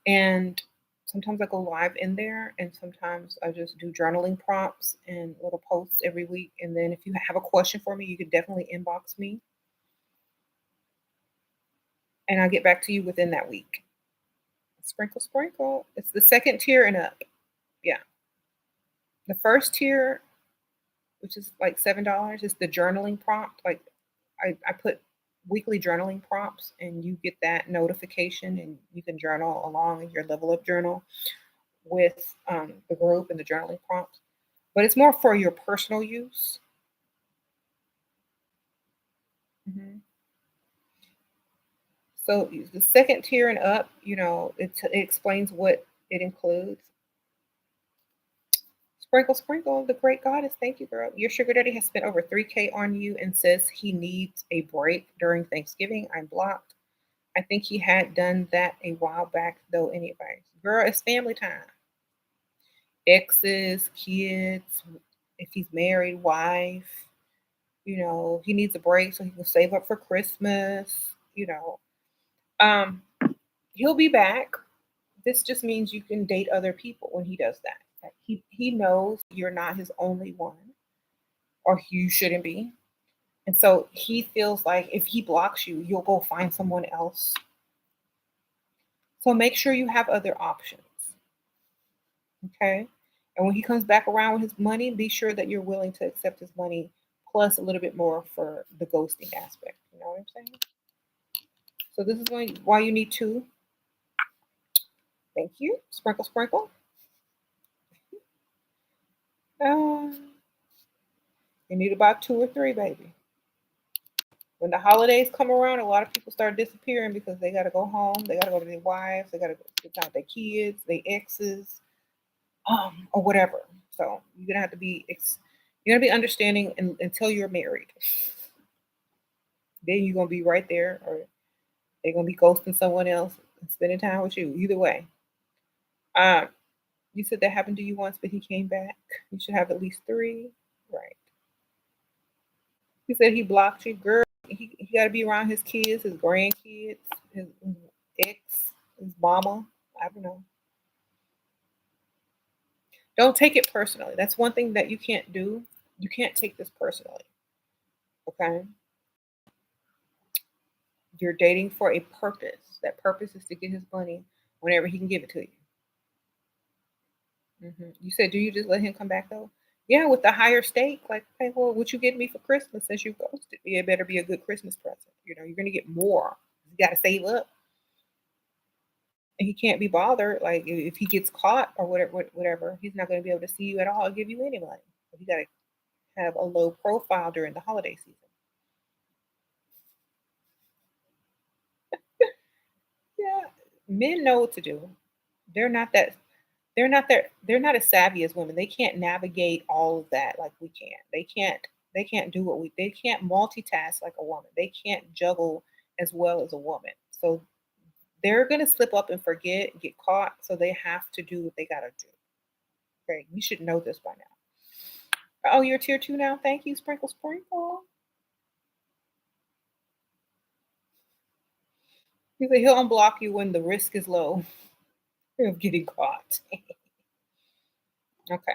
and sometimes I go live in there, and sometimes I just do journaling prompts and little posts every week. And then if you have a question for me, you can definitely inbox me, and I'll get back to you within that week. Sprinkle, sprinkle. It's the second tier and up. Yeah. The first tier, which is like $7, is the journaling prompt. Like I put weekly journaling prompts, and you get that notification, and you can journal along in your level up journal with the group and the journaling prompts. But it's more for your personal use. Mhm. So the second tier and up, it explains what it includes. Sprinkle, sprinkle, the great goddess. Thank you, girl. Your sugar daddy has spent over 3K on you and says he needs a break during Thanksgiving. I'm blocked. I think he had done that a while back, though, anyway. Girl, it's family time. Exes, kids, if he's married, wife, he needs a break so he can save up for Christmas, you know. Um, he'll be back. This just means you can date other people when he does that. Like he knows you're not his only one, or you shouldn't be. And so he feels like if he blocks you, you'll go find someone else. So make sure you have other options. Okay. And when he comes back around with his money, be sure that you're willing to accept his money plus a little bit more for the ghosting aspect. You know what I'm saying? So this is why you need two. Thank you. Sprinkle, sprinkle. Uh, you need about two or three, baby. When the holidays come around, a lot of people start disappearing because they got to go home. They got to go to their wives. They got to get time with their kids, their exes, or whatever. So you're gonna have to be you're gonna be understanding until you're married. Then you're gonna be right there, or they're gonna be ghosting someone else and spending time with you. Either way. Um, you said that happened to you once, but he came back. You should have at least three. Right. He said he blocked you, girl. He got to be around his kids, his grandkids. his ex, his mama. I don't know. Don't take it personally. That's one thing that you can't do. You can't take this personally. Okay. You're dating for a purpose. That purpose is to get his money whenever he can give it to you. You said, do you just let him come back though? Yeah, with the higher stake. Like, okay, well, what you get me for Christmas since you ghosted me? It better be a good Christmas present. You're gonna get more. You got to save up, and he can't be bothered. Like, if he gets caught or whatever, whatever, he's not gonna be able to see you at all or give you any money. You got to have a low profile during the holiday season. Yeah, men know what to do. They're not that they're not as savvy as women. They can't navigate all of that like we can. They can't do what they can't multitask like a woman. They can't juggle as well as a woman. So they're gonna slip up and forget, get caught. So they have to do what they gotta do. Okay, you should know this by now. Oh, you're tier two now. Thank you, Sprinkle Sprinkle. He said he'll unblock you when the risk is low of getting caught. Okay.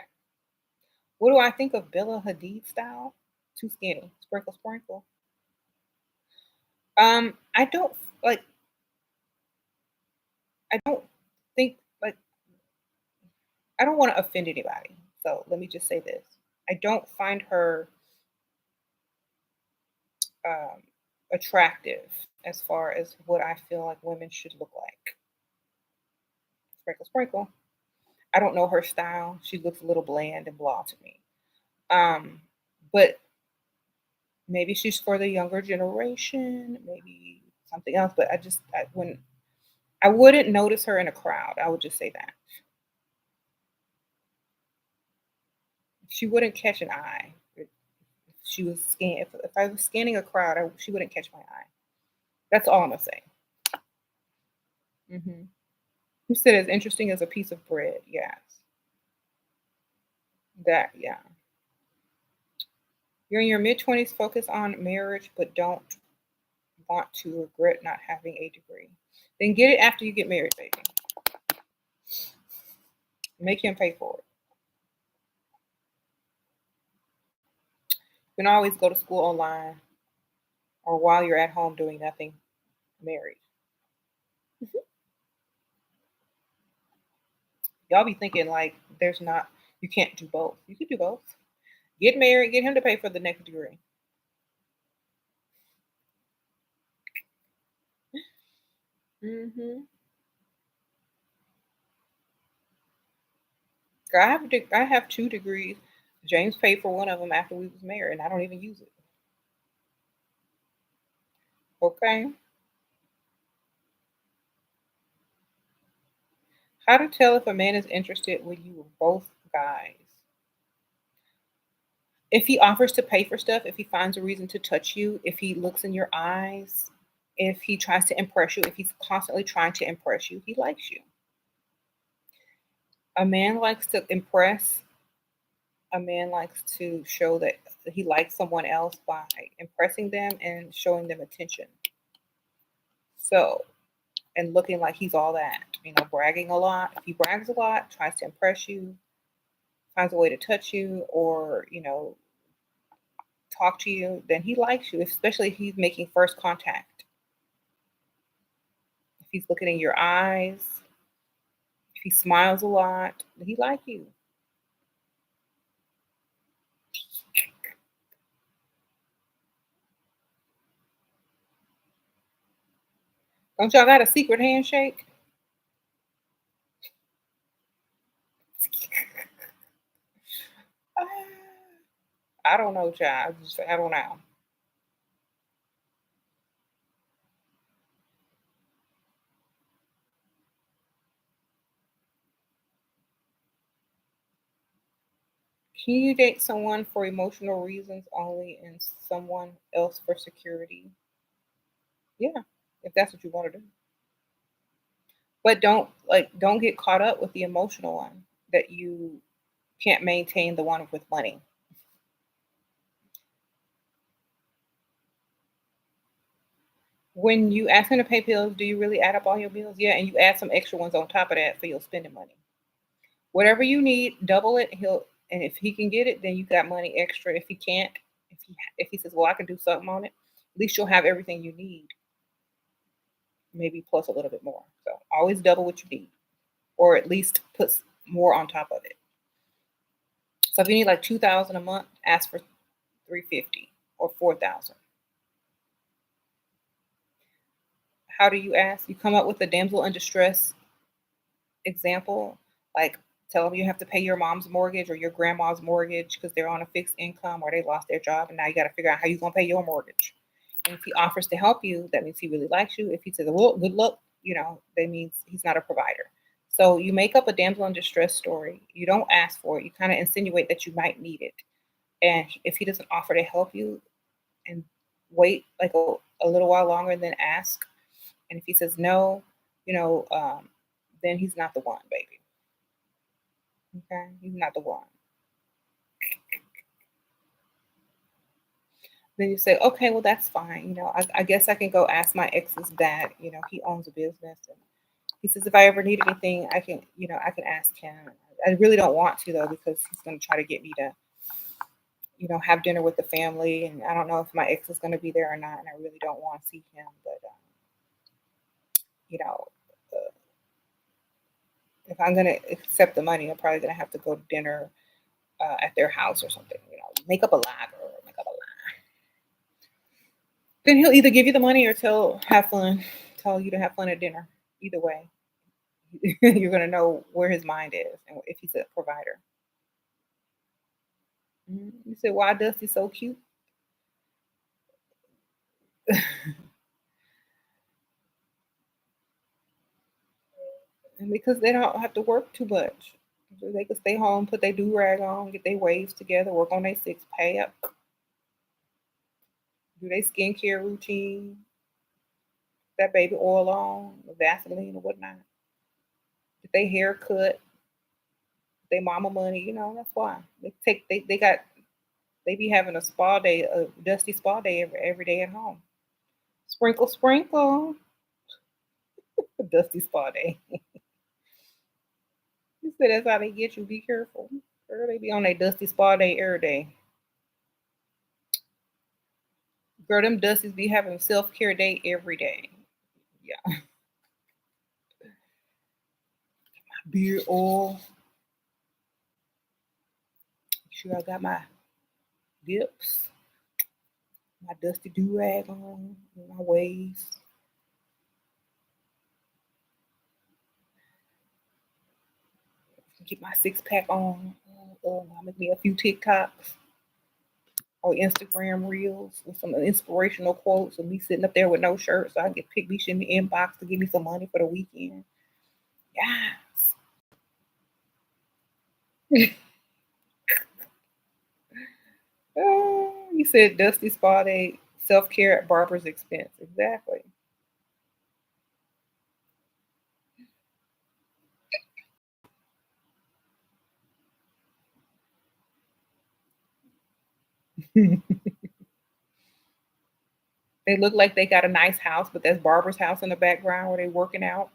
What do I think of Bella Hadid style? Too skinny. Sprinkle, sprinkle. I don't like. I don't think like. I don't want to offend anybody. So let me just say this. I don't find her um, attractive as far as what I feel like women should look like. Sprinkle, sprinkle. I don't know her style. She looks a little bland and blah to me. Um, but maybe she's for the younger generation. Maybe something else. But when I wouldn't notice her in a crowd. I would just say that she wouldn't catch an eye. If she was if I was scanning a crowd, she wouldn't catch my eye. That's all I'm gonna say. Hmm. You said as interesting as a piece of bread. Yes, that yeah. You're in your mid 20s. Focus on marriage, but don't want to regret not having a degree. Then get it after you get married, baby. Make him pay for it. You can always go to school online or while you're at home doing nothing. Married. Y'all be thinking like there's not you can't do both. You can do both. Get married, get him to pay for the next degree. Hmm. I have 2 degrees. James paid for one of them after we was married, and I don't even use it. Okay. How to tell if a man is interested when you were both guys? If he offers to pay for stuff, if he finds a reason to touch you, if he looks in your eyes, if he tries to impress you, if he's constantly trying to impress you, he likes you. A man likes to impress. A man likes to show that he likes someone else by impressing them and showing them attention. So, and looking like he's all that, bragging a lot. If he brags a lot, tries to impress you, finds a way to touch you or, talk to you, then he likes you, especially if he's making first contact. If he's looking in your eyes, if he smiles a lot, he like you. Don't y'all got a secret handshake? I don't know, child. I don't know. Can you date someone for emotional reasons only and someone else for security? Yeah, if that's what you want to do. But don't get caught up with the emotional one that you can't maintain the one with money. When you ask him to pay bills, do you really add up all your bills? Yeah, and you add some extra ones on top of that for your spending money. Whatever you need, double it. And if he can get it, then you got money extra. If he can't, if he says, "Well, I can do something on it," at least you'll have everything you need, maybe plus a little bit more. So always double what you need, or at least put more on top of it. So if you need like 2,000 a month, ask for 350 or 4,000. How do you ask? You come up with a damsel in distress example, like tell them you have to pay your mom's mortgage or your grandma's mortgage because they're on a fixed income or they lost their job, and now you got to figure out how you're gonna pay your mortgage. And if he offers to help you, that means he really likes you. If he says, "Well, good luck," that means he's not a provider. So you make up a damsel in distress story. You don't ask for it. You kind of insinuate that you might need it. And if he doesn't offer to help you, and wait like a little while longer and then ask. And if he says no, you know, um, then he's not the one, baby. Okay, he's not the one. Then you say, okay, well that's fine. I guess I can go ask my ex's dad. He owns a business, and he says if I ever need anything, I can ask him. I really don't want to though because he's going to try to get me to have dinner with the family, and I don't know if my ex is going to be there or not, and I really don't want to see him. But you know, uh, if I'm going to accept the money, I'm probably going to have to go to dinner at their house or something. Make up a lie, girl. Make up a lie. Then he'll either give you the money or tell you to have fun at dinner. Either way, you're gonna know where his mind is and if he's a provider. You said, "Why Dusty's so cute?" And because they don't have to work too much. So they can stay home, put their do rag on, get their waves together, work on their six pack, do their skincare routine, that baby oil on, Vaseline or whatnot, get their hair cut, their mama money. That's why they be having a spa day, a dusty spa day every day at home. Sprinkle, sprinkle, dusty spa day. You said that's how they get you. Be careful. Girl, they be on their dusty spa day every day. Girl, them dusties be having self care day every day. Yeah. Beard oil. Make sure I got my dips, my dusty do rag on, my waves. Get my six pack on. I'll make me a few TikToks or Instagram reels with some inspirational quotes of me sitting up there with no shirt so I can get pick me in the inbox to give me some money for the weekend. Yes. You said Dusty Spa Day, self care at barber's expense. Exactly. They look like they got a nice house, but that's barber's house in the background where they working out.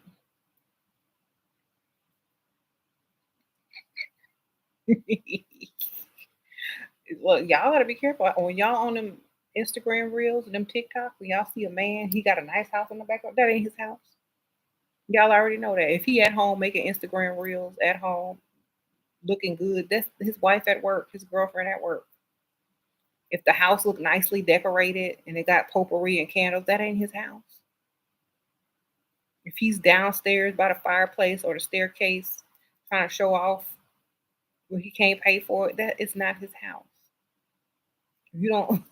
Look, y'all gotta be careful when y'all on them Instagram reels and them TikToks. When y'all see a man, he got a nice house in the background. That ain't his house. Y'all already know that. If he at home making Instagram reels at home, looking good, that's his wife at work, his girlfriend at work. If the house look nicely decorated and it got potpourri and candles, that ain't his house. If he's downstairs by the fireplace or the staircase trying to show off when he can't pay for it, that is not his house. If you don't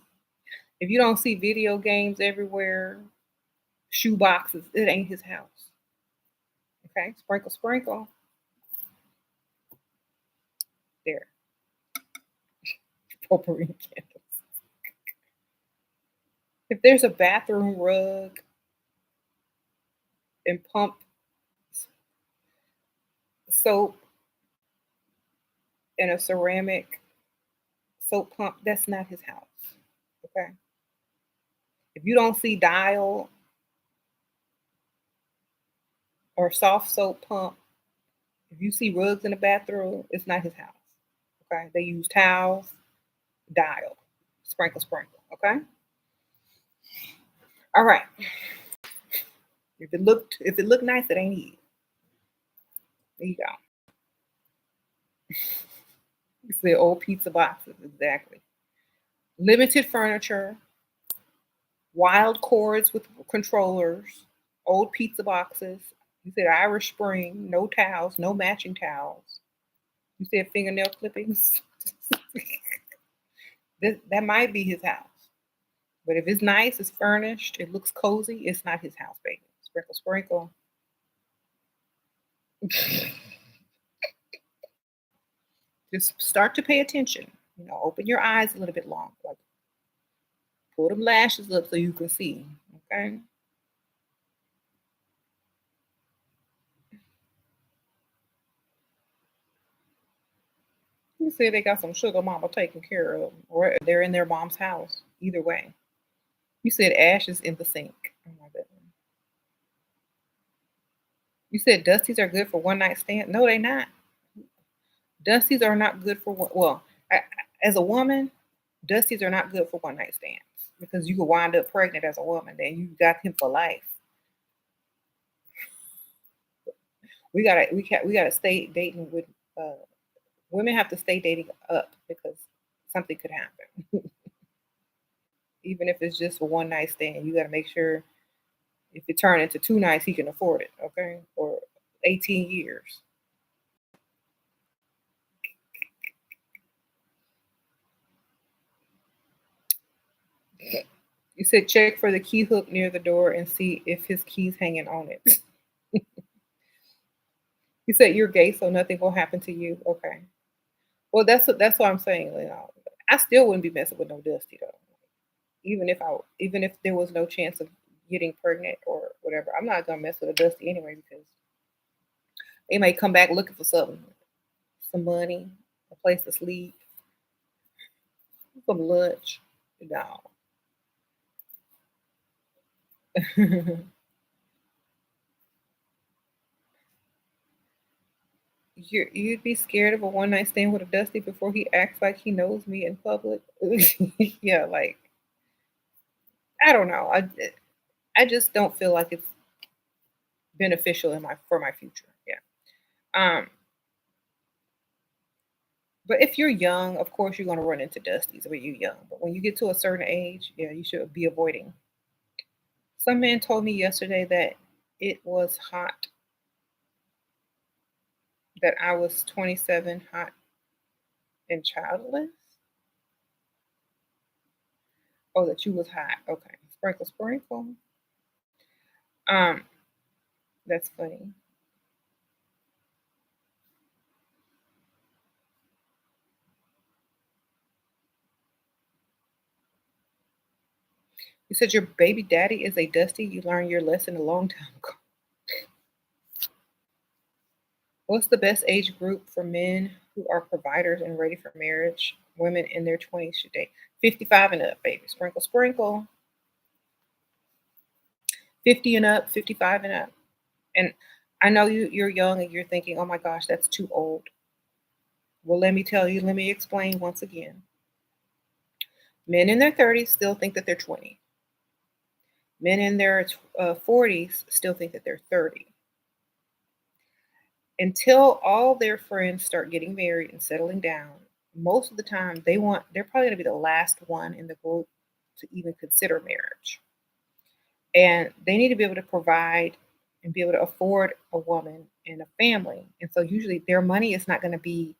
if you don't see video games everywhere, shoe boxes, it ain't his house. Okay, sprinkle, sprinkle. There, potpourri and candles. If there's a bathroom rug and pump soap and a ceramic soap pump, that's not his house. Okay. If you don't see Dial or soft soap pump. If you see rugs in the bathroom, it's not his house. Okay. They use towels, dial, sprinkle, sprinkle. Okay. All right. If it looked nice, it ain't he. There you go. You see old pizza boxes, exactly. Limited furniture, wild cords with controllers, old pizza boxes. You said Irish Spring, no towels, no matching towels. You said fingernail clippings. That might be his house. But if it's nice, it's furnished, it looks cozy, it's not his house, baby. Sprinkle, sprinkle. Just start to pay attention. Open your eyes a little bit long. Like pull them lashes up so you can see. Okay. You say they got some sugar mama taking care of 'em, or they're in their mom's house. Either way. You said ashes in the sink. Oh my goodness. You said dusties are good for one night stand. No, they not. Dusties are not good for one. Well, as a woman, dusties are not good for one night stands because you could wind up pregnant as a woman. Then you got him for life. We gotta stay dating with uh, women have to stay dating up because something could happen. Even if it's just a one night stand, you gotta make sure if it turn into 2 nights, he can afford it. Okay, for 18 years. You said check for the key hook near the door and see if his keys hanging on it. You said you're gay, so nothing will happen to you. Okay. Well, that's what I'm saying. I still wouldn't be messing with no Dusty though. Even if there was no chance of getting pregnant or whatever, I'm not gonna mess with a Dusty anyway because they may come back looking for something, some money, a place to sleep, some lunch. No. You'd be scared of a one night stand with a Dusty before he acts like he knows me in public. Yeah, like I don't know. I just don't feel like it's beneficial in my for my future. Yeah. Um, but if you're young, of course you're gonna run into Dusties when you're young. But when you get to a certain age, yeah, you should be avoiding. Some man told me yesterday that it was hot, that I was 27, hot and childless. Oh, that you was hot. Okay. Sprinkle, sprinkle. Um, that's funny. You said your baby daddy is a Dusty. You learned your lesson a long time ago. What's the best age group for men who are providers and ready for marriage? Women in their 20s should date. 55 and up, baby. Sprinkle, sprinkle. 50 and up, 55 and up. And I know you're young and you're thinking, oh my gosh, that's too old. Well, let me tell you, let me explain once again. Men in their 30s still think that they're 20. Men in their 40s still think that they're 30. Until all their friends start getting married and settling down, most of the time they're probably going to be the last one in the group to even consider marriage. And they need to be able to provide and be able to afford a woman and a family. And so usually their money is not going to be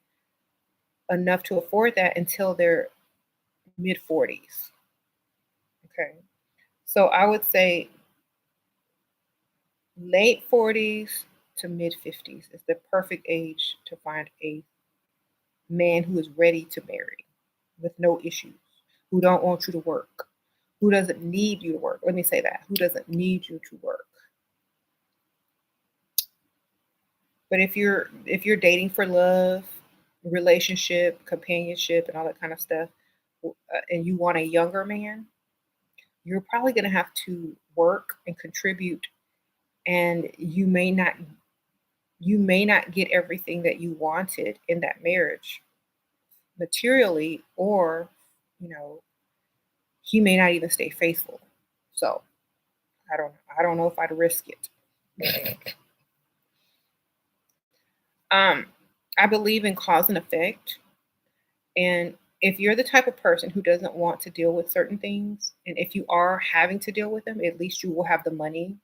enough to afford that until their mid 40s. Okay. So I would say late 40s to mid 50s is the perfect age to find a man who is ready to marry with no issues, who don't want you to work, who doesn't need you to work. Let me say that. Who doesn't need you to work. But if you're dating for love, relationship, companionship, and all that kind of stuff, and you want a younger man, you're probably going to have to work and contribute and you may not get everything that you wanted in that marriage materially, or you know, he may not even stay faithful. So I don't know if I'd risk it. um I believe in cause and effect. And if you're the type of person who doesn't want to deal with certain things, and if you are having to deal with them, at least you will have the money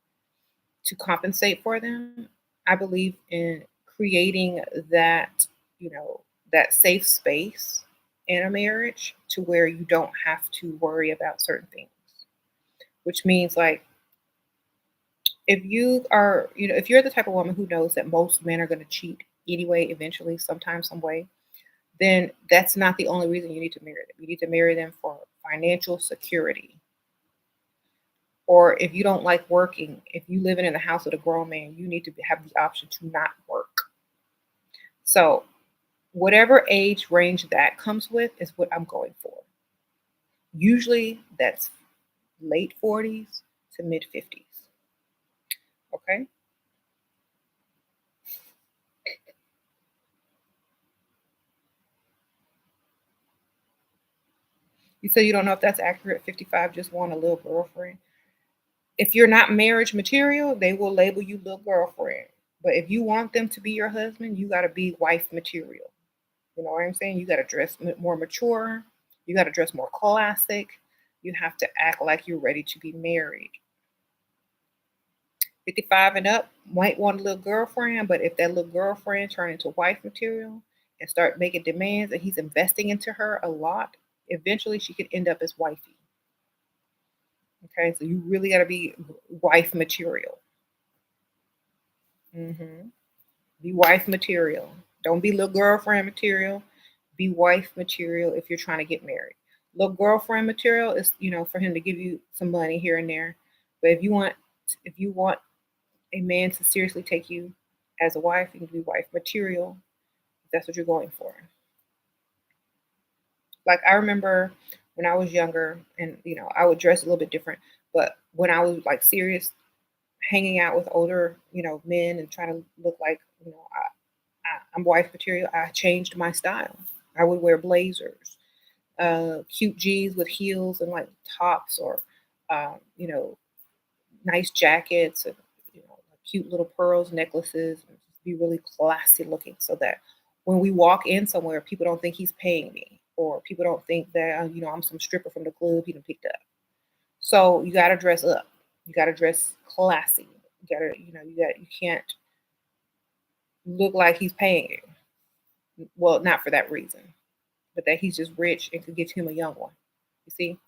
to compensate for them. I believe in creating that, you know, that safe space in a marriage to where you don't have to worry about certain things. Which means like if you are, you know, if you're the type of woman who knows that most men are going to cheat anyway, eventually, sometime, some way, then that's not the only reason you need to marry them. You need to marry them for financial security. Or if you don't like working, if you living in a house with a grown man, you need to have the option to not work. So whatever age range that comes with is what I'm going for. Usually that's late 40s to mid 50s. Okay. You say you don't know if that's accurate. 55 just want a little girlfriend. If you're not marriage material, they will label you little girlfriend. But if you want them to be your husband, you got to be wife material. You know what I'm saying? You got to dress more mature. You got to dress more classic. You have to act like you're ready to be married. 55 and up might want a little girlfriend, but if that little girlfriend turn into wife material and start making demands and he's investing into her a lot, eventually she could end up as wifey. Okay, so you really got to be wife material. Hmm. Be wife material. Don't be little girlfriend material. Be wife material if you're trying to get married. Little girlfriend material is, you know, for him to give you some money here and there. But if you want a man to seriously take you as a wife, you can be wife material if that's what you're going for. Like I remember when I was younger and you know, I would dress a little bit different, but when I was like serious hanging out with older, you know, men and trying to look like, you know, I'm wife material. I changed my style. I would wear blazers, cute jeans with heels and like tops, or you know, nice jackets, and you know, cute little pearls, necklaces, and just be really classy looking, so that when we walk in somewhere, people don't think he's paying me, or people don't think that you know, I'm some stripper from the club he done picked up. So you got to dress up. You got to dress classy. You got to, you know, you can't look like he's paying you. Well, not for that reason, but that he's just rich and could get him a young one. You see,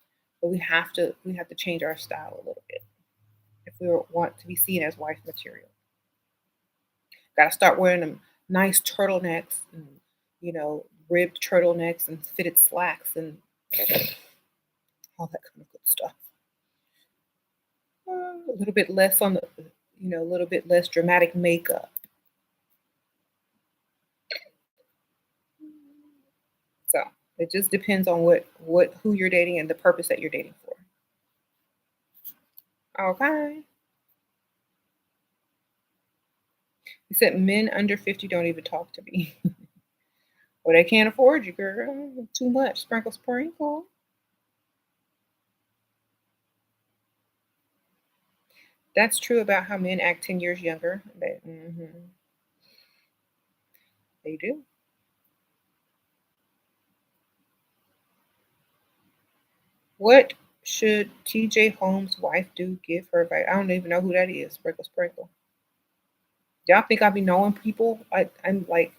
but we have to change our style a little bit if we want to be seen as wife material. Got to start wearing them nice turtlenecks and you know, ribbed turtlenecks and fitted slacks and all that kind of good stuff. A little bit less on the, you know, a little bit less dramatic makeup. So it just depends on what who you're dating and the purpose that you're dating for. Okay. He said men under 50 don't even talk to me. Well, they can't afford you, girl. Too much. Sprinkle, sprinkle. That's true about how men act 10 years younger. They do. What should TJ Holmes' wife do? Give her advice. I don't even know who that is. Sprinkle, sprinkle. Y'all think I be knowing people? I'm like,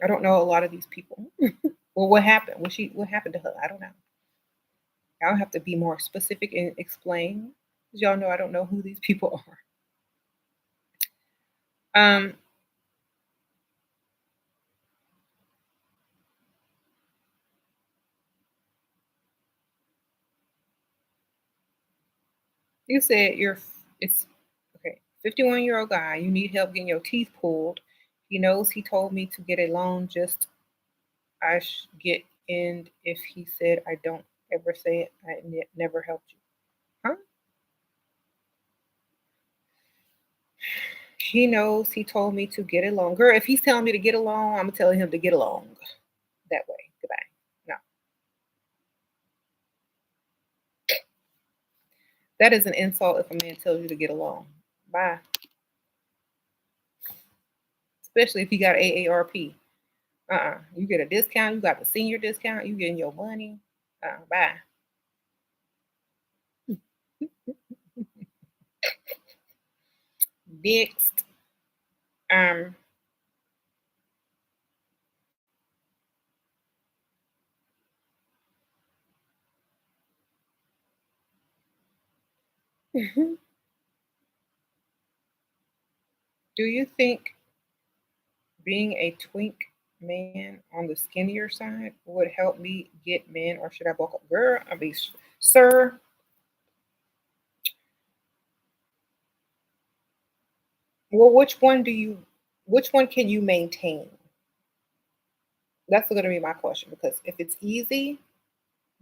I don't know a lot of these people. Well, what happened? What happened to her? I don't know. Y'all have to be more specific and explain. 'Cause y'all know I don't know who these people are. Um, you said it's okay. 51-year-old guy. You need help getting your teeth pulled. He knows he told me to get a loan. Just get in if he said I don't ever say it. Never helped you, huh? He knows he told me to get along. Girl, if he's telling me to get along, I'm telling him to get along that way. Goodbye. No, that is an insult if a man tells you to get along. Bye. Especially if you got AARP. You get a discount. You got the senior discount. You getting your money. Bye. Next. Um, do you think being a twink man on the skinnier side would help me get men, or should I bulk up? Girl, I mean, sir. Well, which one can you maintain? That's going to be my question because if it's easy,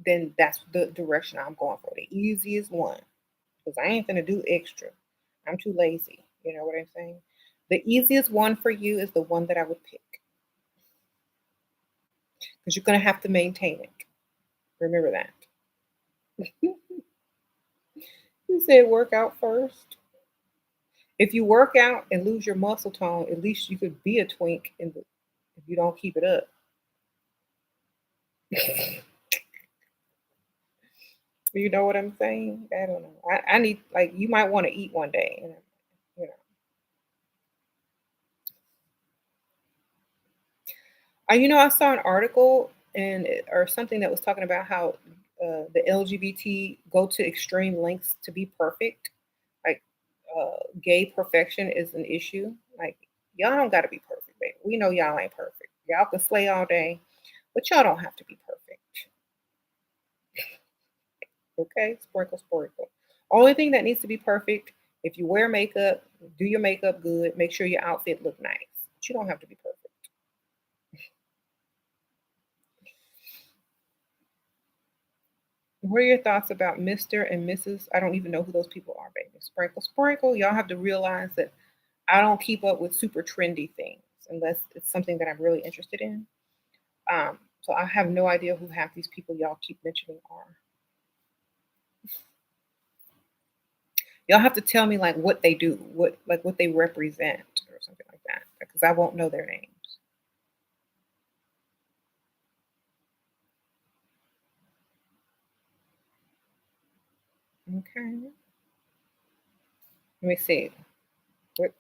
then that's the direction I'm going for. The easiest one. Because I ain't gonna do extra. I'm too lazy. You know what I'm saying? The easiest one for you is the one that I would pick because you're gonna have to maintain it. Remember that. You said work out first. If you work out and lose your muscle tone, at least you could be a twink if you don't keep it up. You know what I'm saying? I don't know. I need like you might want to eat one day, and you know. I saw an article or something that was talking about how the LGBT go to extreme lengths to be perfect. Like gay perfection is an issue. Like y'all don't got to be perfect, baby. We know y'all ain't perfect. Y'all can slay all day, but y'all don't have to be perfect. Okay, sprinkle, sprinkle. Only thing that needs to be perfect. If you wear makeup, do your makeup good. Make sure your outfit look nice. But you don't have to be perfect. What are your thoughts about Mr. and Mrs.? I don't even know who those people are, baby. Sprinkle, sprinkle. Y'all have to realize that I don't keep up with super trendy things unless it's something that I'm really interested in. So I have no idea who half these people y'all keep mentioning are. Y'all have to tell me like what they do, what they represent, or something like that, because I won't know their names. Okay. Let me see.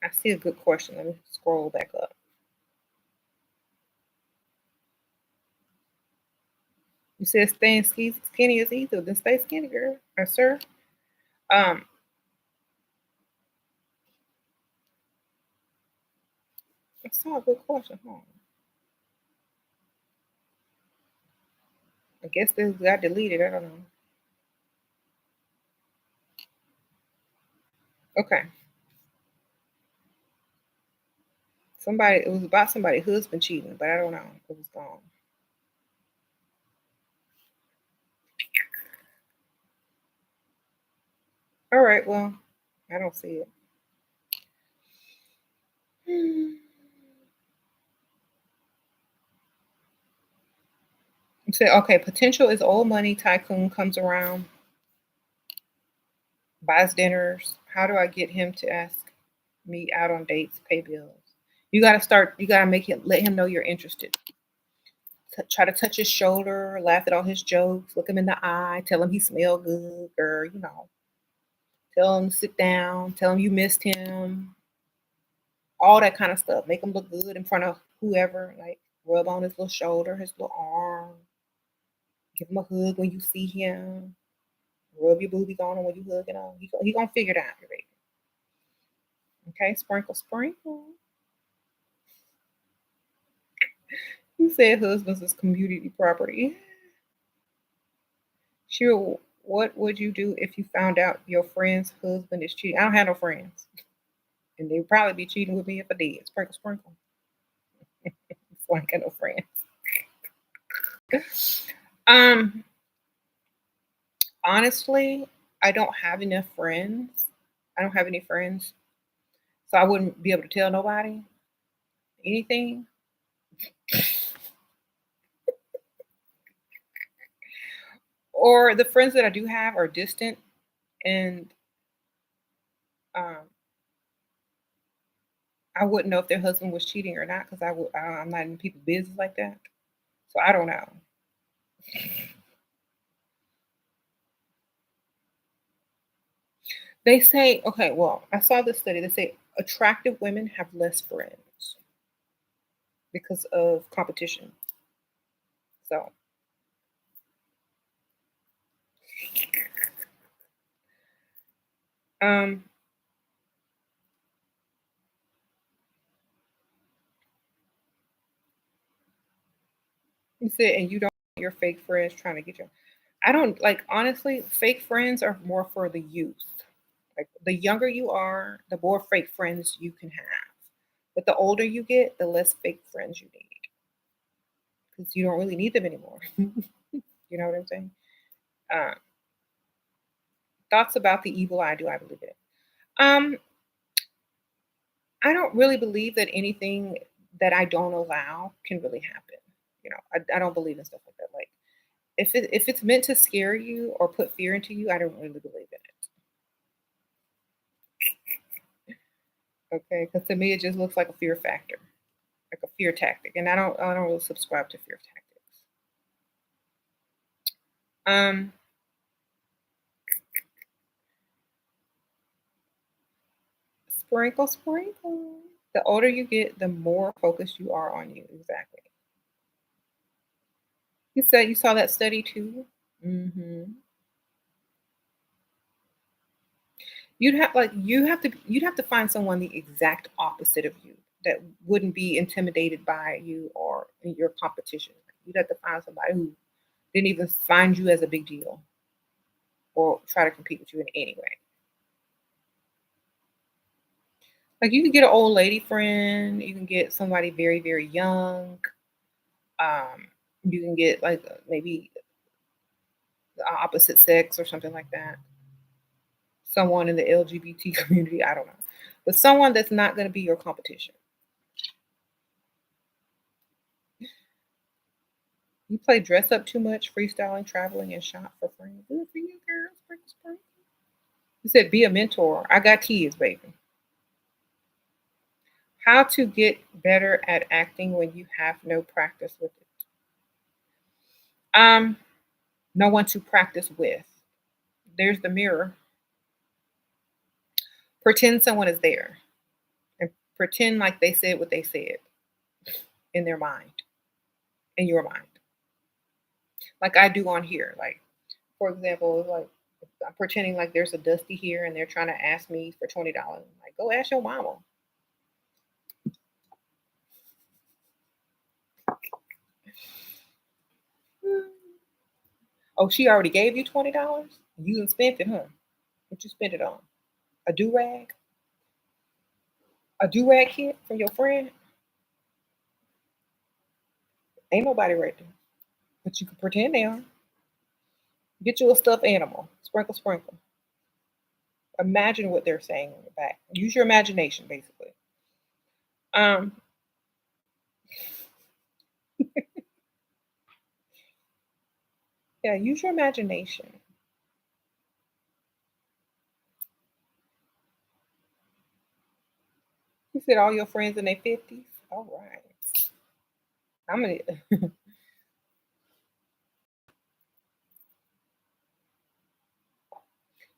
I see a good question. Let me scroll back up. You said staying skinny is easy. Then stay skinny, girl. Sir. Um, that's not a good question, huh? I guess this got deleted. I don't know. Okay. It was about somebody's husband cheating, but I don't know. It was gone. All right. Well, I don't see it. You said, okay, potential is old money tycoon comes around, buys dinners. How do I get him to ask me out on dates, pay bills? You gotta let him know you're interested. Try to touch his shoulder, laugh at all his jokes, look him in the eye, tell him he smell good, or tell him to sit down, tell him you missed him, all that kind of stuff. Make him look good in front of whoever, like rub on his little shoulder, his little arm, give him a hug when you see him, rub your boobies on him when you hugging on. He gonna figure it out, baby. Okay, sprinkle, sprinkle. You said husbands is community property. Sure, what would you do if you found out your friend's husband is cheating? I don't have no friends. And they'd probably be cheating with me if I did. Sprinkle, sprinkle. So I ain't got no friends. Um, honestly, I don't have enough friends. I don't have any friends. So I wouldn't be able to tell nobody anything. Or the friends that I do have are distant, and um, I wouldn't know if their husband was cheating or not because I'm not in people's business like that. So I don't know. They say, okay, well, I saw this study. They say attractive women have less friends because of competition. So, um, you said, and you don't want your fake friends trying to get you. I don't like honestly. Fake friends are more for the youth. Like the younger you are, the more fake friends you can have. But the older you get, the less fake friends you need because you don't really need them anymore. You know what I'm saying? Uh, Thoughts about the evil eye? Do I believe it? Um, I don't really believe that anything that I don't allow can really happen. I don't believe in stuff like that. Like if it's meant to scare you or put fear into you, I don't really believe in it. Okay, because to me it just looks like a fear factor, like a fear tactic, and I don't really subscribe to fear tactics. Um, Sprinkle, sprinkle. The older you get, the more focused you are on you. Exactly. You said you saw that study too. Hmm. You'd have to find someone the exact opposite of you that wouldn't be intimidated by you or your competition. You'd have to find somebody who didn't even find you as a big deal or try to compete with you in any way. Like you can get an old lady friend, you can get somebody very, very young. Um, you can get like maybe the opposite sex or something like that. Someone in the LGBT community, I don't know. But someone that's not going to be your competition. You play dress up too much, freestyling, traveling, and shop for friends. Good for you, girl. Sprinkle, sprinkle. You said be a mentor. I got kids, baby. How to get better at acting when you have no practice with it. Um, no one to practice with. There's the mirror. Pretend someone is there and pretend like they said what they said in their mind, in your mind. Like I do on here. Like, for example, like I'm pretending like there's a Dusty here and they're trying to ask me for $20. Like, go ask your mama. Oh, she already gave you $20? You done spent it, huh? What you spent it on? A do rag? A do rag kit from your friend? Ain't nobody right there. But you can pretend they are. Get you a stuffed animal. Sprinkle, sprinkle. Imagine what they're saying on the back. Use your imagination, basically. Um, yeah, use your imagination. You said all your friends in their 50s? All right. I'm gonna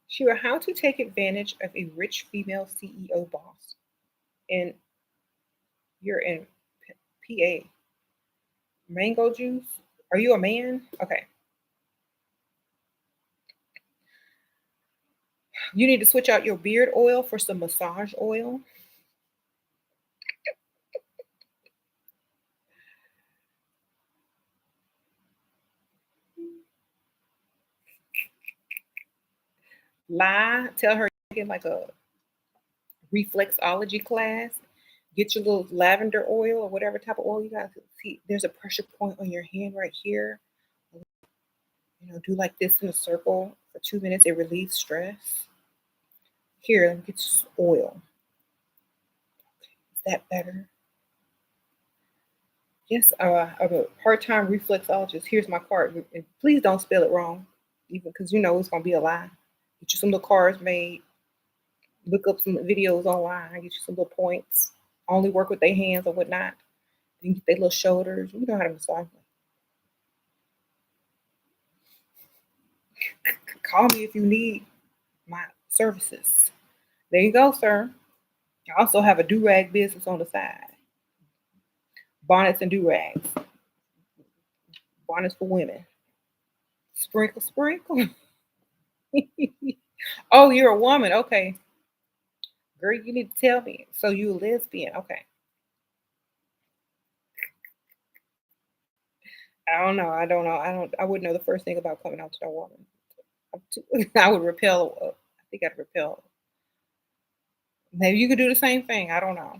Sure, how to take advantage of a rich female CEO boss. And you're in PA. Mango juice? Are you a man? Okay. You need to switch out your beard oil for some massage oil. Lie. Tell her you're taking like a reflexology class. Get your little lavender oil or whatever type of oil you got. See, there's a pressure point on your hand right here. Do like this in a circle for 2 minutes. It relieves stress. Here, get some oil. that better? Yes, I'm a part-time reflexologist. Here's my card. And please don't spell it wrong, even because you know it's gonna be a lie. Get you some little cards made. Look up some videos online. Get you some little points. Only work with their hands or whatnot. Then get their little shoulders. You know how to massage them. Call me if you need my services. There you go, sir. I also have a do-rag business on the side. Bonnets and do-rags. Bonnets for women. Sprinkle, sprinkle. Oh, you're a woman. Okay. Girl, you need to tell me. So you a lesbian. Okay. I don't know. I don't know. I wouldn't know the first thing about coming out to a woman. I would repel. I think I'd repel. Maybe you could do the same thing. I don't know.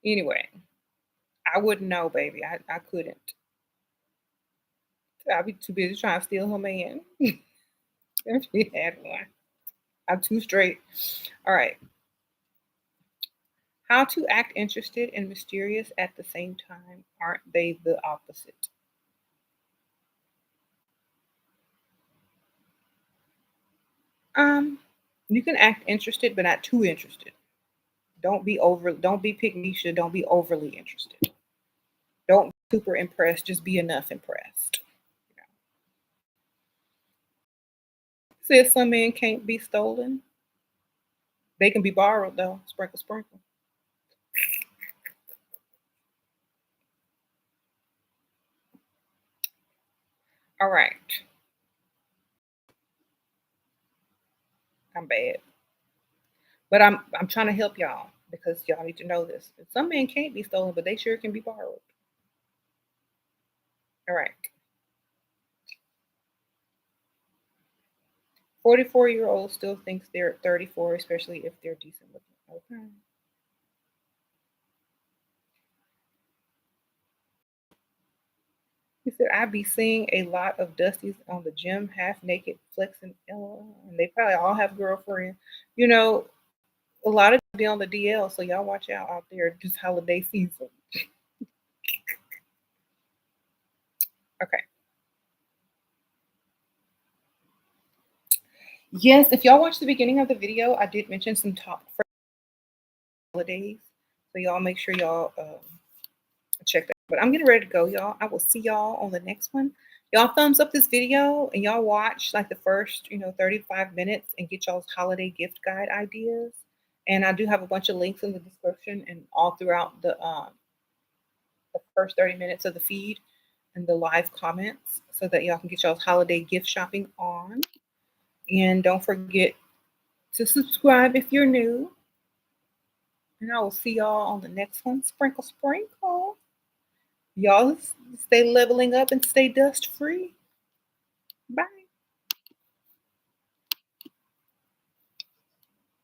Anyway, I wouldn't know, baby. I couldn't. I'd be too busy trying to steal her man. If she had one. I'm too straight. All right. How to act interested and mysterious at the same time. Aren't they the opposite? Um, you can act interested, but not too interested. Don't be pygmesia, don't be overly interested. Don't be super impressed, just be enough impressed. You know. Says some men can't be stolen. They can be borrowed though. Sprinkle, sprinkle. All right. I'm bad. But I'm trying to help y'all because y'all need to know this. Some men can't be stolen, but they sure can be borrowed. All right. 44-year-old still thinks they're 34, especially if they're decent looking. Okay. He said, I be seeing a lot of Dusties on the gym, half naked, flexing, and they probably all have girlfriends. You know, a lot of them be on the DL, so y'all watch out there this holiday season. Okay. Yes, if y'all watch the beginning of the video, I did mention some top holidays. So y'all make sure y'all check that. But I'm getting ready to go, y'all. I will see y'all on the next one. Y'all thumbs up this video and y'all watch like the first, 35 minutes and get y'all's holiday gift guide ideas. And I do have a bunch of links in the description and all throughout the first 30 minutes of the feed and the live comments so that y'all can get y'all's holiday gift shopping on. And don't forget to subscribe if you're new. And I will see y'all on the next one. Sprinkle, sprinkle. Y'all stay leveling up and stay dust free. Bye.